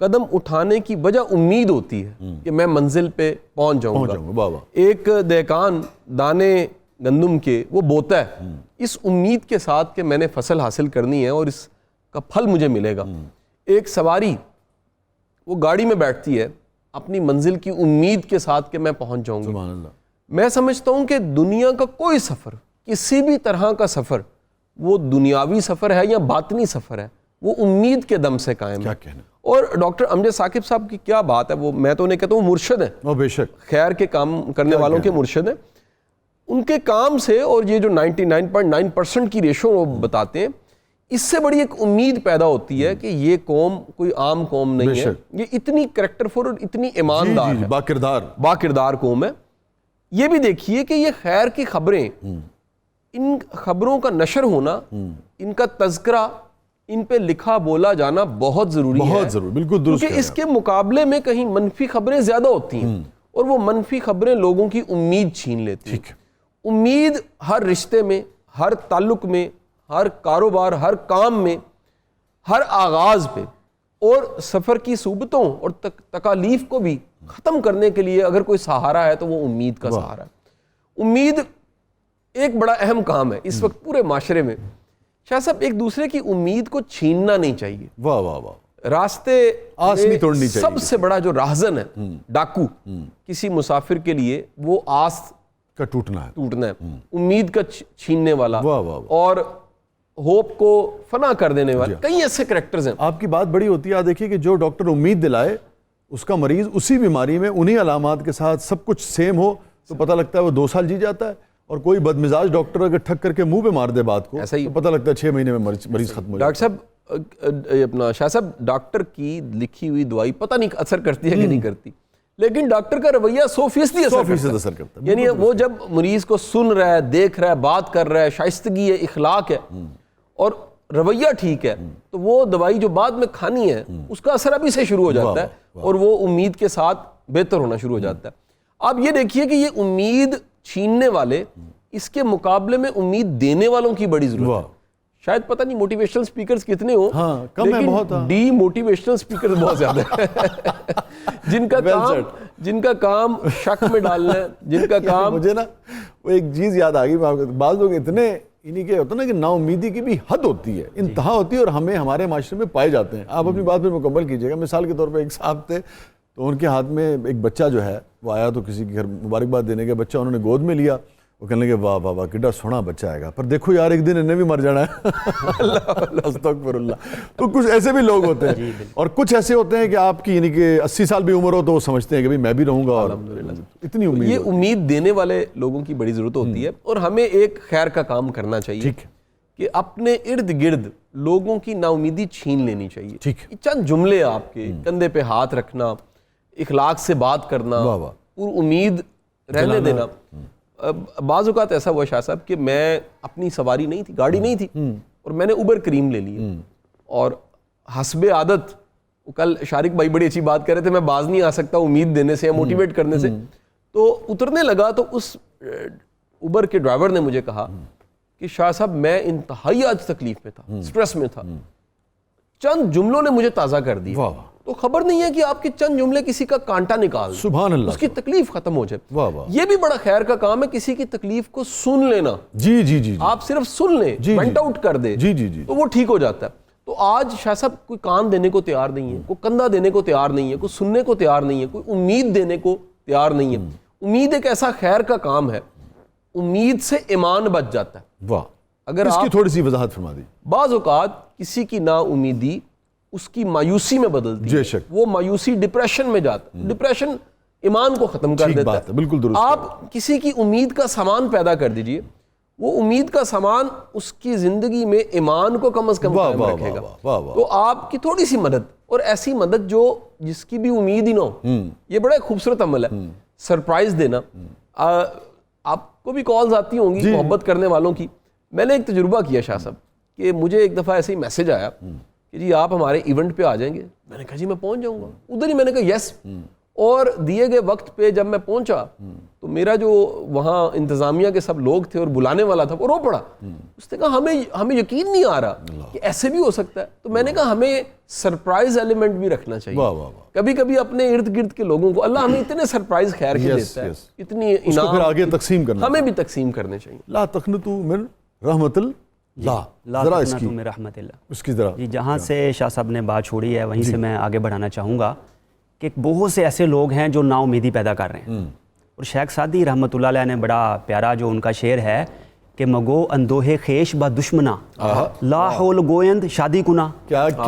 قدم اٹھانے کی وجہ امید ہوتی ہے کہ میں منزل پہ پہنچ جاؤں گا. ایک دہقان دانے گندم کے وہ بوتا ہے اس امید کے ساتھ کہ میں نے فصل حاصل کرنی ہے اور اس کا پھل مجھے ملے گا. ایک سواری وہ گاڑی میں بیٹھتی ہے اپنی منزل کی امید کے ساتھ کہ میں پہنچ جاؤں گا. سبحان اللہ. میں سمجھتا ہوں کہ دنیا کا کوئی سفر, کسی بھی طرح کا سفر, وہ دنیاوی سفر ہے یا باطنی سفر ہے, وہ امید کے دم سے قائم ہے. اور ڈاکٹر امجد ثاقب صاحب کی کیا بات ہے, وہ میں تو انہیں کہتا ہوں مرشد ہیں, بے شک خیر کے کام کرنے والوں کے مرشد ہیں. ان کے کام سے اور یہ جو 99.9% کی ریشو وہ بتاتے ہیں, اس سے بڑی ایک امید پیدا ہوتی ہے کہ یہ قوم کوئی عام قوم نہیں ہے, یہ اتنی کریکٹر فور اور اتنی ایماندار ہے, باکردار قوم ہے. یہ بھی دیکھیے کہ یہ خیر کی خبریں, ان خبروں کا نشر ہونا, ان کا تذکرہ, ان پہ لکھا بولا جانا بہت ضروری ہے. بہت ضروری, بالکل درست. کیونکہ اس کے مقابلے میں کہیں منفی خبریں زیادہ ہوتی ہیں اور وہ منفی خبریں لوگوں کی امید چھین لیتی ہیں. امید ہر رشتے میں, ہر تعلق میں, ہر کاروبار, ہر کام میں, ہر آغاز پہ, اور سفر کی صعوبتوں اور تکالیف کو بھی ختم کرنے کے لیے اگر کوئی سہارا ہے تو وہ امید کا سہارا ہے. امید ایک بڑا اہم کام ہے اس وقت پورے معاشرے میں. شاہ صاحب ایک دوسرے کی امید کو چھیننا نہیں چاہیے. واہ واہ واہ. راستے آس نہیں توڑنی چاہیے. سب سے بڑا جو راہزن ہے ڈاکو کسی مسافر کے لیے, وہ آس کا ٹوٹنا ہے, امید کا چھیننے والا اور ہوپ کو فنا کر دینے والے. کئی ایسے کریکٹرز ہیں. آپ کی بات بڑی ہوتی ہے. آپ دیکھیے کہ جو ڈاکٹر امید دلائے اس کا مریض اسی بیماری میں انہی علامات کے ساتھ سب کچھ سیم ہو تو پتہ لگتا ہے وہ 2 سال جی جاتا ہے, اور کوئی بدمزاج ڈاکٹر اگر ٹھک کر کے منہ پہ مار دے بات کو تو پتہ لگتا ہے 6 مہینے میں مریض ختم ہو جاتا ہے. ڈاکٹر صاحب اپنا شاہ صاحب, ڈاکٹر کی لکھی ہوئی دوائی پتہ نہیں اثر کرتی ہے کہ نہیں کرتی, لیکن ڈاکٹر کا رویہ 100% اثر کرتا ہے. یعنی وہ جب مریض کو سن رہا ہے, دیکھ رہا ہے, بات کر رہا ہے, شائستگی ہے, اخلاق ہے اور رویہ ٹھیک ہے, تو وہ دوائی جو بعد میں کھانی ہے اس کا اثر ابھی سے شروع ہو جاتا ہے اور وہ امید کے ساتھ بہتر ہونا شروع ہو جاتا ہے. آپ یہ دیکھیے کہ یہ امید چھیننے والے, اس کے مقابلے میں امید دینے والوں کی بڑی ضرورت ہے. شاید پتہ نہیں موٹیویشنل سپیکرز کتنے ہوں, لیکن ڈی موٹیویشنل سپیکرز بہت زیادہ ہیں جن کا کام شک میں ڈالنا ہے, جن کا کام. مجھے نا وہ ایک چیز یاد آ گئی, بعض لوگ اتنے انہی کے ہوتا ہے نا کہ نا امیدی کی بھی حد ہوتی ہے, انتہا ہوتی ہے, اور ہمیں ہمارے معاشرے میں پائے جاتے ہیں. آپ اپنی بات پہ مکمل کیجیے گا. مثال کے طور پہ ایک صاحب تھے, تو ان کے ہاتھ میں ایک بچہ جو ہے وہ آیا, تو کسی کے گھر مبارکباد دینے کے بچہ انہوں نے گود میں لیا. وہ کہنے لگے واہ واہ واہ کڈا سونا بچہ آئے گا, پر دیکھو یار ایک دن انہیں بھی مر جانا ہے. استغفر اللہ. تو کچھ ایسے بھی لوگ ہوتے ہیں, اور کچھ ایسے ہوتے ہیں کہ آپ کی یعنی کہ 80 سال بھی عمر ہو تو وہ سمجھتے ہیں کہ میں بھی رہوں گا, اور اتنی امید. یہ امید دینے والے لوگوں کی بڑی ضرورت ہوتی ہے, اور ہمیں ایک خیر کا کام کرنا چاہیے کہ اپنے ارد گرد لوگوں کی نا امیدی چھین لینی چاہیے. چند جملے آپ کے کندھے پہ ہاتھ رکھنا, اخلاق سے بات کرنا, پور امید رہنے دینا. بعض اوقات ایسا ہوا شاہ صاحب کہ میں اپنی سواری نہیں تھی, گاڑی نہیں تھی, اور میں نے اوبر کریم لے لی, اور حسب عادت, کل شارق بھائی بڑی اچھی بات کر رہے تھے, میں باز نہیں آ سکتا امید دینے سے یا موٹیویٹ کرنے سے. تو اترنے لگا تو اس اوبر کے ڈرائیور نے مجھے کہا کہ شاہ صاحب میں انتہائی آج تکلیف میں تھا, سٹریس میں تھا. چند جملوں نے مجھے تازہ کر دیا. تو خبر نہیں ہے کہ آپ کے چند جملے کسی کا کانٹا نکال, سبحان اللہ, اس کی تکلیف ختم ہو جائے. یہ بھی بڑا خیر کا کام ہے, کسی کی تکلیف کو سن لینا. جی جی جی, آپ صرف سن لیں, وینٹ آؤٹ کر دے, تو وہ ٹھیک ہو جاتا ہے. تو آج شاہ صاحب کوئی کان دینے کو تیار نہیں ہے, کوئی کندھا دینے کو تیار نہیں ہے, کوئی سننے کو تیار نہیں ہے, کوئی امید دینے کو تیار نہیں ہے. امید ایک ایسا خیر کا کام ہے, امید سے ایمان بچ جاتا ہے. واہ, اگر اس کی تھوڑی سی وضاحت فرما دی. بعض اوقات کسی کی نا امیدی اس کی مایوسی میں بدلتی ہے, وہ مایوسی ڈپریشن میں جاتا ہے. ڈپریشن ایمان کو ختم کر دیتا ہے. بالکل درست. آپ کسی کی امید کا سامان پیدا کر دیجئے, وہ امید کا سامان اس کی زندگی میں ایمان کو کم از کم قائم رکھے گا. تو آپ کی تھوڑی سی مدد, اور ایسی مدد جو جس کی بھی امید ہی نہ ہو, یہ بڑا خوبصورت عمل ہے. سرپرائز دینا. آپ کو بھی کالز آتی ہوں گی محبت کرنے والوں کی. میں نے ایک تجربہ کیا شاہ صاحب کہ مجھے ایک دفعہ ایسے ہی میسج آیا کہ جی آپ ہمارے ایونٹ پہ آ جائیں گے. میں نے کہا جی میں پہنچ جاؤں گا. ادھر ہی میں نے کہا یس, اور دیے گئے وقت پہ جب میں پہنچا تو میرا جو وہاں انتظامیہ کے سب لوگ تھے اور بلانے والا تھا وہ رو پڑا. اس نے کہا ہمیں یقین نہیں آ رہا کہ ایسے بھی ہو سکتا ہے. تو میں نے کہا ہمیں سرپرائز ایلیمنٹ بھی رکھنا چاہیے. کبھی کبھی اپنے ارد گرد کے لوگوں کو اللہ ہمیں اتنے سرپرائز خیر کے دیتا ہے, اتنی انعام پھر آگے تقسیم کرنا, ہمیں بھی تقسیم کرنے چاہیے. لا تقنطوا من رحمت اللہ, ذرا اس کی رحمت اللہ, اس کی ذرا جی جہاں سے شاہ صاحب نے بات چھوڑی ہے وہیں سے میں آگے بڑھانا چاہوں گا کہ بہت سے ایسے لوگ ہیں جو نا امیدی پیدا کر رہے ہیں. اور شیخ سعدی رحمۃ اللہ علیہ نے بڑا پیارا جو ان کا شعر ہے کہ مگو اندوہ خیش با دشمنا لا حول گویند شادی کنا,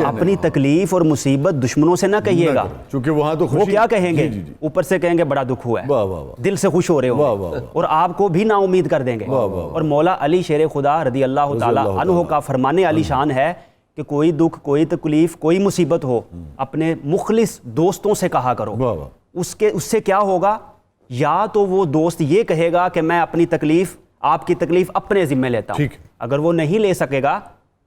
اپنی تکلیف اور مصیبت دشمنوں سے نہ کہیے گا, چونکہ وہاں تو وہ کیا کہیں گے, اوپر سے کہیں گے بڑا دکھ ہوا ہے, دل سے خوش ہو رہے ہو اور آپ کو بھی نا امید کر دیں گے. اور مولا علی شیر خدا رضی اللہ تعالی عنہ کا فرمان علی شان ہے کہ کوئی دکھ, کوئی تکلیف, کوئی مصیبت ہو اپنے مخلص دوستوں سے کہا کرو. اس سے کیا ہوگا, یا تو وہ دوست یہ کہے گا کہ میں اپنی تکلیف, آپ کی تکلیف اپنے ذمہ لیتا ہوں. اگر وہ نہیں لے سکے گا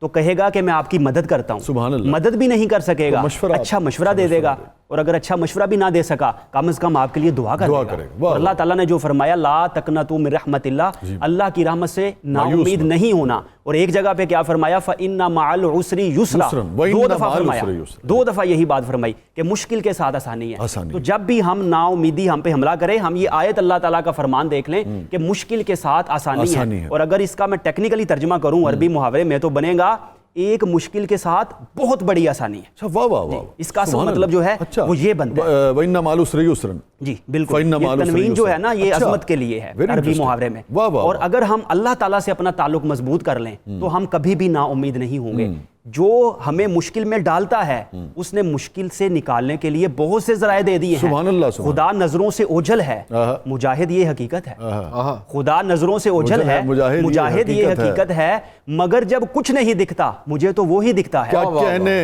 تو کہے گا کہ میں آپ کی مدد کرتا ہوں. سبحان اللہ. مدد بھی نہیں کر سکے گا, اچھا مشورہ دے دے گا, اور اگر اچھا مشورہ بھی نہ دے سکا کم از کم آپ کے لیے دعا کرے گا. اور اللہ تعالیٰ نے جو فرمایا لا تقنطوا من رحمت اللہ, اللہ کی رحمت سے نا امید نہیں ہونا. اور ایک جگہ پہ کیا فرمایا, فإن مع العسر یسرا, 2 دفعہ فرمایا, 2 دفعہ یہی بات فرمائی کہ مشکل کے ساتھ آسانی ہے. تو جب بھی ہم نا امیدی ہم پہ حملہ کریں, ہم یہ آیت اللہ تعالیٰ کا فرمان دیکھ لیں کہ مشکل کے ساتھ آسانی ہے. اور اگر اس کا میں ٹیکنیکلی ترجمہ کروں عربی محاورے میں تو بنے گا ایک مشکل کے ساتھ بہت بڑی آسانی ہے. واہ واہ واہ, اس کا اصل مطلب جو ہے وہ یہ بنتا ہے وَإِنَّ مَعَ الْعُسْرِ يُسْرًا. جی بالکل, یہ تنوین جو ہے نا یہ عظمت کے لیے ہے عربی محاورے میں. اور اگر ہم اللہ تعالیٰ سے اپنا تعلق مضبوط کر لیں تو ہم کبھی بھی نا امید نہیں ہوں گے. جو ہمیں مشکل میں ڈالتا ہے اس نے مشکل سے نکالنے کے لیے بہت سے ذرائع دے دیے ہیں. سبحان اللہ. خدا نظروں سے اوجھل ہے, مجاہد یہ حقیقت ہے. خدا نظروں سے اوجھل ہے, مجاہد یہ حقیقت ہے, مگر جب کچھ نہیں دکھتا مجھے تو وہی دکھتا ہے.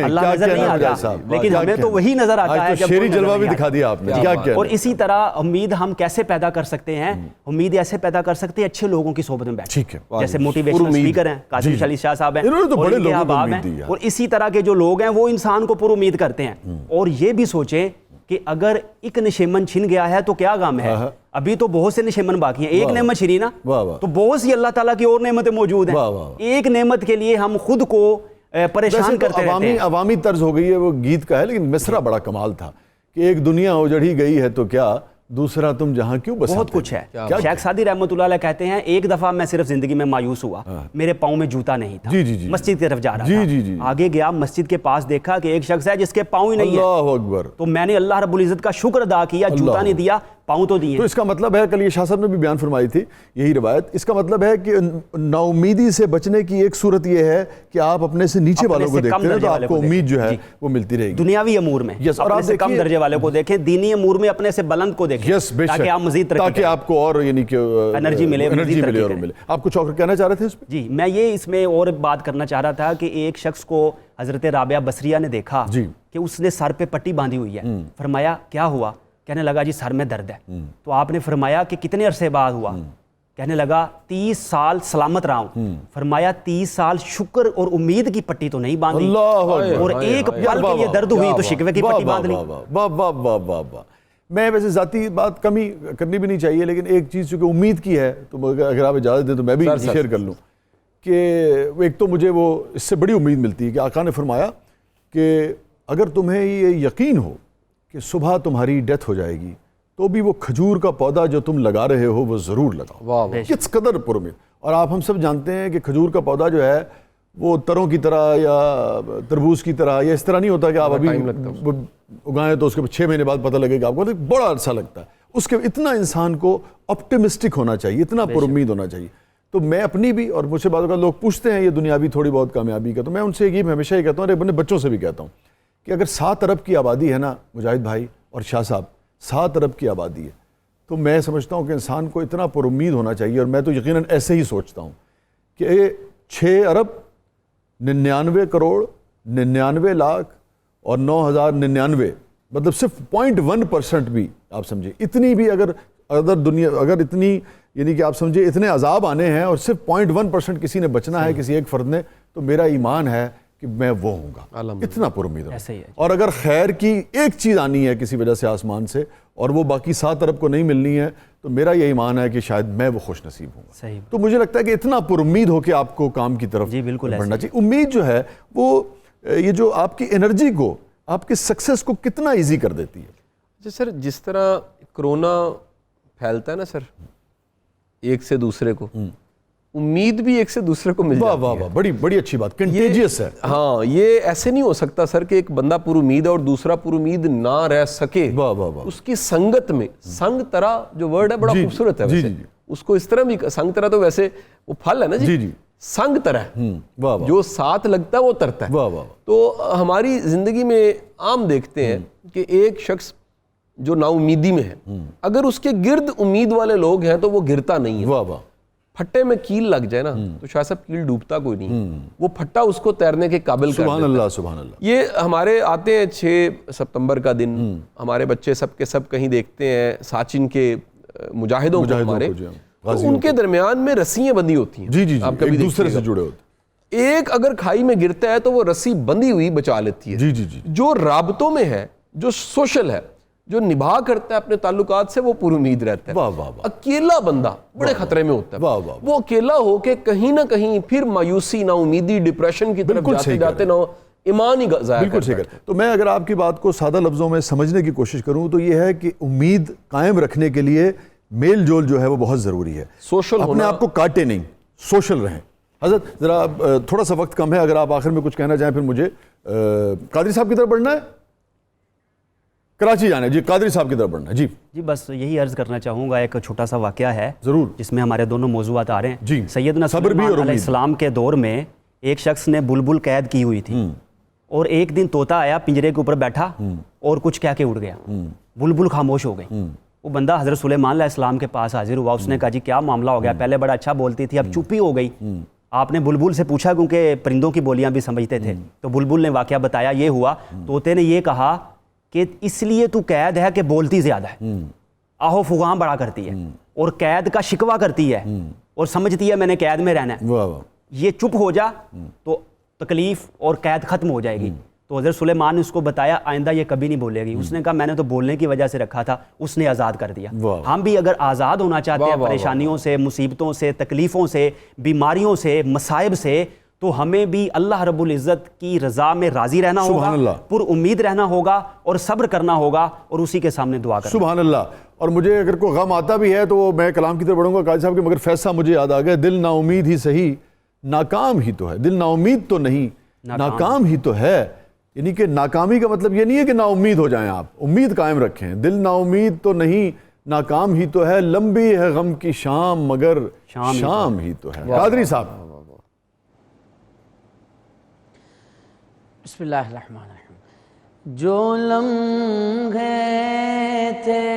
اللہ نظر نہیں آتا لیکن ہمیں تو وہی نظر آتا ہے. شعری جلوہ بھی دکھا دیا آپ نے. اور اسی طرح امید ہم کیسے پیدا کر سکتے ہیں, امید ایسے پیدا کر سکتے ہیں اچھے لوگوں کی صحبت میں بیٹھ, جیسے موٹیویشنل اسپیکر ہیں قاسم شالی شاہ صاحب ہیں, اور ان کے احباب ہیں, اور اسی طرح کے جو لوگ ہیں وہ انسان کو پر امید کرتے ہیں. اور یہ بھی سوچیں کہ اگر ایک نشیمن چھن گیا ہے تو کیا غم ہے, ابھی تو بہت سے نشیمن باقی ہیں. ایک نعمت چھنی نا تو بہت سی اللہ تعالیٰ کی اور نعمتیں موجود ہیں. ایک نعمت کے لیے ہم خود کو پریشان کرتے رہتے ہیں. عوامی طرز ہو گئی ہے, وہ گیت کا ہے, لیکن مصرع بڑا کمال تھا کہ ایک دنیا اجڑی گئی ہے تو کیا, دوسرا تم جہاں کیوں بساتے. بہت کچھ ہے. شیخ سعدی رحمۃ اللہ علیہ کہتے ہیں ایک دفعہ میں صرف زندگی میں مایوس ہوا, میرے پاؤں میں جوتا نہیں تھا, مسجد کی طرف جا رہا تھا, آگے گیا مسجد کے پاس دیکھا کہ ایک شخص ہے جس کے پاؤں ہی نہیں ہے. اللہ اکبر. تو میں نے اللہ رب العزت کا شکر ادا کیا, جوتا نہیں دیا, پاؤں تو دیے. تو اس کا مطلب ہے, کل یہ شاہ صاحب نے بھی بیان فرمائی تھی یہی روایت, اس کا مطلب ہے کہ نا امیدی سے بچنے کی ایک صورت یہ ہے کہ آپ اپنے سے نیچے والوں کو دیکھتے ہیں تو آپ کو امید جو ہے وہ ملتی رہے گی. دنیاوی امور میں اپنے سے کم درجے والے کو دیکھیں, دینی امور میں اپنے سے بلند کو دیکھیں, تاکہ آپ مزید ترقی تاکہ آپ کو اور یعنی کہ انرجی ملے اور ملے. آپ کچھ اور کہنا چاہ رہے تھے اس پہ؟ جی میں یہ اس میں اور بات کرنا چاہ رہا تھا کہ ایک شخص کو حضرت رابعہ بصریہ نے دیکھا کہ اس نے سر پہ پٹی باندھی ہوئی ہے. فرمایا کیا ہوا؟ کہنے لگا جی سر میں درد ہے. تو آپ نے فرمایا کہ کتنے عرصے بعد ہوا؟ کہنے لگا 30 سال سلامت رہا ہوں. فرمایا 30 سال شکر اور امید کی پٹی تو نہیں باندھی, اور ایک پل کے لیے درد ہوئی تو شکوے کی پٹی باندھ لی. واہ واہ واہ واہ واہ. میں ویسے ذاتی بات کمی کرنی بھی نہیں چاہیے, لیکن ایک چیز چونکہ امید کی ہے تو اگر آپ اجازت دیں تو میں بھی شیئر کر لوں کہ ایک تو مجھے وہ اس سے بڑی امید ملتی ہے کہ آقا نے فرمایا کہ اگر تمہیں یہ یقین ہو کہ صبح تمہاری ڈیتھ ہو جائے گی تو بھی وہ کھجور کا پودا جو تم لگا رہے ہو وہ ضرور لگاؤ. کس قدر پر امید. اور آپ ہم سب جانتے ہیں کہ کھجور کا پودا جو ہے وہ تروں کی طرح یا تربوز کی طرح یا اس طرح نہیں ہوتا کہ آپ ابھی اگائیں تو اس کے 6 مہینے بعد پتہ لگے گا آپ کو, بڑا عرصہ لگتا ہے. اس کے اتنا انسان کو آپٹیمسٹک ہونا چاہیے, اتنا پر امید ہونا چاہیے. تو میں اپنی بھی, اور مجھ سے بعض اوقات لوگ پوچھتے ہیں یہ دنیاوی تھوڑی بہت کامیابی کا, تو میں ان سے یہ ہمیشہ ہی کہتا ہوں, اپنے بچوں سے بھی کہتا ہوں کہ اگر 7 ارب کی آبادی ہے نا مجاہد بھائی اور شاہ صاحب, 7 ارب کی آبادی ہے, تو میں سمجھتا ہوں کہ انسان کو اتنا پر امید ہونا چاہیے, اور میں تو یقیناً ایسے ہی سوچتا ہوں کہ 6 ارب 99 کروڑ 99 لاکھ اور 9099, مطلب صرف 0.1% بھی آپ سمجھے, اتنی بھی اگر دنیا اگر اتنی یعنی کہ آپ سمجھے اتنے عذاب آنے ہیں اور صرف 0.1% کسی نے بچنا ہے, کسی ایک فرد نے, تو میرا ایمان ہے کہ میں وہ ہوں گا. اتنا پر امید ہوں. اور اگر خیر کی ایک چیز آنی ہے کسی وجہ سے آسمان سے, اور وہ باقی 7 ارب کو نہیں ملنی ہے تو میرا یہ ایمان ہے کہ شاید میں وہ خوش نصیب ہوں گا. صحیح. تو مجھے لگتا ہے کہ اتنا پر امید ہو کہ آپ کو کام کی طرف جی بالکل بڑھنا چاہیے. امید جو ہے وہ یہ جو آپ کی انرجی کو, آپ کے سکسیس کو کتنا ایزی کر دیتی ہے. جی سر, جس طرح کرونا پھیلتا ہے نا سر ایک سے دوسرے کو, امید بھی ایک سے دوسرے کو مل جاتی ہے. واہ واہ, بڑی اچھی بات, کنٹیجیس ہے. ہاں, یہ ایسے نہیں ہو سکتا سر کہ ایک بندہ پر امید ہے اور دوسرا پر امید نہ رہ سکے. واہ واہ واہ. اس کی سنگت میں, سنگ طرح جو ورڈ ہے بڑا خوبصورت ہے ویسے, اس کو اس طرح بھی, سنگ طرح تو ویسے وہ پھل ہے نا جی, سنگ طرح جو ساتھ لگتا ہے وہ ترتا ہے. تو ہماری زندگی میں عام دیکھتے ہیں کہ ایک شخص جو نا امیدی میں ہے, اگر اس کے گرد امید والے لوگ ہیں تو وہ گرتا نہیں ہے. پھٹے میں کیل لگ جائے نا تو شاید صاحب کیل ڈوبتا کوئی نہیں, وہ پھٹا اس کو تیرنے کے قابل کر دیتا ہے. سبحان اللہ, سبحان اللہ. یہ ہمارے آتے ہیں 6 ستمبر کا دن, ہمارے بچے سب کے سب کہیں دیکھتے ہیں ساچن کے مجاہدوں کو ہمارے, تو ان کے درمیان میں رسیاں بندی ہوتی ہیں. جی, آپ ایک دوسرے سے جڑے ہوتے ہیں. ایک اگر کھائی میں گرتا ہے تو وہ رسی بندی ہوئی بچا لیتی ہے. جو رابطوں میں ہے, جو سوشل ہے, جو نبھا کرتا ہے اپنے تعلقات سے, وہ پر امید رہتا ہے. اکیلا بندہ بڑے خطرے میں ہوتا ہے. وہ اکیلا ہو کے کہیں نہ کہیں پھر مایوسی, نا امیدی, ڈپریشن کی طرف جاتے جاتے نہ ایمان ہی ضائع کرتا ہے. تو میں اگر آپ کی بات کو سادہ لفظوں میں سمجھنے کی کوشش کروں تو یہ ہے کہ امید قائم رکھنے کے لیے میل جول جو ہے وہ بہت ضروری ہے. سوشل اپنے آپ کو کاٹے نہیں, سوشل رہیں. حضرت ذرا تھوڑا سا وقت کم ہے, اگر آپ آخر میں کچھ کہنا چاہیں پھر مجھے. قادری صاحب کی طرف بڑھنا ہے, کراچی جانا ہے. جی قادری صاحب کی طرف بڑھنا ہے. جی بس یہی عرض کرنا چاہوں گا, ایک چھوٹا سا واقعہ ہے ضرور جس میں ہمارے دونوں موضوعات آ رہے ہیں. جی, سیدنا سلیمان علیہ السلام کے دور میں ایک شخص نے بلبل قید کی ہوئی تھی, اور ایک دن طوطا آیا, پنجرے کے اوپر بیٹھا اور کچھ کہہ کے اڑ گیا. بلبل خاموش ہو گئی. وہ بندہ حضرت سلیمان علیہ السلام کے پاس حاضر ہوا. اس نے کہا جی کیا معاملہ ہو گیا, پہلے بڑا اچھا بولتی تھی اب چپ ہی ہو گئی. آپ نے بلبل سے پوچھا, کیونکہ پرندوں کی بولیاں بھی سمجھتے تھے, تو بلبل نے واقعہ بتایا. یہ ہوا, طوطے نے یہ کہا کہ اس لیے تو قید ہے کہ بولتی زیادہ ہے, آہو فغاں بڑا کرتی ہے, اور قید کا شکوہ کرتی ہے, اور سمجھتی ہے میں نے قید میں رہنا ہے. یہ چپ ہو جا تو تکلیف اور قید ختم ہو جائے گی. تو حضرت سلیمان نے اس کو بتایا آئندہ یہ کبھی نہیں بولے گی. اس نے کہا میں نے تو بولنے کی وجہ سے رکھا تھا. اس نے آزاد کر دیا. ہم بھی اگر آزاد ہونا چاہتے ہیں پریشانیوں سے, مصیبتوں سے, تکلیفوں سے, بیماریوں سے, مصائب سے, تو ہمیں بھی اللہ رب العزت کی رضا میں راضی رہنا ہوگا, پر امید رہنا ہوگا, اور صبر کرنا ہوگا, اور اسی کے سامنے دعا کرنا. سبحان اللہ. اور مجھے اگر کوئی غم آتا بھی ہے تو وہ میں کلام کی طرف بڑھوں گا قاضی صاحب کے, مگر فیصلہ مجھے یاد آ گیا, دل نا امید ہی صحیح ناکام ہی تو ہے. دل نا امید تو نہیں, ناکام ہی تو ہے. یعنی کہ ناکامی کا مطلب یہ نہیں ہے کہ نا امید ہو جائیں آپ, امید قائم رکھیں. دل نا امید تو نہیں, ناکام ہی تو ہے. لمبی ہے غم کی شام مگر شام ہی تو ہے. قادری صاحب. بسم اللہ الرحمن الرحیم. جو لمحے تھے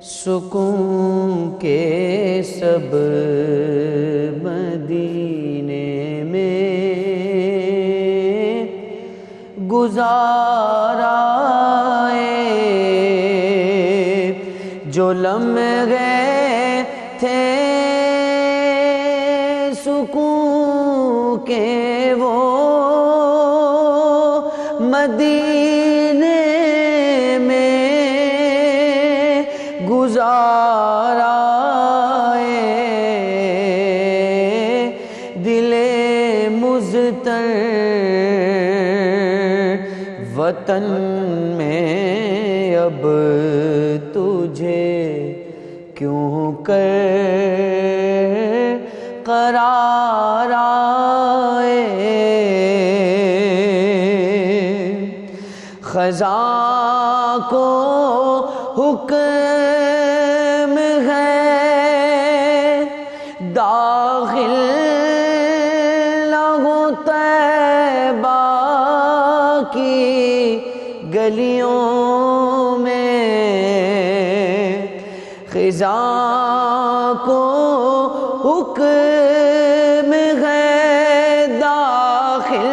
سکون کے سب مدینے میں گزارا, جو لمحے تھے سکون کے وہ مدینے میں گزارا, دل مضطر وطن میں اب تجھے کیوں کر قرار آئے, خزاں کو حکم ہے داخل نہ ہو طیبہ کی گلیوں میں, خزاں کو حکم ہے داخل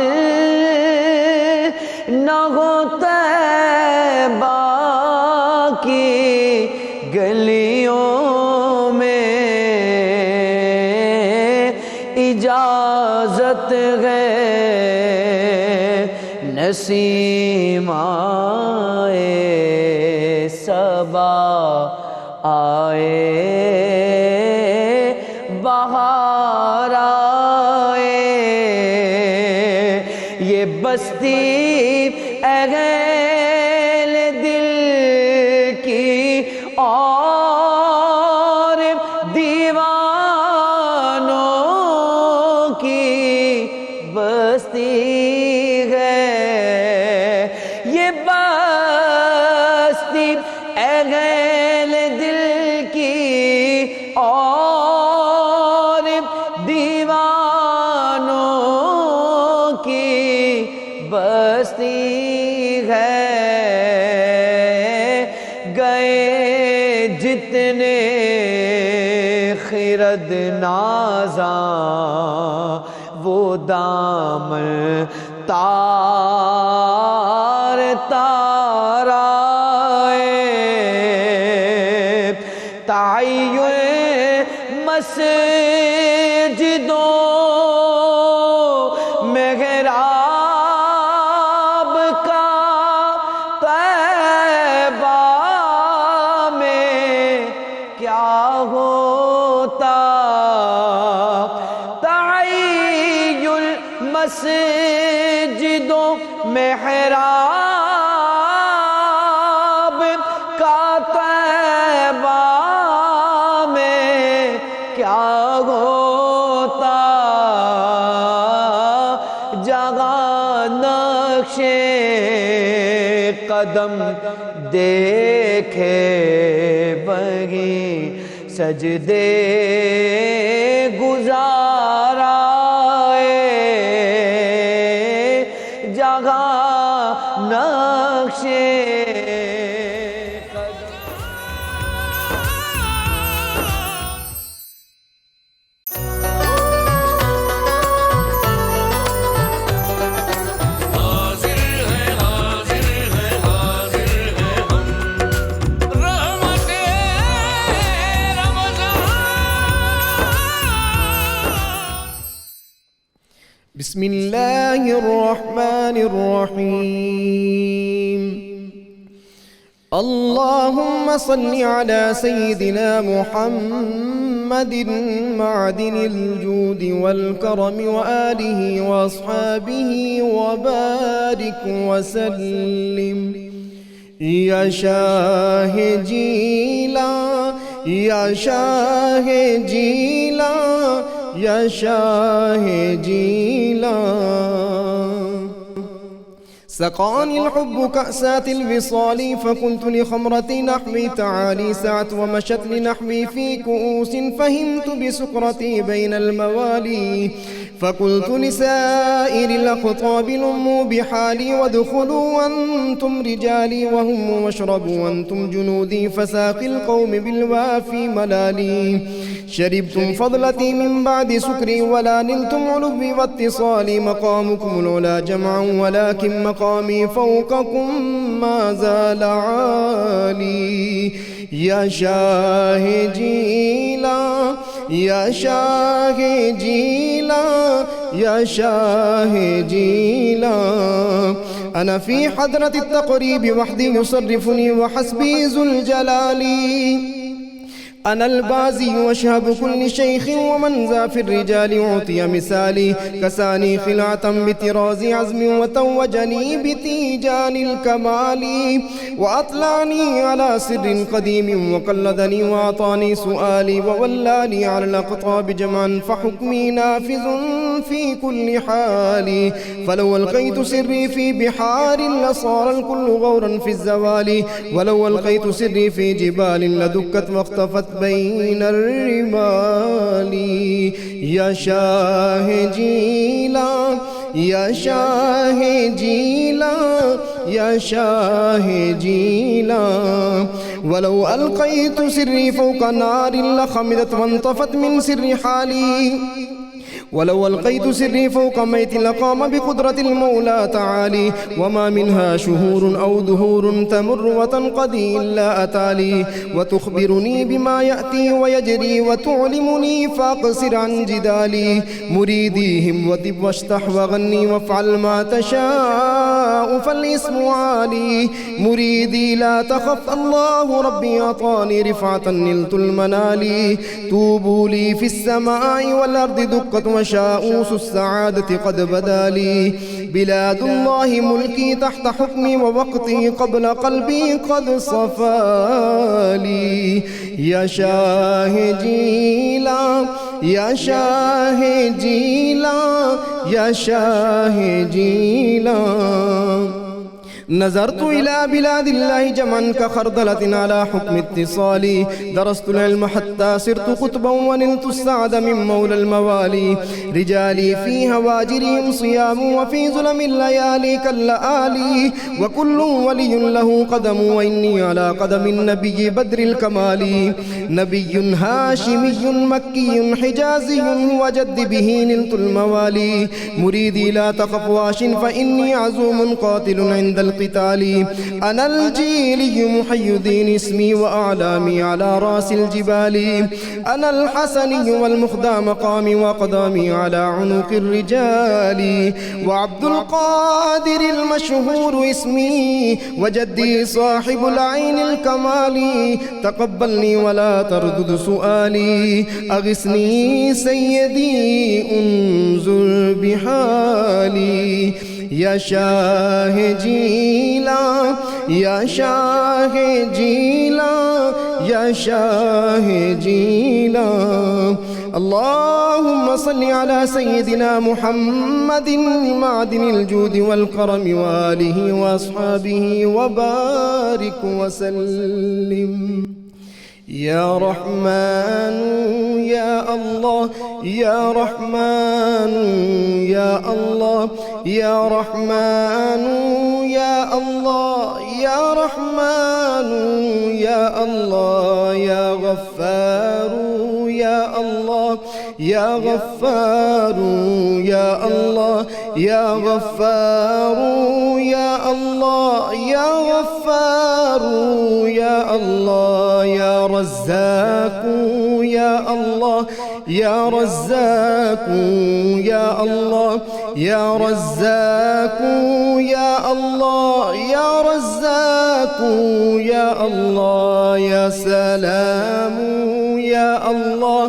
نہ ہو طیبہ کی گلیوں میں, اجازت ہے نسیماں آئے بہار آئے، یہ بستی اہل دل کی اور دیوانوں کی بستی ہے، یہ بستی اہل دل کی اور دیوانوں کی بستی ہے، گئے جتنے خرد نازاں وہ دامن تار تار آئے، تعین مسجدوں محراب کا طیبہ میں کیا ہوتا، تعین مسجدوں محراب کا طیبہ میں کیا ہوتا، جہاں نقش قدم دیکھے وہیں سجدے گزارائے، جہاں نقش بسم الله الرحمن الرحيم. اللهم صل على سيدنا محمد معدن الجود والكرم وآله وأصحابه وبارك وسلم. يا شاه جيلا يا شاه جيلا يا شاه جيلا، سقاني الحب كأسات الوصال، فقلت لخمرتي نحوي تعالي سعت، ومشت لنحوي في كؤوس، فهمت بسكرتي بين الموالي، فقلت لسائر الأقطاب لموا بحالي، وادخلوا وأنتم رجالي، وهموا واشربوا وأنتم جنودي، فساقي القوم بالوافي ملالي، شربتم فضلتي من بعد سكري، ولا نلتم علوي واتصالي، مقامكم العلا جمعا ولكن مقامي فوقكم ما زال عالي. يا شاه جيلا يا شاه جيلا يا شاه جيلا، أنا في حضرة التقريب وحدي يصرفني وحسبي ذو الجلال، أنا البازي وشهب كل شيخ ومن ذا في الرجال أعطي مثالي، كساني خلعة بطراز عزم وتوجني بتيجان الكمال، وأطلعني على سر قديم وقلدني وأعطاني سؤالي، وولاني على الأقطاب جمعا فحكمي نافذ في كل حال، فلو ألقيت سري في بحار لصار الكل غورا في الزوال، ولو ألقيت سري في جبال لدكت واختفت بين الرمال. يا شاه جيلا يا شاه جيلا يا شاه جيلا، ولو ألقيت سري فوق نار لخمدت وانطفت من سر حالي، ولو ألقيت سري فوق ميت لقام بقدرة المولى تعالي، وما منها شهور أو دهور تمر وتنقضي إلا أتالي، وتخبرني بما يأتي ويجري وتعلمني فأقصر عن جدالي، مريديهم وطب واشتح وغني وافعل ما تشاء السماء فالاسم عالي. مريدي لا تخف الله ربي أعطاني رفعة نلت المنال. توبوا لي في السماء والأرض دقت وشاؤوس السعادة قد بدا لي. بلاد الله ملكي تحت حكمي ووقتي قبل قلبي قد صفى لي. يا شاه جيلا يا شاه جيلا يا شاه جيلا. نظرت إلى بلاد الله جمعا كخردلة على حكم اتصالي. درست العلم حتى صرت قطبا ونلت السعد من مولى الموالي. رجالي في هواجرهم صيام وفي ظلم الليالي كاللآلي. وكل ولي له قدم وإني على قدم النبي بدر الكمال. نبي هاشمي مكي حجازي هو جد به نلت الموالي. مريدي لا تخف واش فإني عزوم قاتل عند القتال. أنا الجيلي محي الدين اسمي وأعلامي على رأس الجبال. أنا الحسني والمخدى مقامي وقدامي على عنق الرجال. وعبد القادر المشهور اسمي وجدي صاحب العين الكمال. تقبلني ولا تردد سؤالي. أغثني سيدي انظر بحالي. يا شاه جيلا يا شاه جيلا يا شاه جيلا. اللهم صل على سيدنا محمد معدن الجود والكرم وآله وأصحابه وبارك وسلم. يا رحمن يا الله يا رحمن يا الله يا رحمن يا الله يا رحمن يا الله يا غفار يا الله يا غفار يا الله يا غفار يا الله يا غفار يا الله يا رزاق يا الله يا رزاق يا الله يا رزاق يا الله يا رزاق يا الله يا سلام يا الله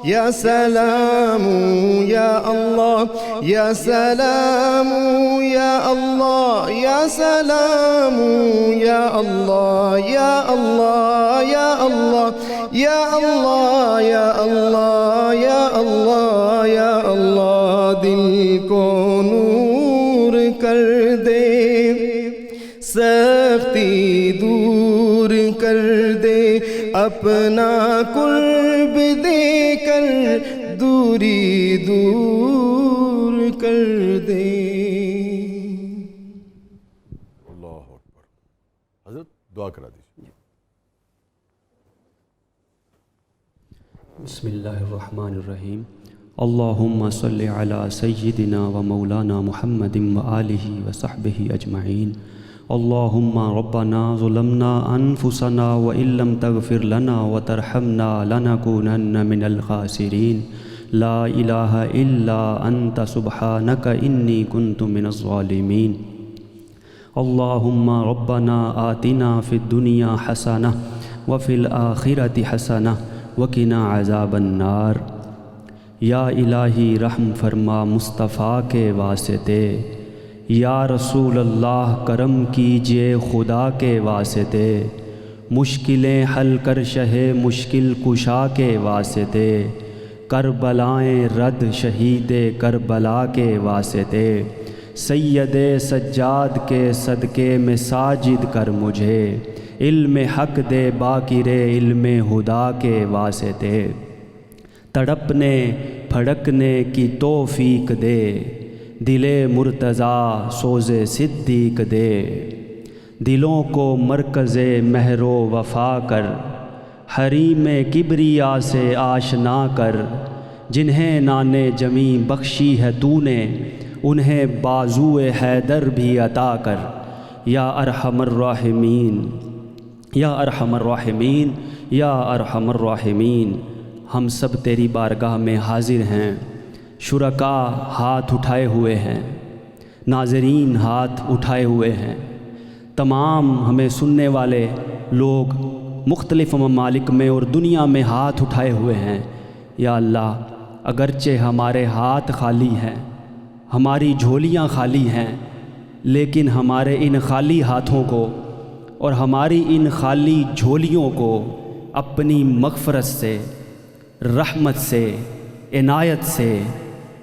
يا سلام يا الله يا سلام يا الله يا سلام يا الله يا الله يا الله يا الله يا الله يا الله يا الله. دل کو نور کر دے سختی دور کر دے اپنا قرب دے کر دوری دور کر دے. اللہ اکبر. حضرت دعا کرا دیجیے. بسم اللہ الرحمن الرحیم. اللہم صلی علی سیدنا و مولانا محمد و آلہ و صحبہ اجمعین. اللہم ربنا ظلمنا انفسنا وإن لم تغفر لنا وترحمنا لنکونن من الخاسرین. لا الہ الا انت سبحانک انی کنت من الظالمین. اللہم ربنا آتنا فی الدنیا حسنہ وفی الآخرۃ حسنہ وقنا عذاب النار. یا الہی رحم فرما مصطفیٰ کے واسطے. یا رسول اللہ کرم کیجئے خدا کے واسطے. مشکلیں حل کر شہ مشکل کشا کے واسطے. کربلائیں رد شہید کربلا کے واسطے. سید سجاد کے صدقے میں ساجد کر مجھے. علم حق دے باقر علم ہدا کے واسطے. تڑپنے پھڑکنے کی توفیق دے. دل مرتضیٰ سوز صدیق دے. دلوں کو مرکز مہر و وفا کر. حریم کبریا سے آشنا کر. جنہیں نان جمی بخشی ہے تو نے انہیں بازو حیدر بھی عطا کر. یا ارحم الراحمین یا ارحم الراحمین یا ارحم الراحمین. ہم سب تیری بارگاہ میں حاضر ہیں. شرکا ہاتھ اٹھائے ہوئے ہیں. ناظرین ہاتھ اٹھائے ہوئے ہیں، تمام ہمیں سننے والے لوگ مختلف ممالک میں اور دنیا میں ہاتھ اٹھائے ہوئے ہیں۔ یا اللہ، اگرچہ ہمارے ہاتھ خالی ہیں، ہماری جھولیاں خالی ہیں، لیکن ہمارے ان خالی ہاتھوں کو اور ہماری ان خالی جھولیوں کو اپنی مغفرت سے، رحمت سے، عنایت سے،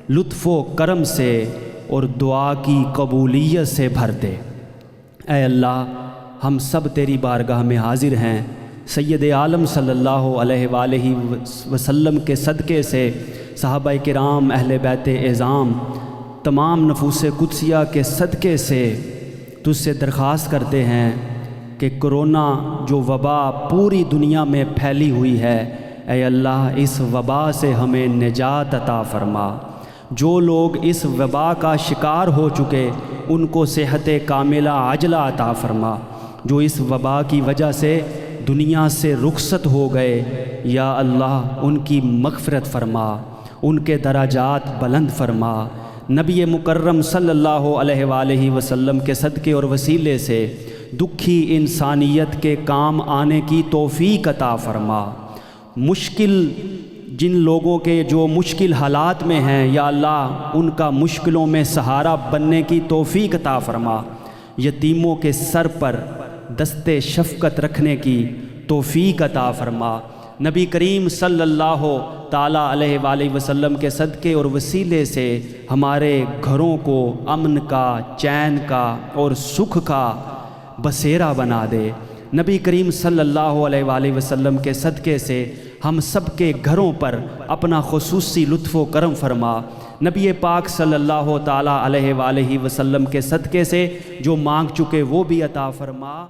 لطف و کرم سے اور دعا کی قبولیت سے بھر دے۔ اے اللہ، ہم سب تیری بارگاہ میں حاضر ہیں، سید عالم صلی اللہ علیہ وآلہ وسلم کے صدقے سے، صحابہ کرام، اہل بیت اعظام، تمام نفوس قدسیہ کے صدقے سے تجھ سے درخواست کرتے ہیں کہ کرونا جو وبا پوری دنیا میں پھیلی ہوئی ہے، اے اللہ اس وبا سے ہمیں نجات عطا فرما۔ جو لوگ اس وبا کا شکار ہو چکے ان کو صحت کاملہ عاجلہ عطا فرما۔ جو اس وبا کی وجہ سے دنیا سے رخصت ہو گئے، یا اللہ ان کی مغفرت فرما، ان کے درجات بلند فرما۔ نبی مکرم صلی اللہ علیہ وآلہ وسلم کے صدقے اور وسیلے سے دکھی انسانیت کے کام آنے کی توفیق عطا فرما۔ مشکل جن لوگوں کے جو مشکل حالات میں ہیں، یا اللہ ان کا مشکلوں میں سہارا بننے کی توفیق عطا فرما۔ یتیموں کے سر پر دست شفقت رکھنے کی توفیق عطا فرما۔ نبی کریم صلی اللہ تعالیٰ علیہ وآلہ وسلم کے صدقے اور وسیلے سے ہمارے گھروں کو امن کا، چین کا اور سکھ کا بسیرا بنا دے۔ نبی کریم صلی اللہ علیہ وآلہ وسلم کے صدقے سے ہم سب کے گھروں پر اپنا خصوصی لطف و کرم فرما۔ نبی پاک صلی اللہ تعالیٰ علیہ وآلہ وسلم کے صدقے سے جو مانگ چکے وہ بھی عطا فرما۔